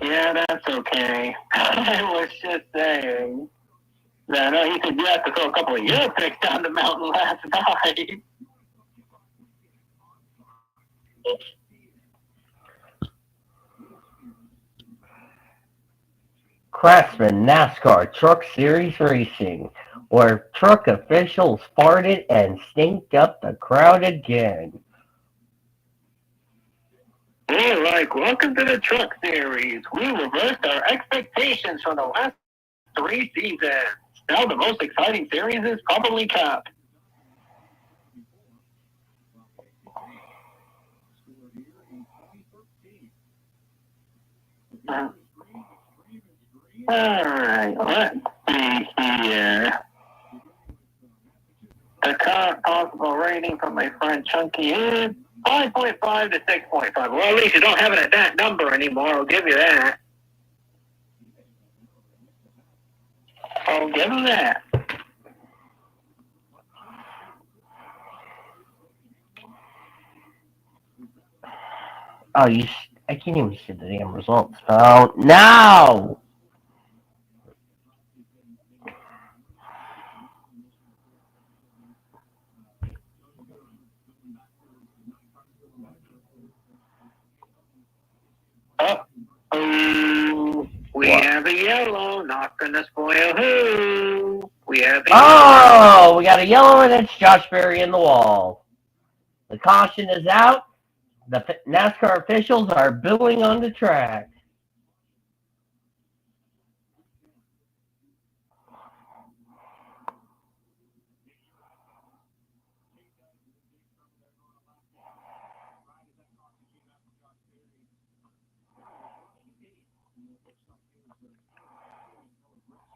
Yeah, that's okay. I was just saying. I know he said you have to throw a couple of your picks down the mountain last night. Craftsman NASCAR Truck Series Racing, where truck officials farted and stinked up the crowd again. Hey, welcome to the Truck Series. We reversed our expectations from the last 3 seasons. Now the most exciting series is probably Cup. Alright, let's see here. The current possible rating from my friend Chunky is 5.5 to 6.5. Well, at least you don't have it at that number anymore. I'll give you that. I'll give him that. Oh, I can't even see the damn results. Oh, no! Oh, we have a yellow. Not gonna spoil who. We have a Oh, we got a yellow and it's Josh Berry in the wall. The caution is out. The NASCAR officials are booing on the track.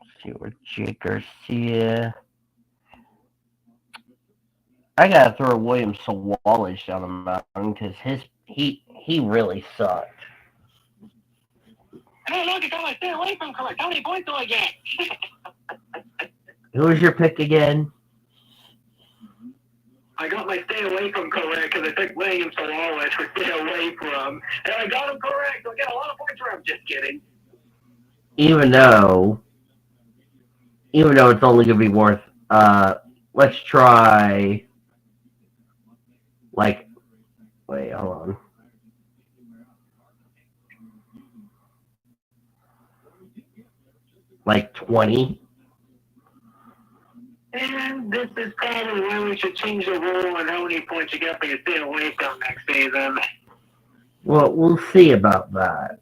Let's see where Jake Garcia. I gotta throw William Sawalich down the mountain because he really sucked. Hey, look, I stay away from color. How many points do I get? Who was your pick again? I got my stay away from correct because I picked William Sawalich for stay away from. And I got him correct, so I got a lot of points for him. Just kidding. Even though it's only gonna be worth let's try wait, hold on. Like 20. And this is probably why we should change the rule on how many points you get for your stay away from next season. Well, we'll see about that.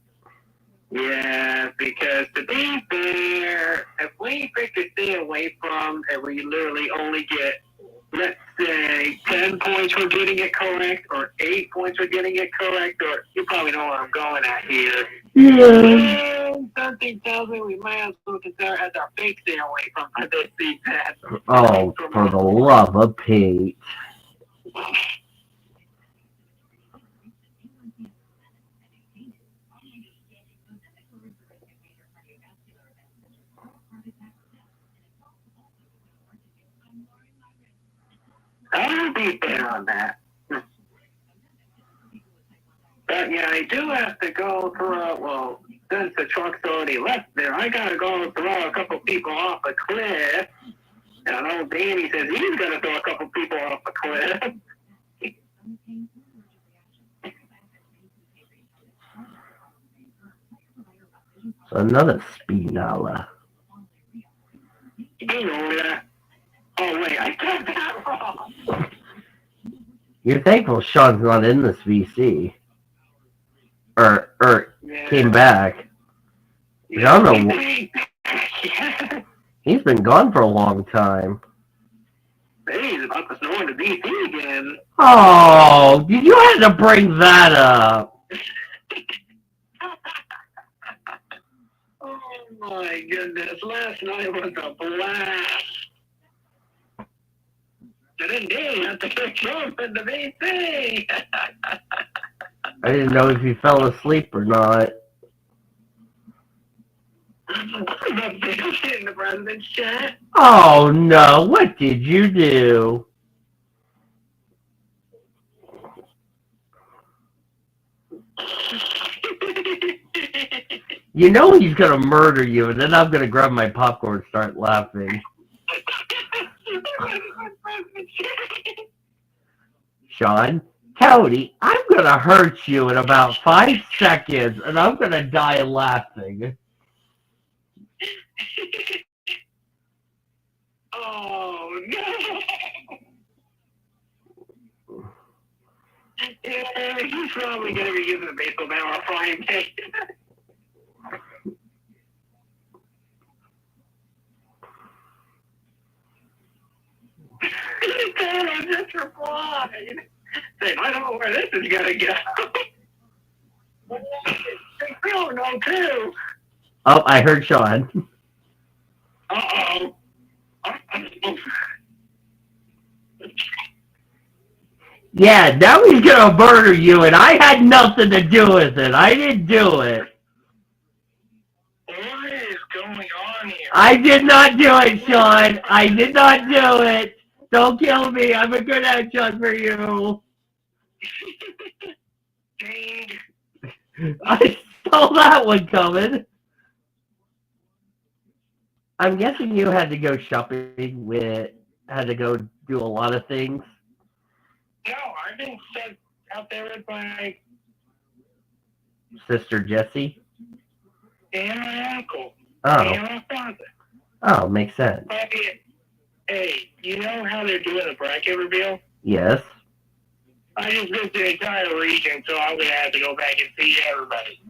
Yeah, because to be fair, if we pick to stay away from and we literally only get, let's say, 10 points for getting it correct or 8 points for getting it correct, or you probably know where I'm going at here. Yeah. And something tells me we might as well consider as our big stay away from for this season. Oh, for the love of Pete. I'll be fair on that. But yeah, I do have to go through, since the truck's already left there, I gotta go throw a couple people off a cliff. And old Danny says he's gonna throw a couple people off a cliff. So another Spinella. You know that. Oh wait, I got that wrong. You're thankful Sean's not in this VC. Or came back. Yeah, I don't know. He's been gone for a long time. Hey, he's about to snow into DC again. Oh, you had to bring that up. Oh my goodness, last night was a blast. I didn't even have to pick you up in the VC. I didn't know if you fell asleep or not. In the president's chat. Oh no, what did you do? You know he's gonna murder you, and then I'm gonna grab my popcorn and start laughing. Sean, Cody, I'm gonna hurt you in about 5 seconds, and I'm gonna die laughing. Oh no! Yeah, he's probably gonna be using a baseball bat or a frying pan. I just replied. Saying, I don't know where this is gonna go. We don't know too. Oh, I heard Sean. Uh-oh. Yeah, now he's gonna murder you, and I had nothing to do with it. I didn't do it. What is going on here? I did not do it, Sean. I did not do it. Don't kill me. I'm a good headshot for you. Dang. I saw that one coming. I'm guessing you had to go shopping had to go do a lot of things. No, I've been set out there with my Sister Jessie? and my uncle. Oh. And my father. Oh, makes sense. Hey, you know how they're doing a bracket reveal? Yes. I just missed the entire region, so I'm going to have to go back and see everybody.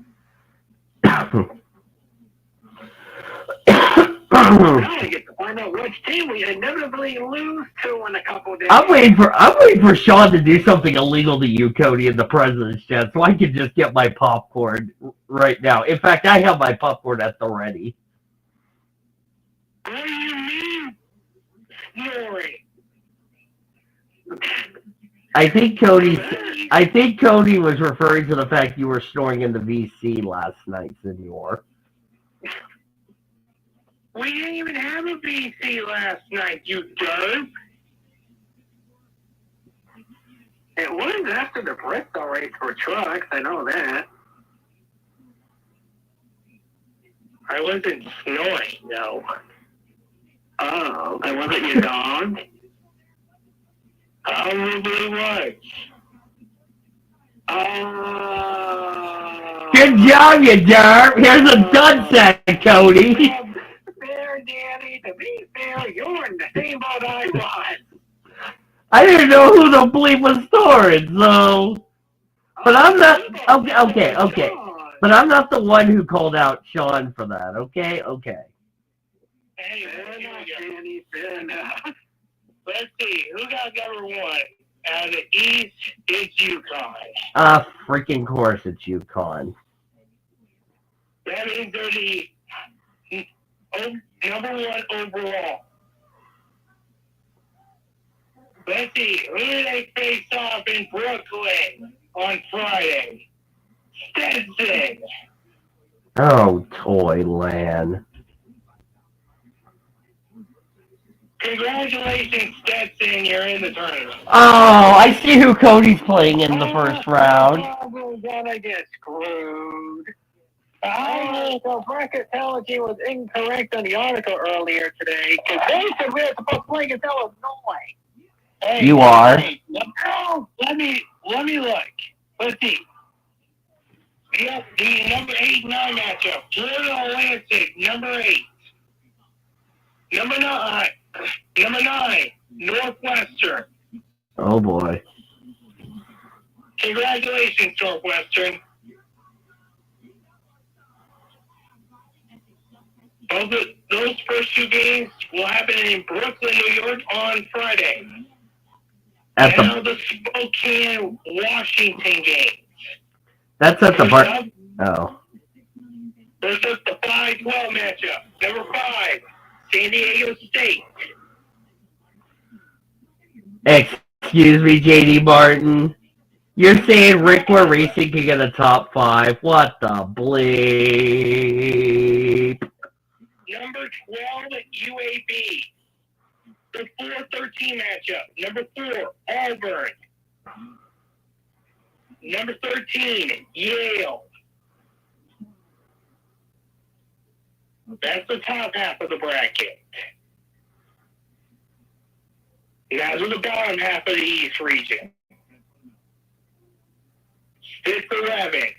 I get to find out which team we inevitably lose to in a couple days. I'm waiting for Sean to do something illegal to you, Cody, in the president's chat, so I can just get my popcorn right now. In fact, I have my popcorn at the ready. What do you mean, snoring? I think Cody was referring to the fact you were snoring in the VC last night, Senor. We didn't even have a VC last night, you derp. It was after the Bristol race for trucks, I know that. I wasn't snoring, no. Oh, that wasn't your dog? Probably was. Good job, you derp. Here's a dud set, Cody. Fair, Danny. To be fair, you're in the same boat I was. I didn't know who the bleep was snoring, so. But I'm not. Okay. But I'm not the one who called out Sean for that. Okay. Hey, fair enough, Danny. Fair enough. Let's see. Who got number one? Out of the East, it's UConn. Freaking course it's UConn. That means they're the number one overall. Let's see, who do they face off in Brooklyn on Friday? Stetson. Oh, Toyland. Congratulations, Stetson, you're in the tournament. Oh, I see who Cody's playing in the first round. We're gonna get screwed. The bracketology was incorrect on the article earlier today, because they said we were supposed to play against Illinois. Hey, You are. Hey, let me look. Let's see. The number 8-9 matchup. Florida Atlantic, number 8. Number 9, Northwestern. Oh boy. Congratulations, Northwestern. Those first two games will happen in Brooklyn, New York on Friday. Now the Spokane, Washington game. That's at the bar. Oh. There's just the 5-12 matchup. Number 5, San Diego State. Excuse me, JD Martin. You're saying Rickler Racing can get a top 5? What the bleep? Number 12, UAB. The 4-13 matchup. Number 4, Auburn. Number 13, Yale. That's the top half of the bracket. Now to the bottom half of the East region. 6-11.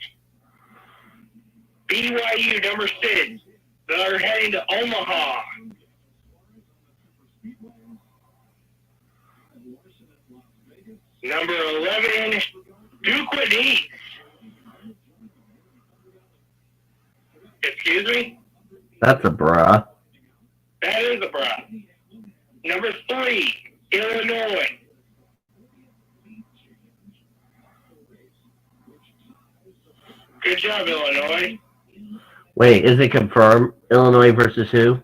BYU, number 6. They're heading to Omaha. Number 11, Duke East. Excuse me? That's a bruh. That is a bruh. Number 3, Illinois. Good job, Illinois. Wait, is it confirmed? Illinois versus who?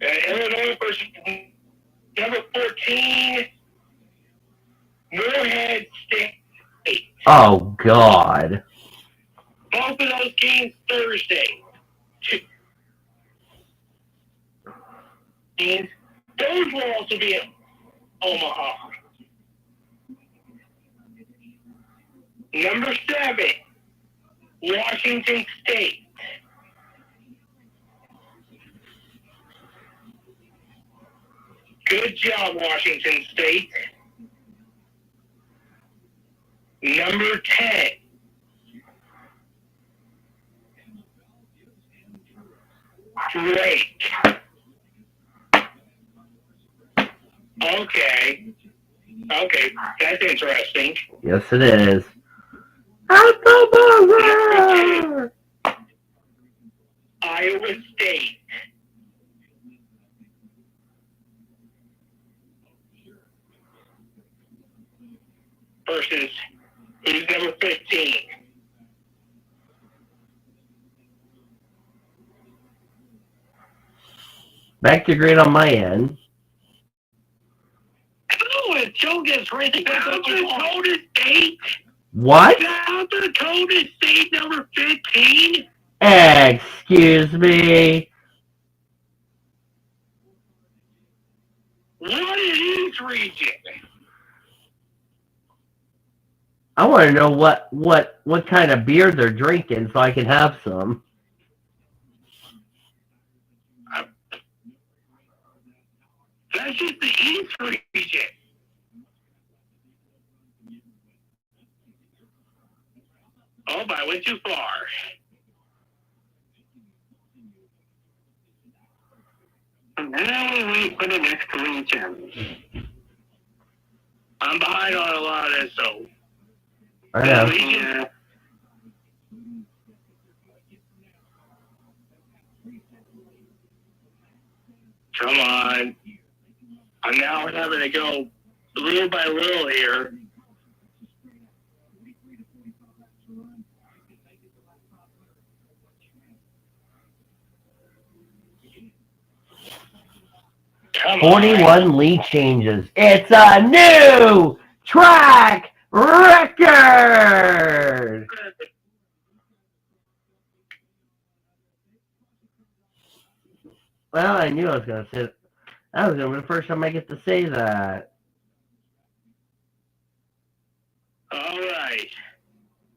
Illinois versus number 14, Moorhead State. Oh, God. Both of those games Thursday. And those will also be in Omaha. Number 7, Washington State. Good job, Washington State. Number 10, Drake. Okay, that's interesting. Yes, it is. At the buzzer! Iowa State. Versus who's number 15? Back to green on my end. Oh, it's Joe gets racing. South Dakota State. What? South Dakota State, number 15. Excuse me. What in East region? I want to know what kind of beer they're drinking so I can have some. That's just the East region. Oh, but I went too far. And now we wait for the next region. I'm behind on a lot of this, so. I know. Yeah. Come on. I'm now having to go little by little here. Come 41 on. lead changes. It's a new track record! Well, I knew I was going to say that. That was going to be the first time I get to say that. All right.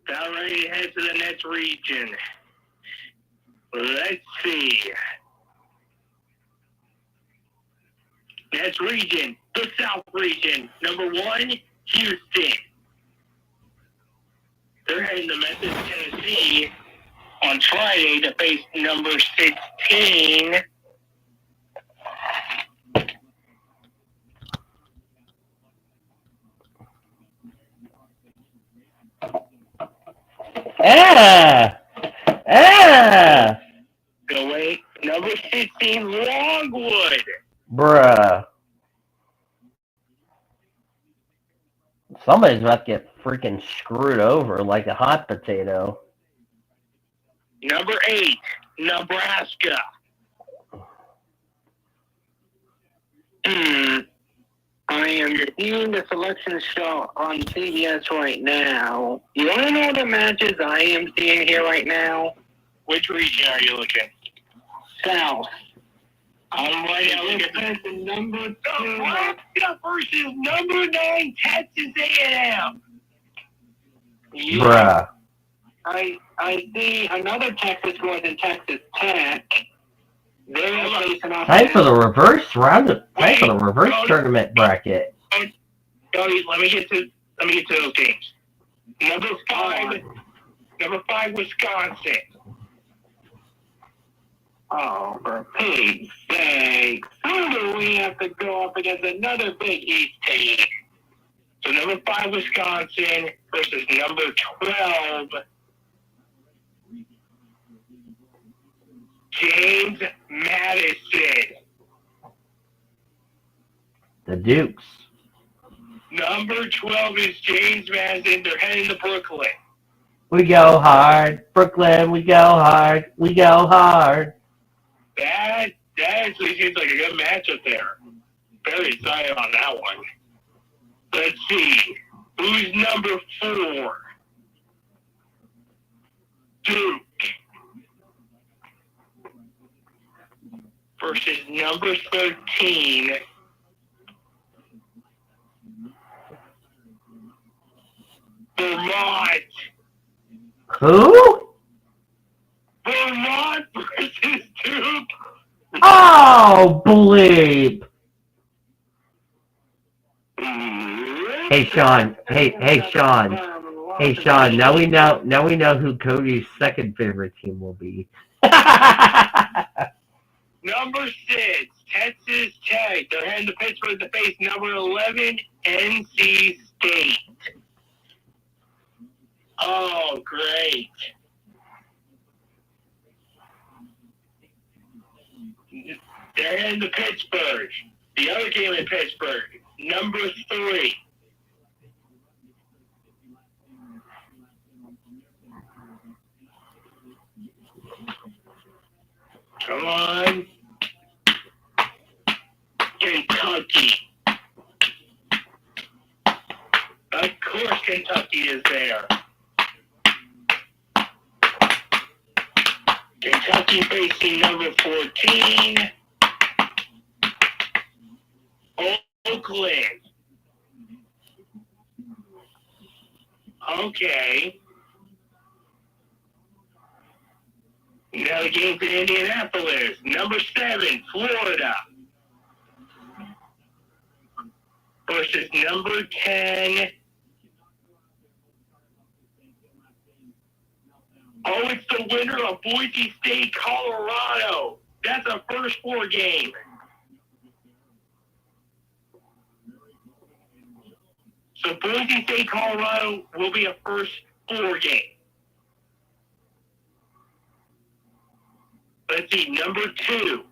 Now ready to head to the next region. Let's see. Next region, the South region. Number 1, Houston. They're heading to Memphis, Tennessee on Friday to face number 16. Go wait. Number 16, Longwood. Bruh. Somebody's about to get freaking screwed over like a hot potato. Number 8, Nebraska. I am viewing the selection show on CBS right now. You want to know the matches I am seeing here right now? Which region are you looking? South. All right, now look at the number 2 Nebraska versus number 9 Texas A&M. Bruh. I see another Texas more than Texas Tech. They're facing off. Time for the reverse tournament bracket. Cody, let me get to those games. Number 5, Wisconsin. Oh, for Pete's sake. How do we have to go up against another Big East team? So number 5, Wisconsin versus number 12, James Madison. The Dukes. Number 12 is James Madison. They're heading to Brooklyn. We go hard. Brooklyn, we go hard. We go hard. That actually seems like a good matchup there. Very excited on that one. Let's see. Who's number 4? Duke. Versus number 13. Vermont. Who? Vermont versus Duke. Oh, bleep. Hey, Sean. Hey, Sean. Hey, Sean. Now we know who Cody's second favorite team will be. Number 6, Texas Tech. They're heading to Pittsburgh to face number 11, NC State. Oh, great. They're heading to Pittsburgh. The other game in Pittsburgh, number 3. Come on. Kentucky. Of course Kentucky is there. Kentucky facing number 14. Oakland. Okay. Now the game for Indianapolis. Number 7, Florida. Versus number 10. Oh, it's the winner of Boise State, Colorado. That's a first 4 game. So Boise State, Colorado will be a first 4 game. Let's see, number 2.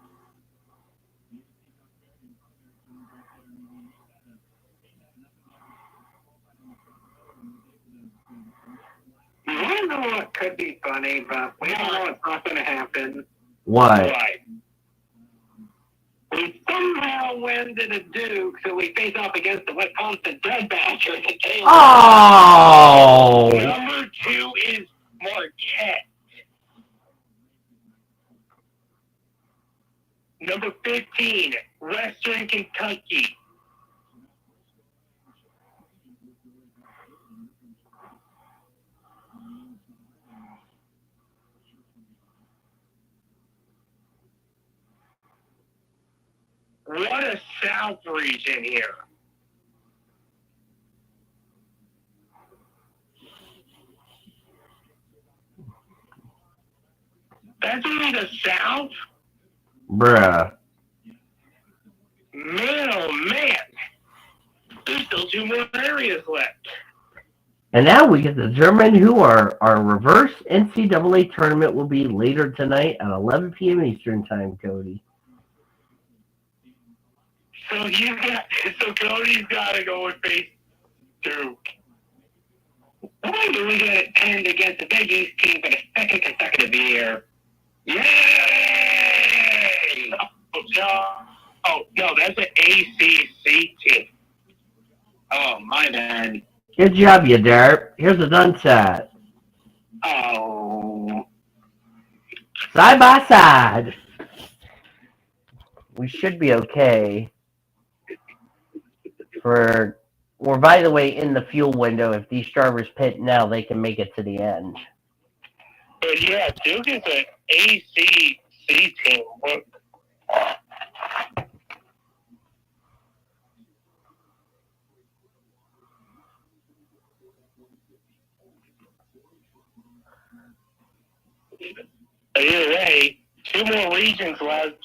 You want to know what could be funny, but we all know it's not going to happen. What? We somehow win to the Duke, so we face off against the Wisconsin Dead Badgers. Oh! Number 2 is Marquette. Number 15, Western Kentucky. What a South region here. That's only the South? Bruh. Man, oh man. There's still 2 more areas left. And now we get to determine who our reverse NCAA tournament will be later tonight at 11 p.m. Eastern Time, Cody. So Cody's got to go and face Duke. Why do we get it pinned against the Big East team for the second consecutive year? Yay! Oh, no, that's an ACC team. Oh, my bad. Good job, you derp. Here's a done set. Oh. Side by side. We should be okay for... We're, by the way, in the fuel window. If these drivers pit now, they can make it to the end. But yeah, Duke is an ACC team. Either way, 2 more regions left.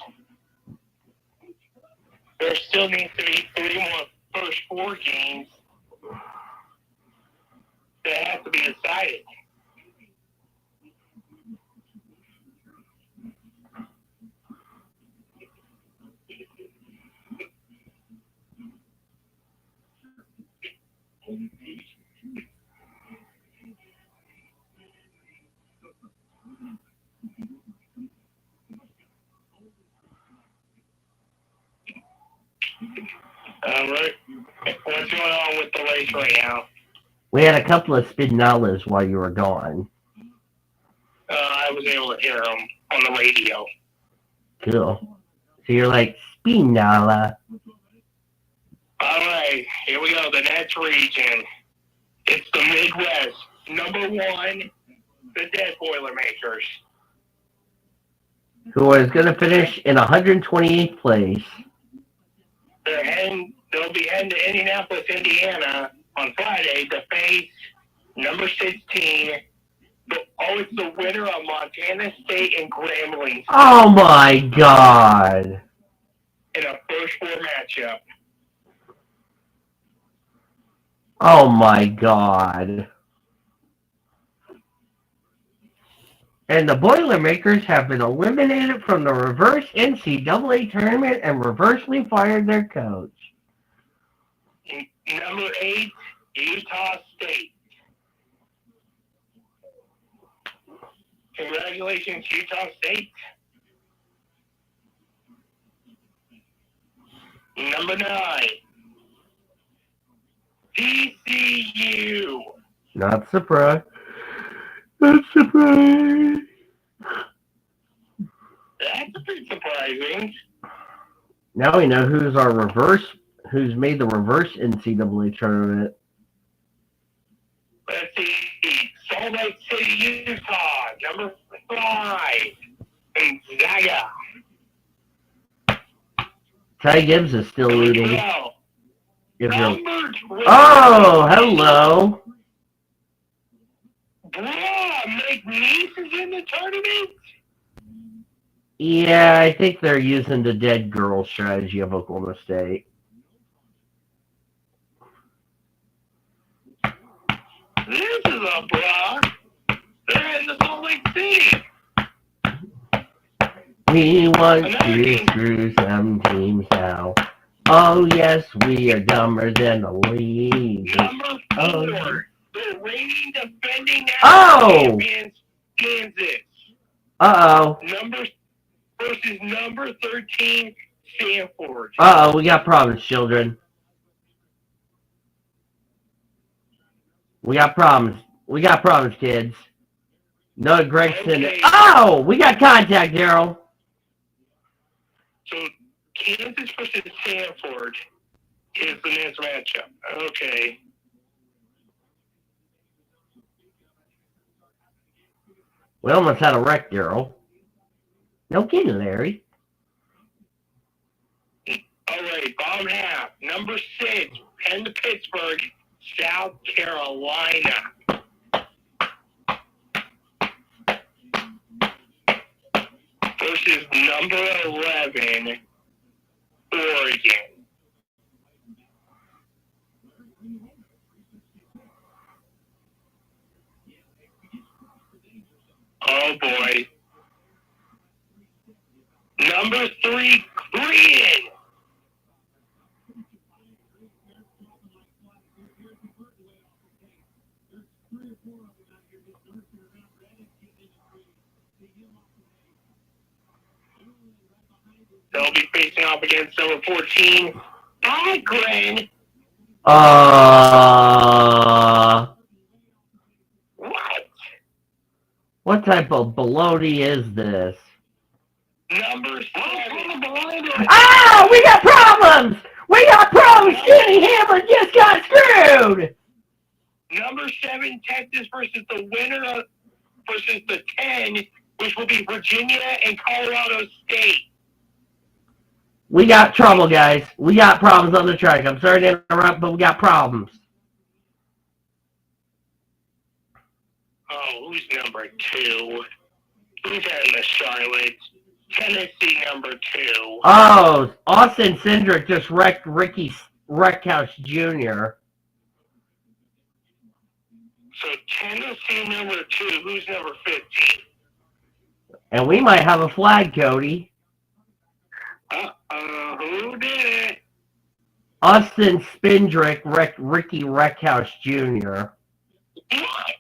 There still needs to be 3 more first 4 games that have to be decided. All right. What's going on with the race right now? We had a couple of spinalas while you were gone. I was able to hear them on the radio. Cool. So you're like, spinala. All right, here we go. The next region. It's the Midwest. Number 1, the Dead Boilermakers. Who is going to finish in 128th place. They'll be heading to Indianapolis, Indiana on Friday to face number 16. It's the winner of Montana State and Grambling. Oh my God. In a first 4 matchup. Oh my God. And the Boilermakers have been eliminated from the reverse NCAA tournament and reversely fired their coach. Number 8, Utah State. Congratulations, Utah State. Number 9, TCU. Not surprised. Not surprised. That's a bit surprising. Now we know who's made the reverse NCAA tournament. Let's see. Salt Lake City, Utah. Number 5, Gonzaga. Ty Gibbs is still leading. Number 12. Oh, hello. Bruh, McNeese is in the tournament? Yeah, I think they're using the dead girl strategy of Oklahoma State. This is a bruh. They're in the Salt Lake City. We want to screw some teams now. Oh, yes, we are dumber than the league. Number 4, the reigning defending champions, Kansas. Uh-oh. Versus number 13, Stanford. Uh-oh, we got problems, children. We got problems. We got problems, kids. No, Gregson. Okay. Oh, we got contact, Daryl. So, Kansas versus Stanford is the next matchup. Okay. We almost had a wreck, Daryl. No kidding, Larry. All right, bottom half. Number 6, Penn to Pittsburgh, South Carolina. Versus number 11, Oregon. Oh boy. Number 3, Creighton. They'll be facing off against number 14, Akron What? What type of baloney is this? Number 7. Oh, we got problems! We got problems! Skinny Hammer just got screwed! Number 7, Texas versus the winner of, versus the 10, which will be Virginia and Colorado State. We got trouble, guys. We got problems on the track. I'm sorry to interrupt, but we got problems. Oh, who's number 2? Who's at the Charlotte? Tennessee number 2. Oh, Austin Cindric just wrecked Ricky Wreckhouse Jr. So Tennessee number 2. Who's number 15? And we might have a flag, Cody. Who did it? Austin Spindrick wrecked Ricky Wreckhouse Jr. What?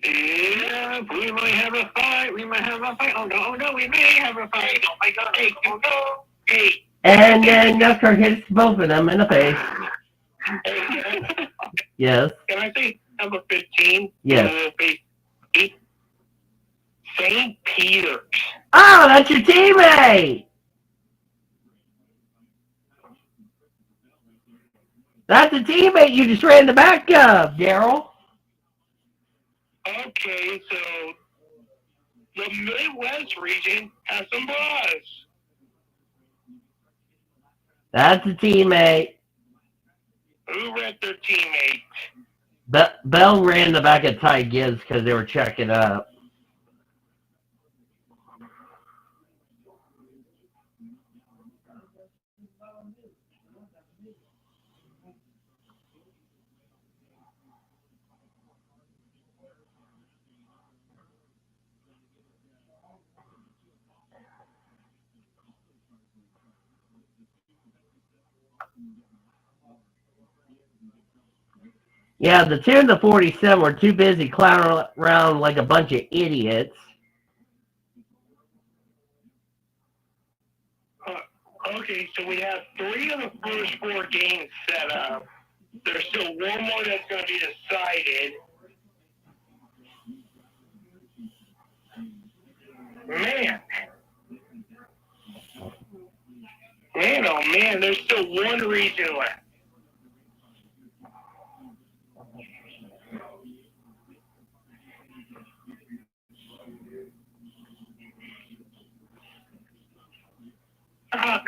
Yeah, we might have a fight. We might have a fight. Oh no, we may have a fight. Oh my God. Hey, oh no. Hey. And then NASCAR hits both of them in the face. Yes. Can I say number 15? Yes. St. Peter's. Oh, that's your teammate! That's a teammate you just ran the back of, Daryl. Okay, so the Midwest region has some bras. That's a teammate. Who read their teammate? Bell ran the back of Ty Gibbs because they were checking up. Yeah, the 2 and the 47 were too busy clowning around like a bunch of idiots. Okay, so we have 3 of the first 4 games set up. There's still one more that's going to be decided. Man, oh man, there's still one region left.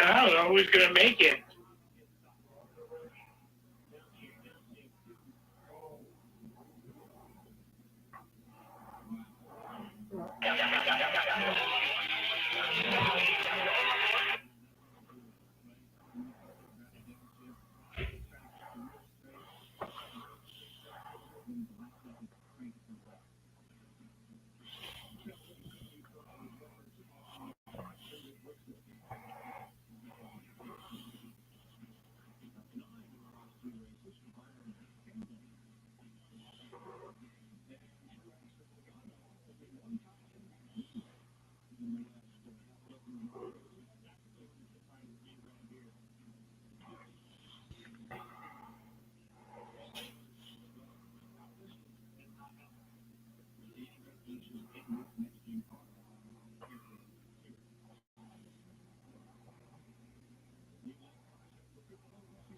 I don't know who's going to make it.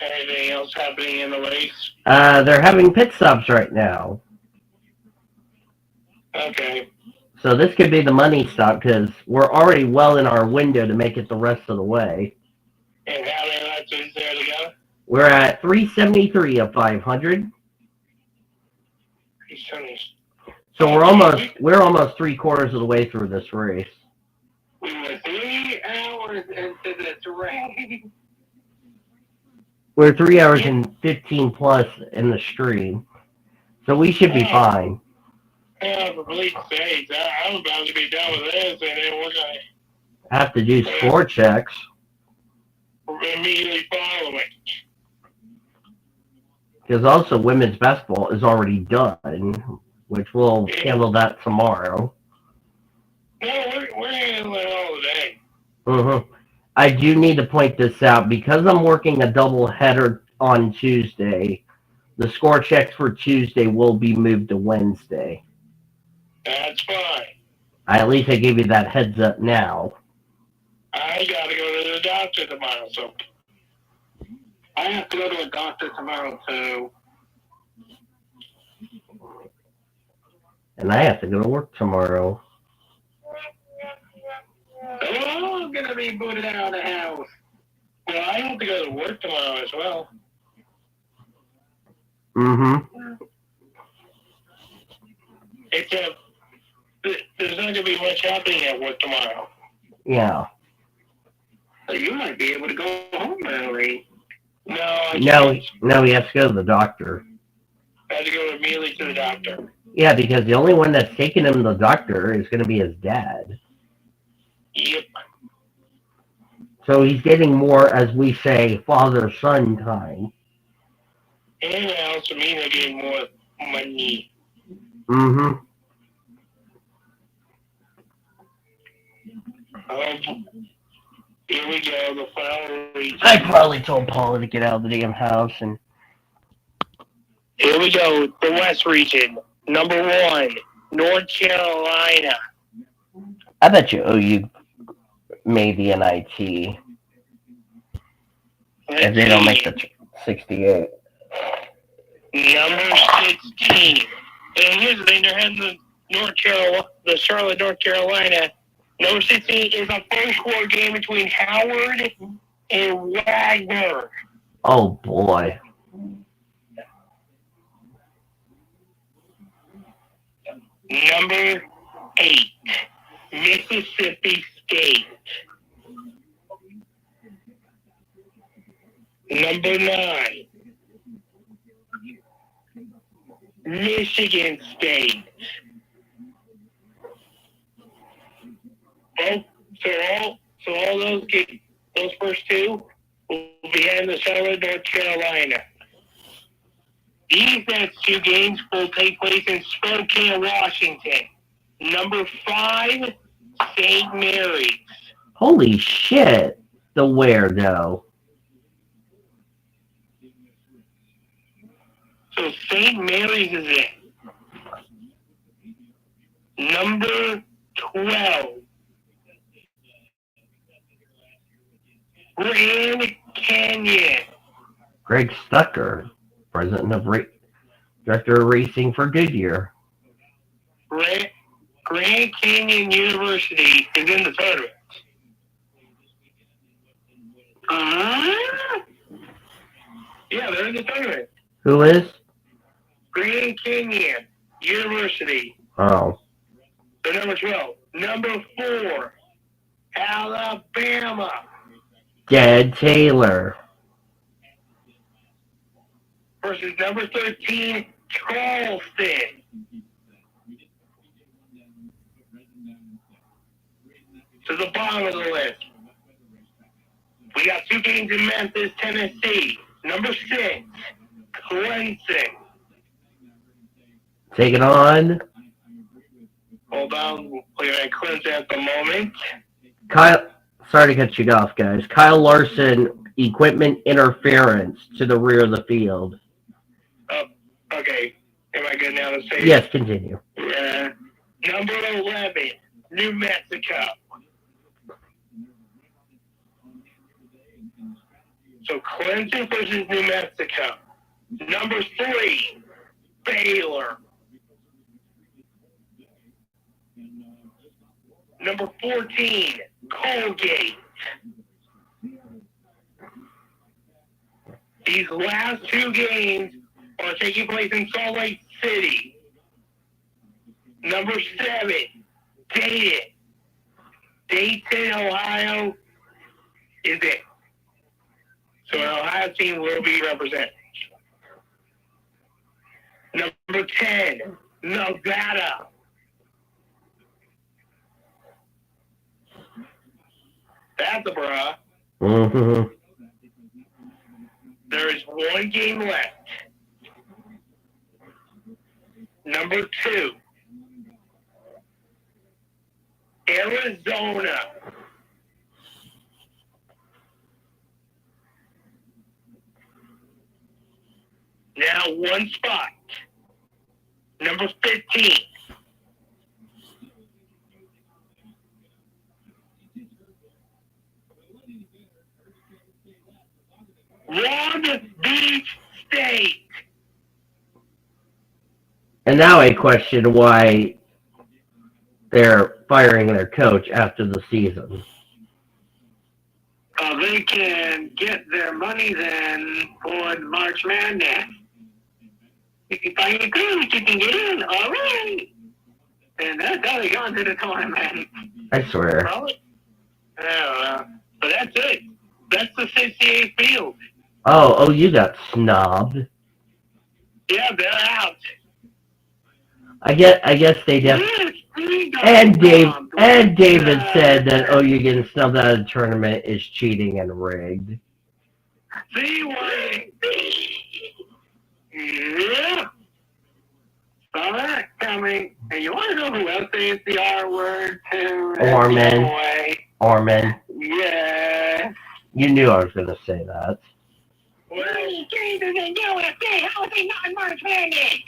Anything else happening in the race? They're having pit stops right now. Okay. So this could be the money stop because we're already well in our window to make it the rest of the way. And how many laps is there to go? We're at 373 of 500. So we're almost 3/4 of the way through this race. We were 3 hours into this race. We're 3 hours and 15 plus in the stream. So we should be fine. Yeah, for Blake's sake, I'm about to be done with this, and then we're going I have to do score checks. to immediately follow it. Because also women's basketball is already done, which we'll handle that tomorrow. No, we're handling it all day. Mm-hmm. I do need to point this out because I'm working a double header on Tuesday. The score checks for Tuesday will be moved to Wednesday. That's fine. At least I gave you that heads up now. I gotta go to the doctor tomorrow, so I have to go to a doctor tomorrow too. And I have to go to work tomorrow. Oh, I'm gonna be booted out of the house. well, I have to go to work tomorrow as well. Mm-hmm. Except there's not gonna be much happening at work tomorrow. Yeah. So you might be able to go home early. No, I No, can't. no, he has to go to the doctor. I have to go immediately to the doctor. Yeah, because the only one that's taking him to the doctor is going to be his dad. Yep. So he's getting more, as we say, father-son time. And it also means I get more money. Mm-hmm. Here we go, the final region. I probably told Paula to get out of the damn house, and Here we go, the West region. Number 1, North Carolina. I bet you OU maybe an IT if they don't make the 68. Number 16. And here's the thing, they're heading to the Charlotte, North Carolina. Number 16 is a first quarter game between Howard and Wagner. Oh boy. Number 8, Mississippi State. Number 9, Michigan State. Oh, so all those first two will be in the Charlotte, North Carolina. These next 2 games will take place in Spokane, Washington. Number 5, St. Mary's. Holy shit. The where though? So St. Mary's is in. Number 12, Grand Canyon. Greg Stucker, president of director of racing for Goodyear. Grand Canyon University is in the tournament. Yeah, they're in the tournament. Who is? Grand Canyon University. Oh. They're number 12. Number 4, Alabama. Dad Taylor. Versus number 13, Charleston. To the bottom of the list. We got 2 games in Memphis, Tennessee. Number 6, Clemson. Taking on Hold on, we're at Clemson at the moment. Kyle. Sorry to cut you off, guys. Kyle Larson, equipment interference to the rear of the field. Oh, okay. Am I good now to say? Yes, continue. Number 11, New Mexico. So Clemson versus New Mexico. Number 3, Baylor. Number 14, Colgate. These last 2 games are taking place in Salt Lake City. Number 7, Dayton. Dayton, Ohio is it. So an Ohio team will be represented. Number 10, Nevada. That's a bra. Mm-hmm. There is 1 game left. Number 2, Arizona. Now one spot. Number 15. Long Beach State. And now I question why they're firing their coach after the season. They can get their money then for March Madness. If you find a coach, you can get in. All right. And that's how they got into the tournament. I swear. Probably. But that's it. That's the 68 field. Oh, you got snobbed. Yeah, they're out. I guess they definitely. And David said that you getting snubbed out of the tournament is cheating and rigged. See what? Yeah. Saw that coming. And you want to know who else says the R word too? Orman. Yeah. You knew I was going to say that. Well, Jesus and USA, how is he not in March Madness?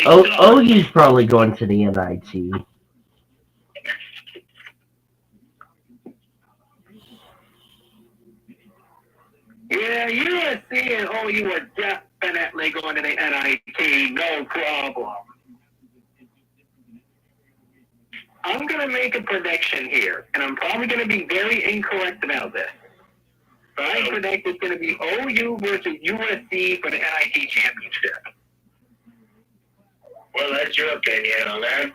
OU's probably going to the NIT. Yeah, USC and OU are definitely going to the NIT, no problem. I'm going to make a prediction here, and I'm probably going to be very incorrect about this. But I predict it's going to be OU versus USC for the NIT championship. Well, that's your opinion on that.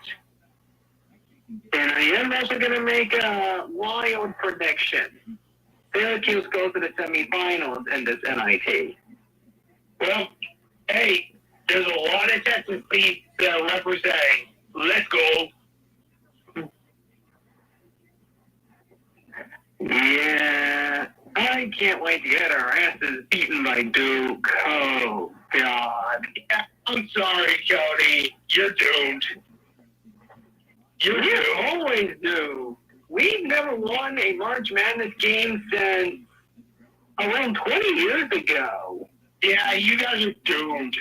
And I am also going to make a wild prediction. Syracuse goes to the semifinals in this NIT. Well, hey, there's a lot of Texas beats representing. Let's go. Yeah, I can't wait to get our asses beaten by Duke. Oh, God. Yeah, I'm sorry, Cody. You're doomed. You always do. We've never won a March Madness game since around 20 years ago. Yeah, you guys are doomed.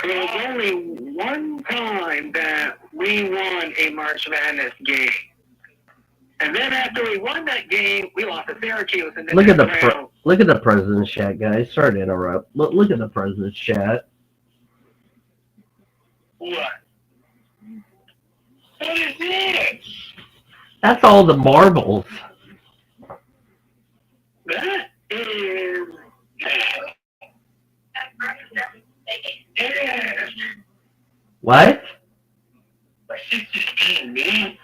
There's only one time that we won a March Madness game. And then after we won that game, we lost to Syracuse. And then Look at the president's chat, guys. Sorry to interrupt. Look at the president's chat. What? What is this? That's all the marbles. That is... Yes. What? My sister's being mean.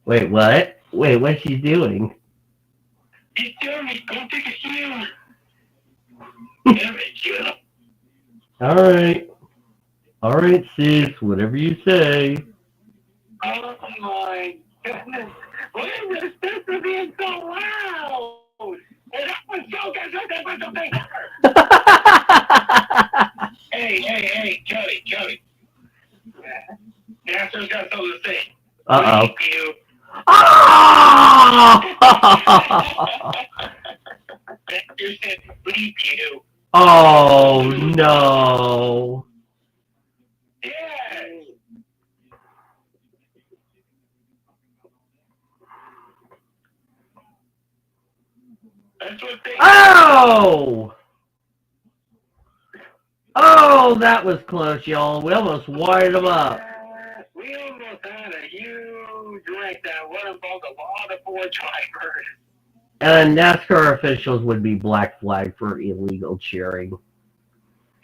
Wait, what? Wait, what's she doing? He's telling me go take a shoe. Damn it, Joe. All right, sis. Whatever you say. Oh my goodness. What is this? This is being so loud. And that was so good. That was something Hey, Cody. NASCAR's got something to say. Uh-oh. Bleep you. Oh! You said bleep you. Oh, no. Yes. That's what they Oh! Oh, that was close, y'all. We almost wired them up. We almost had a huge wreck that would have involved a lot of poor drivers. And NASCAR officials would be black flagged for illegal cheering.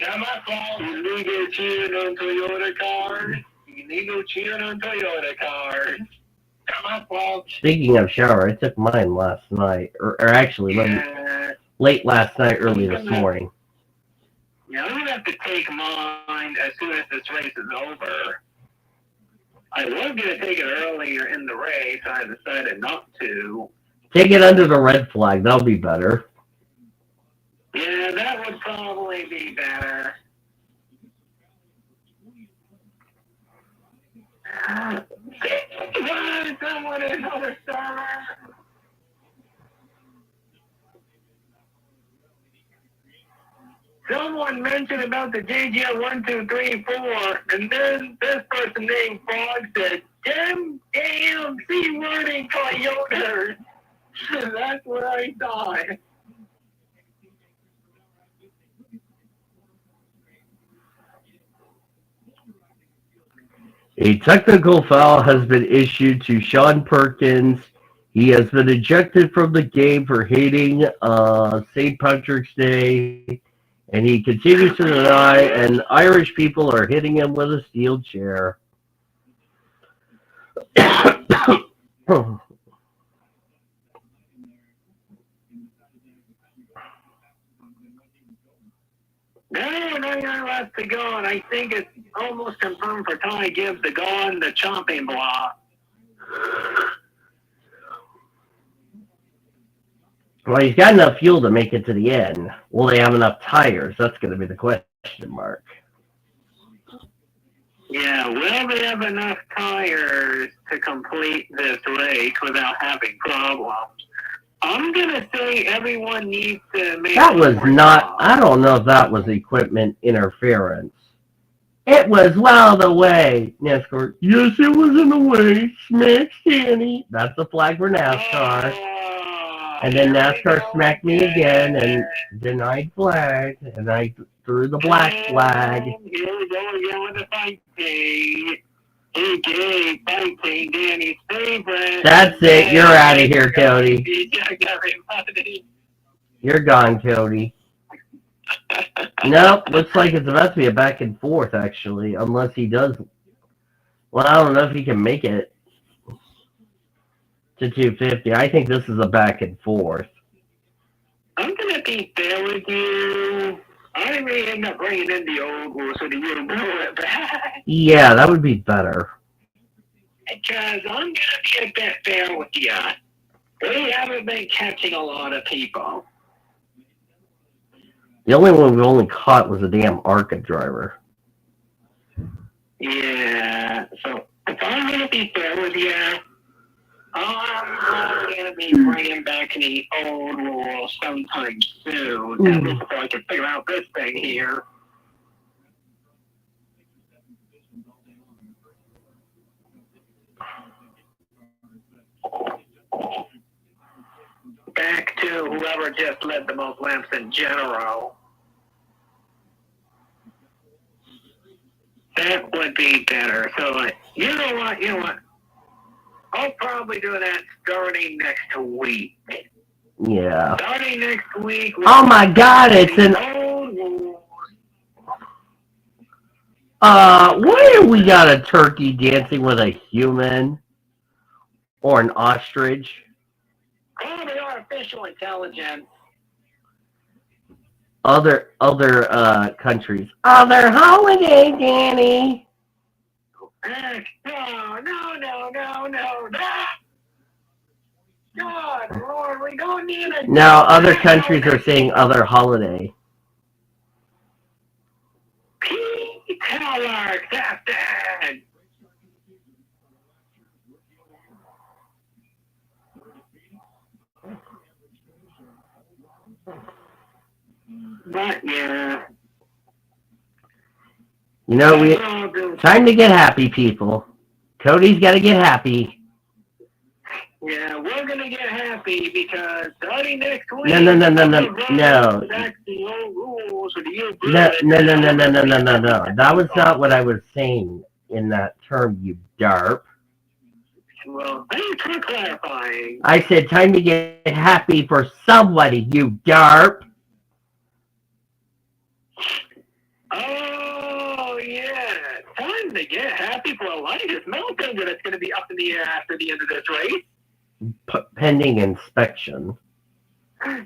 Not my fault. Illegal cheering on Toyota cars. Illegal cheering on Toyota cars. Not my fault. Speaking of shower, I took mine last night. Or actually, late last night, early this morning. Yeah, I'm going to have to take mine as soon as this race is over. I was going to take it earlier in the race. I decided not to. Take it under the red flag. That'll be better. Yeah, that would probably be better. Someone is on the server. someone mentioned about the JGL 1, 2, 3, 4, and then this person named Frog said, damn C-wording Toyota. That's what I thought. A technical foul has been issued to Sean Perkins. He has been ejected from the game for hating St. Patrick's Day, and he continues to deny, and Irish people are hitting him with a steel chair. No left to go, and I think it's almost confirmed for Tony Gibbs to go on the chopping block. Well, he's got enough fuel to make it to the end. Will they have enough tires? That's going to be the question mark. Yeah, will they have enough tires to complete this race without having problems? I'm going to say everyone needs to make... That was not... I don't know if that was equipment interference. It was well the way. NASCAR, yes, it was in the way. Smack Danny. That's the flag for NASCAR. And then NASCAR smacked me again and denied flag. And I threw the black flag. Here we go again with the fight team. AJ fighting Danny's favorite. That's it. You're out of here, Cody. Everybody. You're gone, Cody. Nope, looks like it's about to be a back and forth, actually, unless he does. Well, I don't know if he can make it to 250. I think this is a back and forth. I'm going to be fair with you. I may end up bringing in the old rules so that you can blow it back. Yeah, that would be better. Because I'm going to be a bit fair with you. We haven't been catching a lot of people. The only one we only caught was a damn ARCA driver. Yeah, so if I'm going to be fair with you, I'm not going to be bringing back any old rules sometime soon. At least before I can figure out this thing here. Back to whoever just led the most laps in general. That would be better. So, you know what? I'll probably do that starting next week. Yeah. Starting next week. Oh my God! It's an. Why do we got a turkey dancing with a human or an ostrich? Oh, the artificial intelligence. Other countries. Other holiday, Danny. No. God, Lord, we don't need a... No, other countries are saying other holiday. P-Tower accepted. But, yeah. You know, time to get happy, people. Cody's got to get happy. Yeah, we're going to get happy because starting next week... No. That's the old rules of the No. That was not what I was saying in that term, you darp. Well, thanks for clarifying. I said time to get happy for somebody, you darp. Oh, yeah. Time to get happy for Elijah's Melton that's going to be up in the air after the end of this race. Pending inspection. Yeah.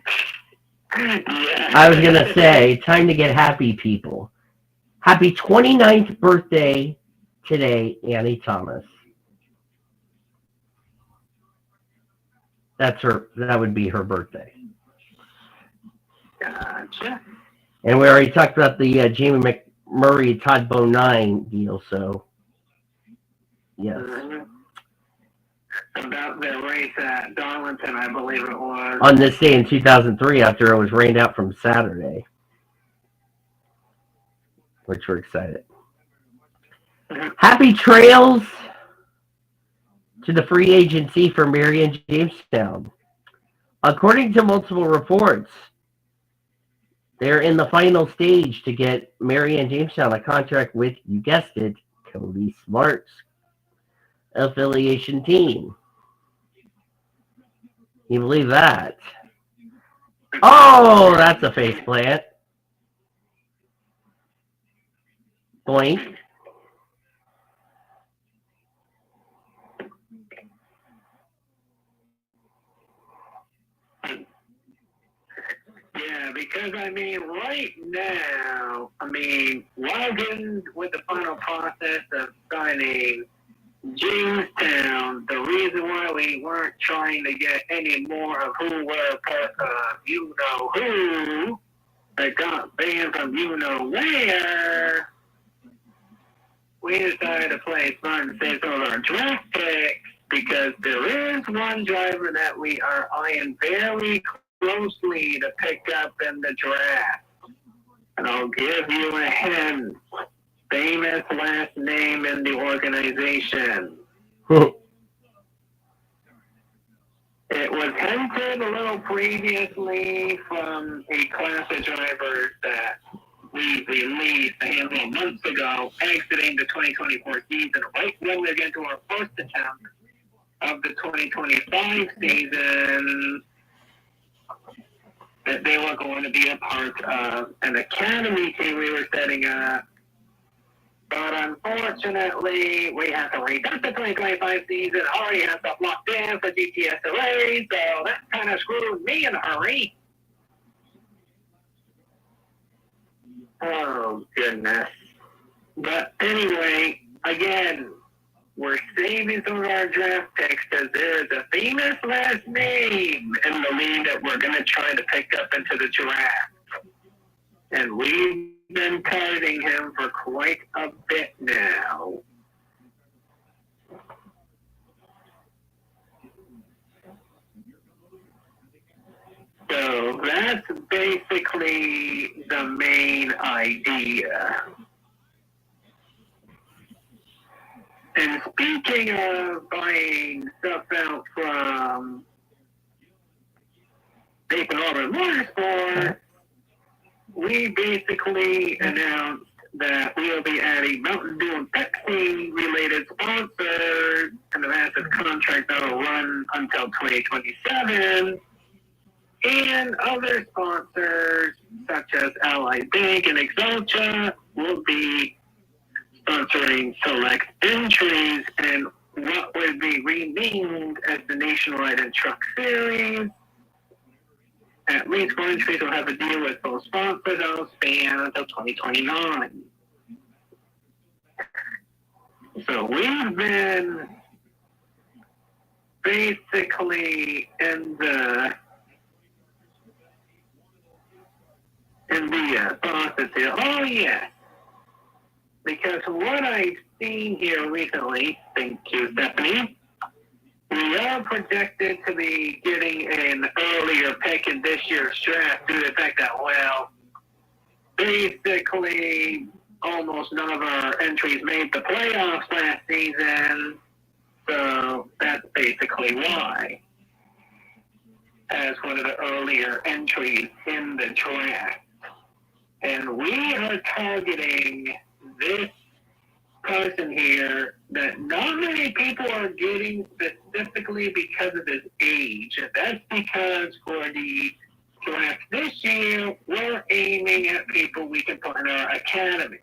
I was going to say, time to get happy, people. Happy 29th birthday today, Annie Thomas. That would be her birthday. Gotcha. And we already talked about the Jamie McMurray, Todd Bonine deal, so yes. About the race at Darlington, I believe it was. On this day in 2003, after it was rained out from Saturday. which we're excited. Happy trails to the free agency for Marion Jamestown. According to multiple reports, they're in the final stage to get Marion Jamestown a contract with, you guessed it, Cody Smart's affiliation team. You believe that? Oh, that's a face plant. Boink. Yeah, because right now, while getting with the final process of signing Jamestown, the reason why we weren't trying to get any more of who were part of you know who that got banned from you know where, we decided to play smart and save some of our draft picks because there is one driver that we are eyeing very closely to pick up in the draft. And I'll give you a hint. Famous last name in the organization. It was hinted a little previously from a class of drivers that we released a handful of months ago, exiting the 2024 season, right when we get to our first attempt of the 2025 season, that they were going to be a part of an academy team we were setting up. But unfortunately, we have to reduct the 2025 season, already have stuff locked in for GTSOA, so that kind of screwed me in a hurry. Oh, goodness. But anyway, again, we're saving some of our draft picks because there is a famous last name in the league that we're going to try to pick up into the draft. And we've been targeting him for quite a bit now. So that's basically the main idea. And speaking of buying stuff out from Nathan Auburn Motorsport, we basically announced that we'll be adding Mountain Dew and Pepsi related sponsors and the massive contract that will run until 2027. And other sponsors such as Allied Bank and Exalta will be sponsoring select entries and what would be renamed as the Nationwide and Truck Series. At least one entry will have a deal with both sponsors that will span until 2029. So we've been basically in the process here. Oh, yes. Because from what I've seen here recently, thank you, Stephanie, we are projected to be getting an earlier pick in this year's draft due to the fact that, well, basically almost none of our entries made the playoffs last season, so that's basically why, as one of the earlier entries in the draft. And we are targeting this person here that not many people are getting specifically because of his age. And that's because for the draft this year, we're aiming at people we can put in our academy,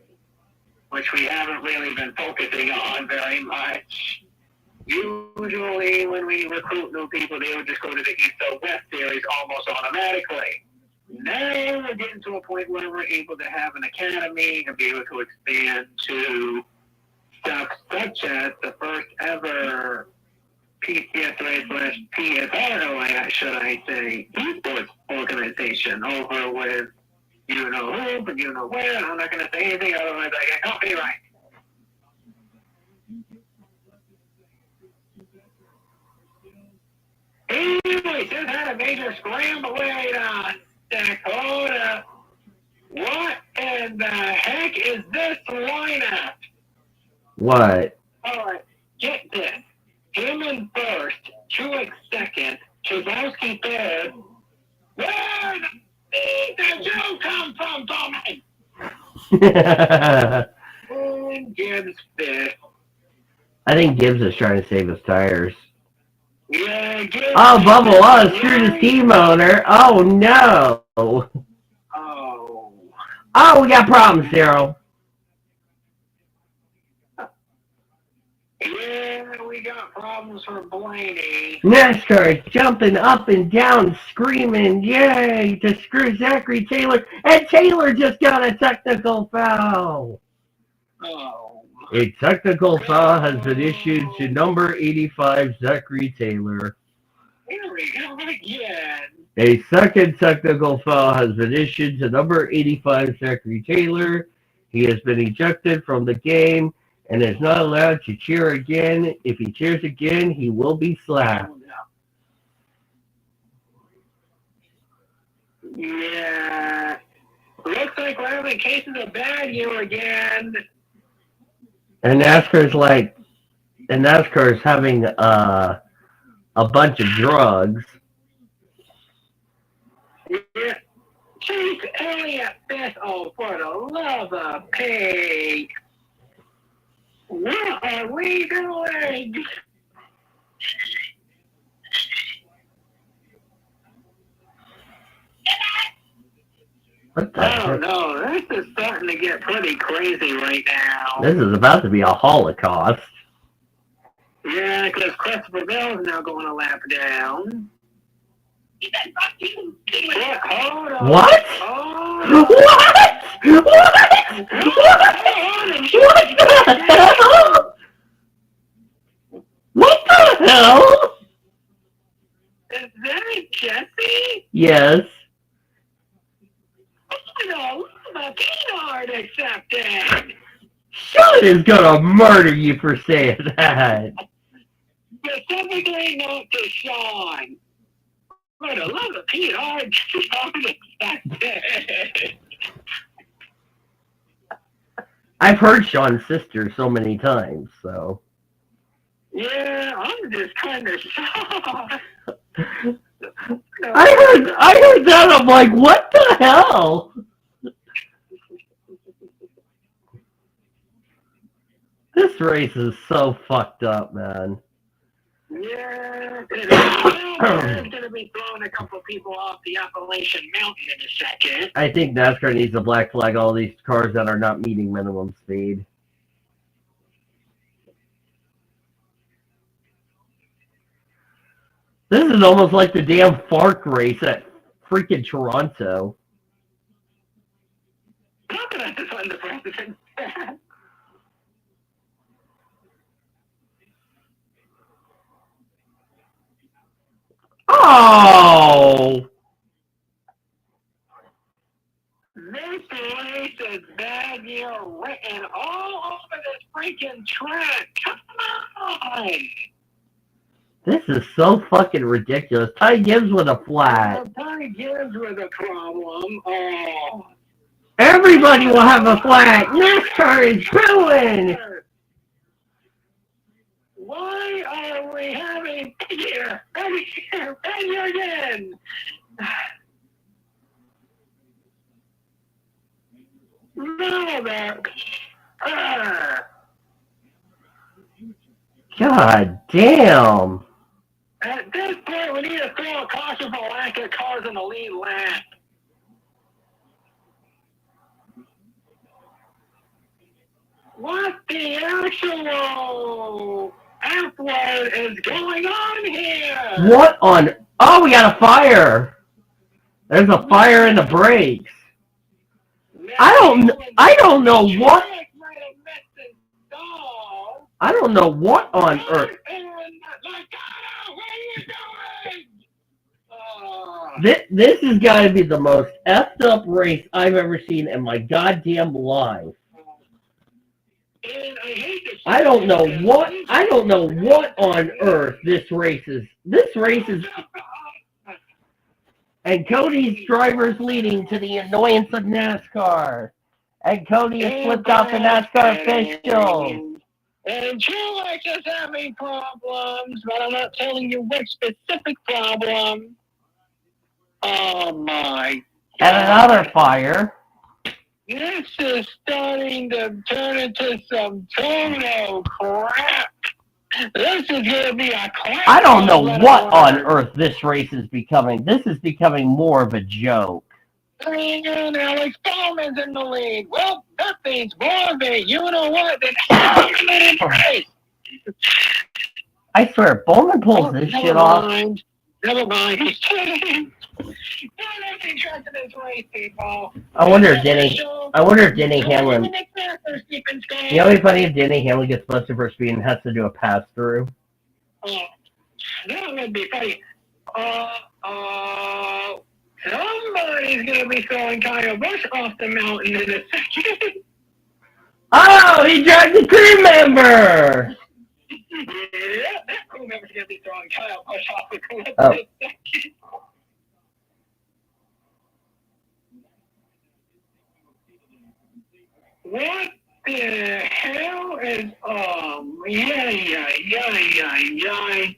which we haven't really been focusing on very much. Usually when we recruit new people, they would just go to the East or West series almost automatically. Now we're getting to a point where we're able to have an academy and be able to expand to stuff such as the first ever PCSA/PSR, should I say, esports organization over with you know who, but you know where. I'm not going to say anything otherwise I get copyright. Anyway, just had a major scramble. Wait on. Dakota, what in the heck is this lineup. What? All right, get this. Him in first, Truex second, Chbosky third. Where did you come from, Tommy? And Gibbs fifth. I think Gibbs is trying to save his tires. Yeah, Gibbs. Oh, Bubble, oh, screw the team owner. Oh, no. Oh. Oh, we got problems, Daryl. Yeah, we got problems for Blaney. NASCAR is jumping up and down, screaming, yay, to screw Zachary Taylor. And Taylor just got a technical foul. Oh. A technical foul has been issued to number 85, Zachary Taylor. Here we go again. A second technical foul has been issued to number 85, Zachary Taylor. He has been ejected from the game and is not allowed to cheer again. If he cheers again, he will be slapped. Yeah. Looks like we're having cases of bad you again. And NASCAR's having a bunch of drugs. Yeah. Chase Elliott fifth. Oh, for the love of Pete. What are we doing? What the Oh heck? no, this is starting to get pretty crazy right now. This is about to be a holocaust. Yeah, because Christopher Bell's now going a lap down. Hold on. What? Oh. What? What the hell? Is that Jesse? Yes. Oh no, the peanut accepted. Sean is gonna murder you for saying that. Specifically not to Sean. For the love of peanut, Sean accepted. I've heard Sean's sister so many times, so. Yeah, I'm just kind of shocked. I heard that. I'm like, what the hell? This race is so fucked up, man. Yeah, it's going to be throwing a couple people off the Appalachian Mountain in a second. I think NASCAR needs to black flag all these cars that are not meeting minimum speed. This is almost like the damn FARC race at freaking Toronto. How can I defend the president? Oh! This race is bad year written all over this freaking track. Come on! This is so fucking ridiculous. Ty Gibbs with a flat. Ty Gibbs with a problem. Oh. Everybody will have a flat. NASCAR is booing. Why are we having failure again? No, man. God damn. At this point, we need to throw a caution for lack of cars in the lead lap. What the actual F word is going on here? What on? Oh, we got a fire. There's a fire in the brakes. I don't know what. I don't know what on earth. This has got to be the most effed up race I've ever seen in my goddamn life. I don't know what on earth this race is. This race is. And Cody's driver's leading to the annoyance of NASCAR. And Cody has flipped off the NASCAR official. And Truex is having problems, but I'm not telling you which specific problem. Oh my God. And another fire. This is starting to turn into some total crap. This is going to be a crap. I don't know what on earth this race is becoming. This is becoming more of a joke. And Alex Bowman's in the lead. Well, that means more of it. You know what? Then race. I swear, Bowman pulls this shit off. Never mind. He's kidding. Race, people. I wonder if Denny Hamlin. You know, it'd be funny if Denny Hamlin gets busted for speed and has to do a pass through. That would be funny. Somebody's gonna be throwing Kyle Busch off the mountain in a second. Oh, he dragged the crew member. Yeah, that crew member's gonna be throwing Kyle Busch off the cliff in Oh. a second. What the hell is,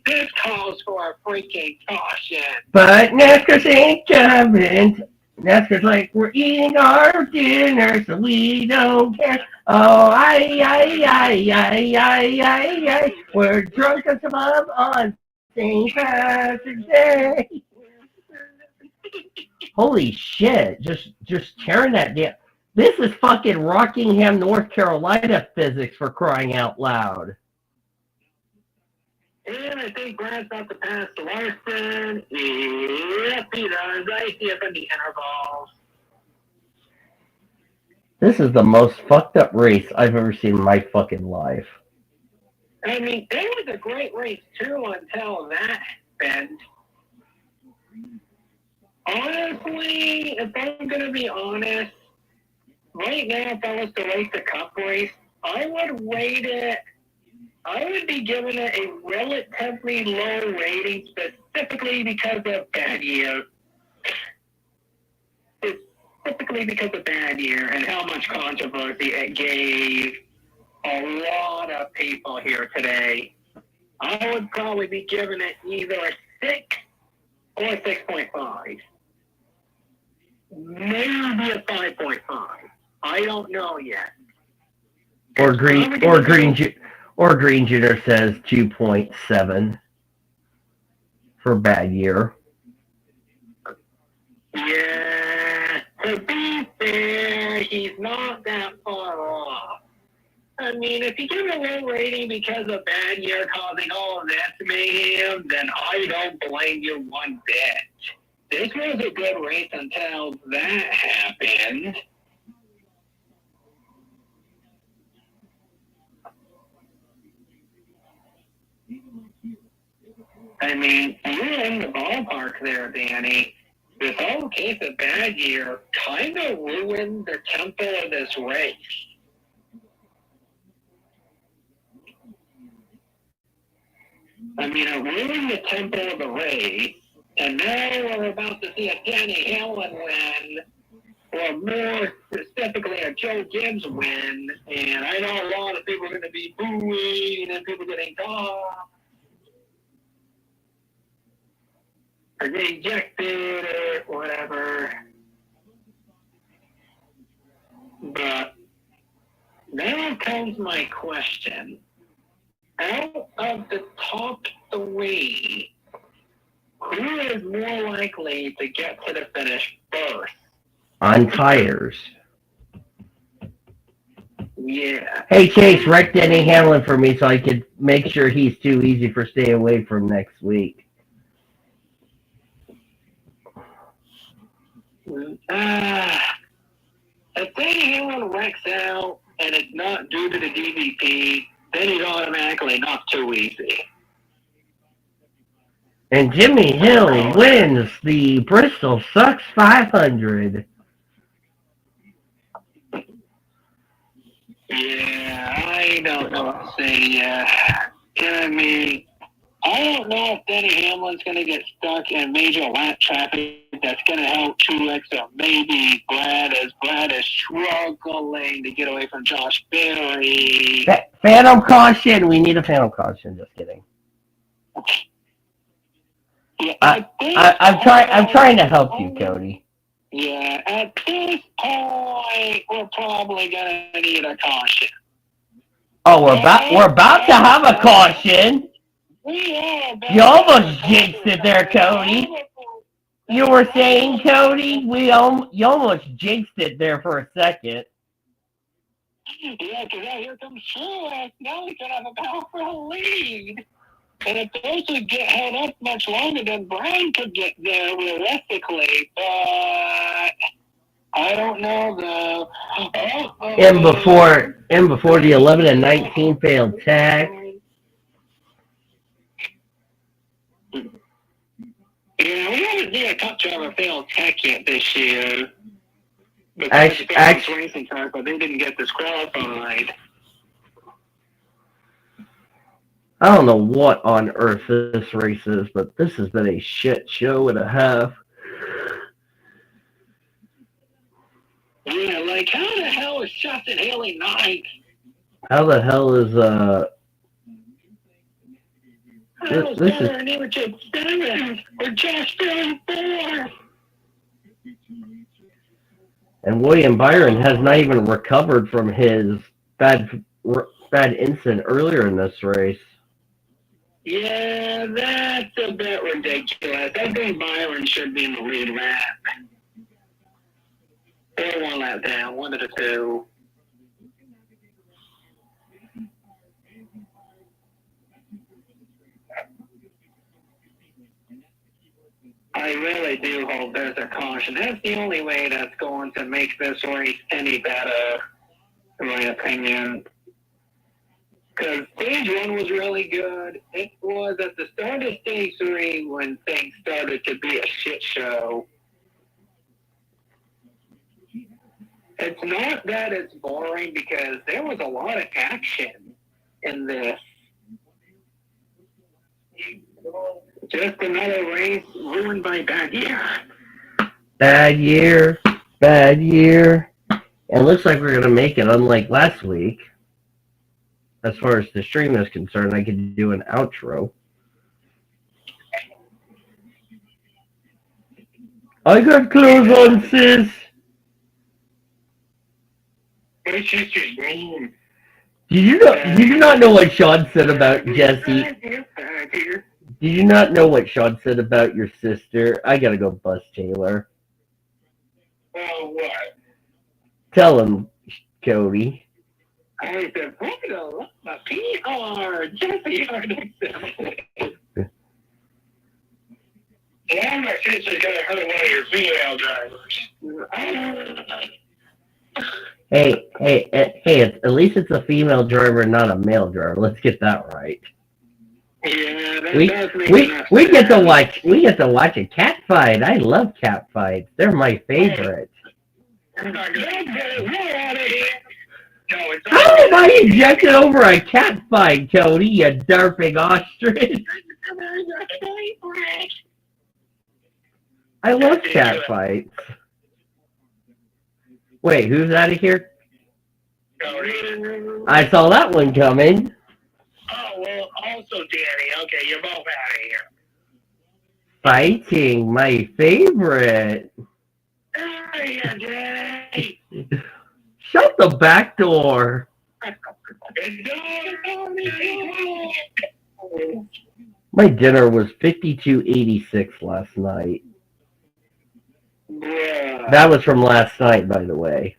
this calls for a freaking caution. But NASCAR ain't coming. NASCAR's like, we're eating our dinner, so we don't care. Oh, we're drunk as a bub on St. Patrick's Day. Holy shit, just tearing that down. This is fucking Rockingham, North Carolina physics, for crying out loud. And I think Brad's about to pass Larson. Yep, he does. I see up in the intervals. This is the most fucked up race I've ever seen in my fucking life. I mean, it was a great race, too, until that happened. Honestly, if I'm going to be honest, right now, if I was to race the Cup race, I would rate it. I would be giving it a relatively low rating, specifically because of bad year. Specifically because of bad year and how much controversy it gave a lot of people here today. I would probably be giving it either a 6 or a 6.5. Maybe a 5.5. I don't know yet. Or Green Junior says 2.7 for bad year. Yeah, to be fair, he's not that far off. I mean, if you give it a low rating because of bad year causing all of this mayhem, then I don't blame you one bit. This was a good race until that happened. I mean, you're in the ballpark there, Danny. This whole case of bad year kind of ruined the tempo of this race. I mean, it ruined the tempo of the race, and now we're about to see a Denny Hamlin win, or more specifically a Joe Gibbs win, and I know a lot of people are going to be booing and people getting off. Or get ejected or whatever. But now comes my question. Out of the top 3, who is more likely to get to the finish first? On tires. Yeah. Hey, Chase, write Denny Hamlin for me so I could make sure he's too easy for stay away from next week. If Denny Hamlin wrecks out and it's not due to the DVP, then he's automatically not too easy. And Jimmy Hill wins the Bristol Sucks 500. Yeah, I don't know what to say yet. I mean, I don't know if Denny Hamlin's going to get stuck in major lap traffic that's going to help Truex or maybe Brad is struggling to get away from Josh Berry. Phantom caution. We need a phantom caution. Just kidding. Yeah, I'm trying to help you, Cody. Yeah, at this point, we're probably going to need a caution. Oh, we're about to have a caution. You almost jinxed it there, Cody. You were saying, Cody, you almost jinxed it there for a second. Yeah, because here comes Truex. Now we could have a powerful lead. And if those would get held up much longer, then Brian could get there realistically. But I don't know, though. And before the 11 and 19 failed tag. Yeah, we haven't seen a Cup driver fail tech yet this year. Actually, racing car, but they didn't get disqualified. I don't know what on earth this race is, but this has been a shit show and a half. Yeah, like how the hell is Justin Haley 9th? How the hell is this is 7 or Josh Berry 4? And William Byron has not even recovered from his bad incident earlier in this race. Yeah, that's a bit ridiculous. I think Byron should be in the lead lap. Or one lap down, one of the two. I really do hope there's a caution. That's the only way that's going to make this race any better, in my opinion. Because stage 1 was really good. It was at the start of stage 3 when things started to be a shit show. It's not that it's boring because there was a lot of action in this. Just another race ruined by bad year. Bad year. And it looks like we're going to make it, unlike last week. As far as the stream is concerned, I could do an outro. I got clothes on, sis. It's just your name. Did you not know what Sean said about Jesse? Did you not know what Sean said about your sister? I gotta go bust Taylor. Oh, what? Tell him, Cody. I said, my PR, Jesse, yeah, my sister's gonna hurt one of your female drivers. Hey! At least it's a female driver, not a male driver. Let's get that right. Yeah, we get to watch a cat fight. I love cat fights. They're my favorite. How am I ejected over a cat fight, Cody? You derping ostrich. I love cat fights. Wait, who's out of here? I saw that one coming. Oh, well, also Danny. Okay, you're both out of here. Fighting, my favorite. Hey, Danny. Shut the back door. My dinner was $52.86 last night. Yeah. That was from last night, by the way.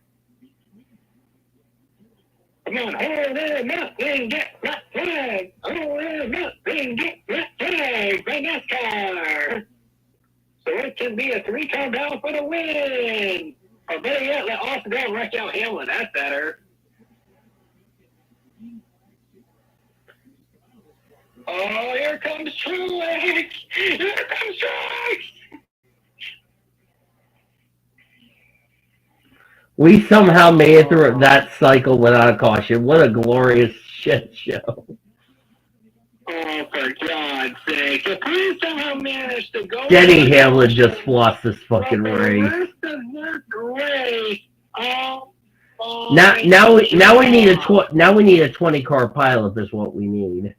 Come on, hold them up and get that flag. Hold them up and get that flag by NASCAR. So it can be a 3-car battle for the win. Or better yet, let Austin Brown wreck out Hamlin. That's better. Oh, here comes Truex. Here comes Truex. We somehow made it through that cycle without a caution. What a glorious shit show. Oh, for God's sake. If we somehow manage to go... Denny Hamlin just lost this fucking the race. rest of this race, Now we need a 20-car pilot is what we need.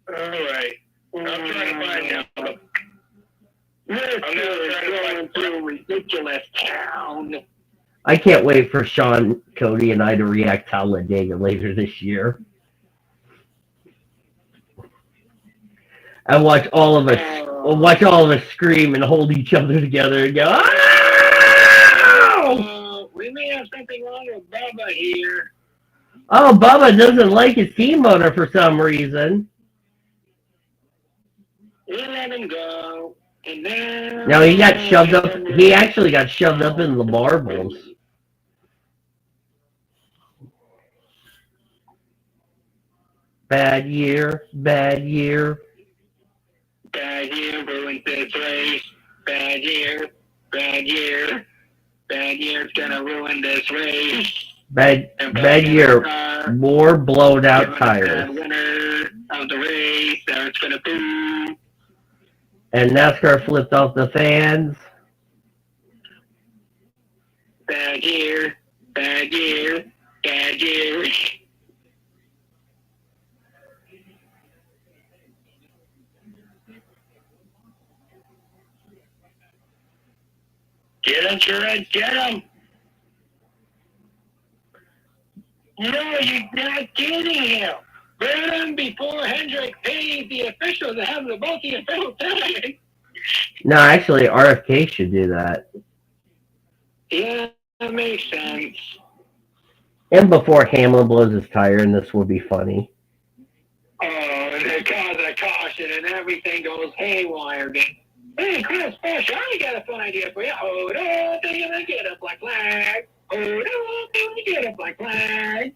All right. I'm trying to find out. This is going through a ridiculous town. I can't wait for Sean, Cody, and I to react to Talladega later this year. And watch all of us scream and hold each other together and go, "Oh!" We may have something wrong with Bubba here. Oh, Bubba doesn't like his team motor for some reason. We let him go. And now... No, he got shoved up. He actually got shoved up in the marbles. Bad year, bad year. Bad year ruined this race. Bad year, bad year. Bad year's gonna ruin this race. Bad year. More blown out tires. Winner of the race. That's gonna boom. And NASCAR flipped off the fans. Bad year, bad year, bad year. Get him, Truett, get him. No, you're not getting him. Burn before Hendrick pays the officials to have both the official time. No, actually, RFK should do that. Yeah, that makes sense. And before Hamlin blows his tire, and this would be funny. Oh, and they cause a caution and everything goes haywire. Hey, Chris Bush, I got a fun idea for you. Hold on, till you get a black flag. Hold on, till you get a black flag.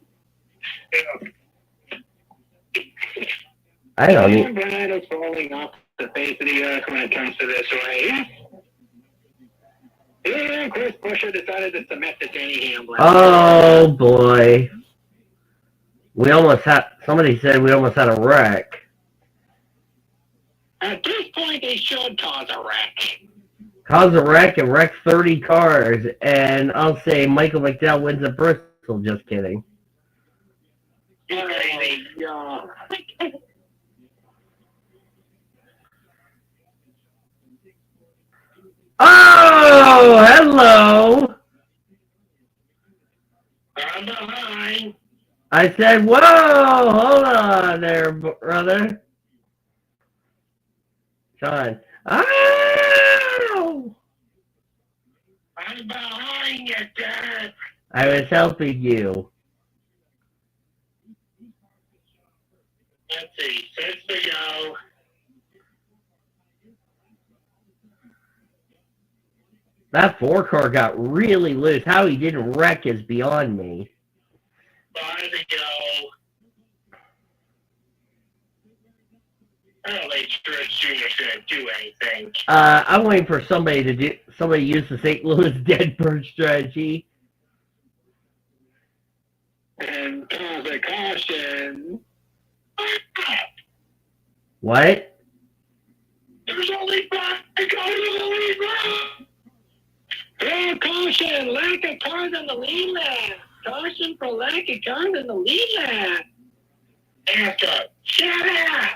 I don't need. Brad is falling off the face of the earth when it comes to this race. Yeah, Chris Buescher decided to submit to Danny Hamlin. Oh boy, somebody said we almost had a wreck. At this point, they should cause a wreck. Cause a wreck and wreck 30 cars, and I'll say Michael McDowell wins at Bristol. Just kidding. You're crazy. Oh, hello. I'm behind. I said, whoa, hold on there, brother. Sean. Oh! I'm behind you, Dad. I was helping you. Let's see, 6 to go. That 4-car got really loose. How he didn't wreck is beyond me. 5 to go. I don't think Stretch Jr.'s going to do anything. I'm waiting for somebody to use the St. Louis dead bird strategy. And cause a caution. What? There's only 5 cars in the lead lap. Oh, caution, lack of cars in the lead lap. Caution for lack of cars in the lead lap. Answer, shut up.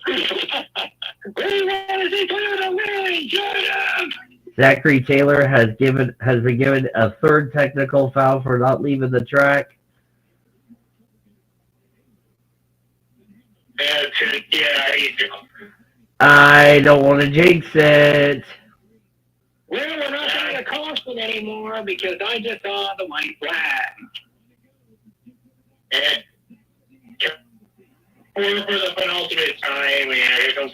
We want to see clear the line, shut up. Zachary Taylor has been given a 3rd technical foul for not leaving the track. Yeah, he's doing. I don't want to jinx it. Well, we're not going to caution anymore because I just saw the white flag. And for the penultimate time, yeah, here comes.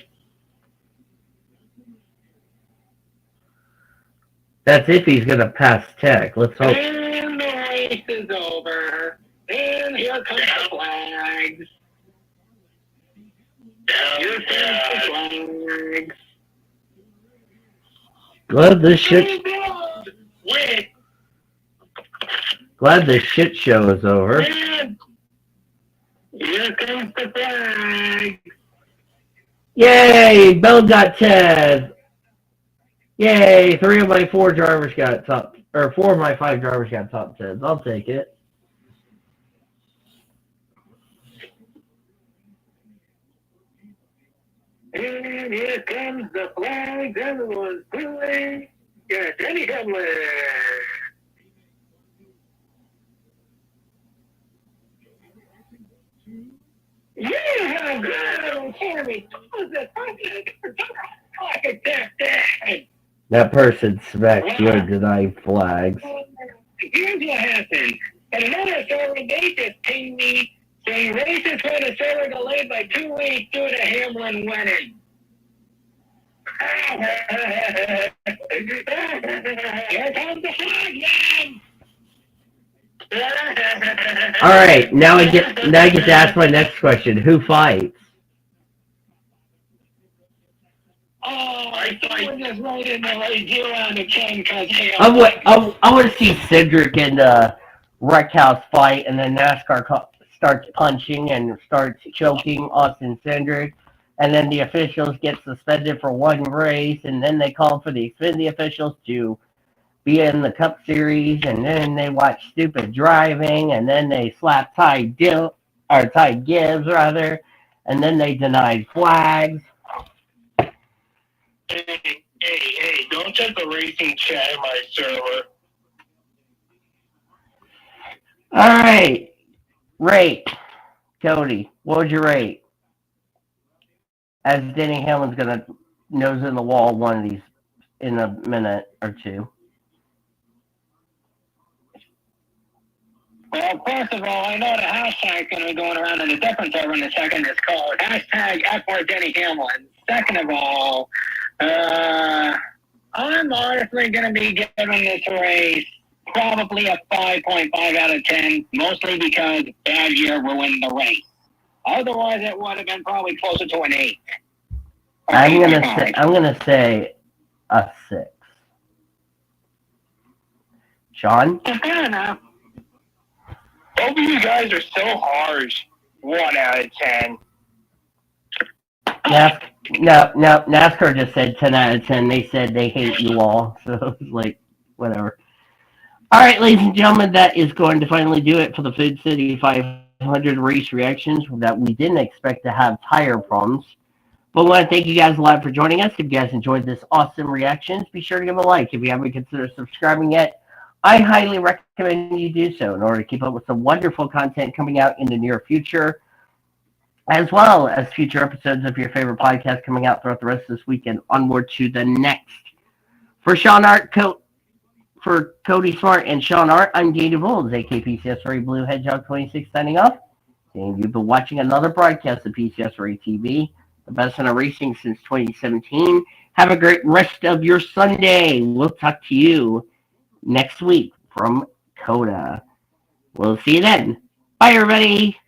That's if he's going to pass Tech. Let's hope. And the race is over. And here comes the flags. Here comes the flags. Glad this shit. Win. Glad this shit show is over. And Here comes the flag. Yay! Bell got 10. Yay! 3 of my 4 drivers got top, or 4 of my 5 drivers got top 10s. I'll take it. And here comes the flag. Everyone's doing. Yes, Denny Hamlin. Yeah, good. Sammy, That person smacks would deny flags. Here's what happened. And another server, they just pinged me saying races for the server delayed by 2 weeks due to Hamlin winning. Here comes the flag, man. All right, now I get to ask my next question. Who fights? Oh, I thought just right in the right 0 on the 10 because I want to see Cedric and Wreckhouse fight, and then NASCAR starts punching and starts choking Austin Cedric, and then the officials get suspended for 1 race, and then they call for the Xfinity officials to be in the Cup Series, and then they watch stupid driving, and then they slap Ty Gibbs rather, and then they denied flags. Hey, don't check the racing chat in my server. All right. Rate. Cody, what would you rate? As Denny Hamlin's going to nose in the wall one of these in a minute or two. Well, first of all, I know the hashtag's going to be going around in a different server in a second. It's called hashtag F4 Denny Hamlin. Second of all, I'm honestly going to be giving this race probably a 5.5 out of 10, mostly because bad year ruined the race. Otherwise, it would have been probably closer to an 8. I'm gonna say a 6. Sean? Fair enough. Both of you guys are so harsh. 1 out of 10. No, NASCAR just said 10 out of 10. They said they hate you all. So it's like, whatever. All right, ladies and gentlemen, that is going to finally do it for the Food City 500 race reactions that we didn't expect to have tire problems. But I want to thank you guys a lot for joining us. If you guys enjoyed this awesome reactions, be sure to give a like. If you haven't considered subscribing yet, I highly recommend you do so in order to keep up with some wonderful content coming out in the near future, as well as future episodes of your favorite podcast coming out throughout the rest of this week and onward to the next. For Sean Art, for Cody Smart and Sean Art, I'm Dave DeVold, AKPCS Blue Hedgehog 26 signing off. And you've been watching another broadcast of PCS TV, the best in racing since 2017. Have a great rest of your Sunday. We'll talk to you next week from COTA. We'll see you then. Bye, everybody.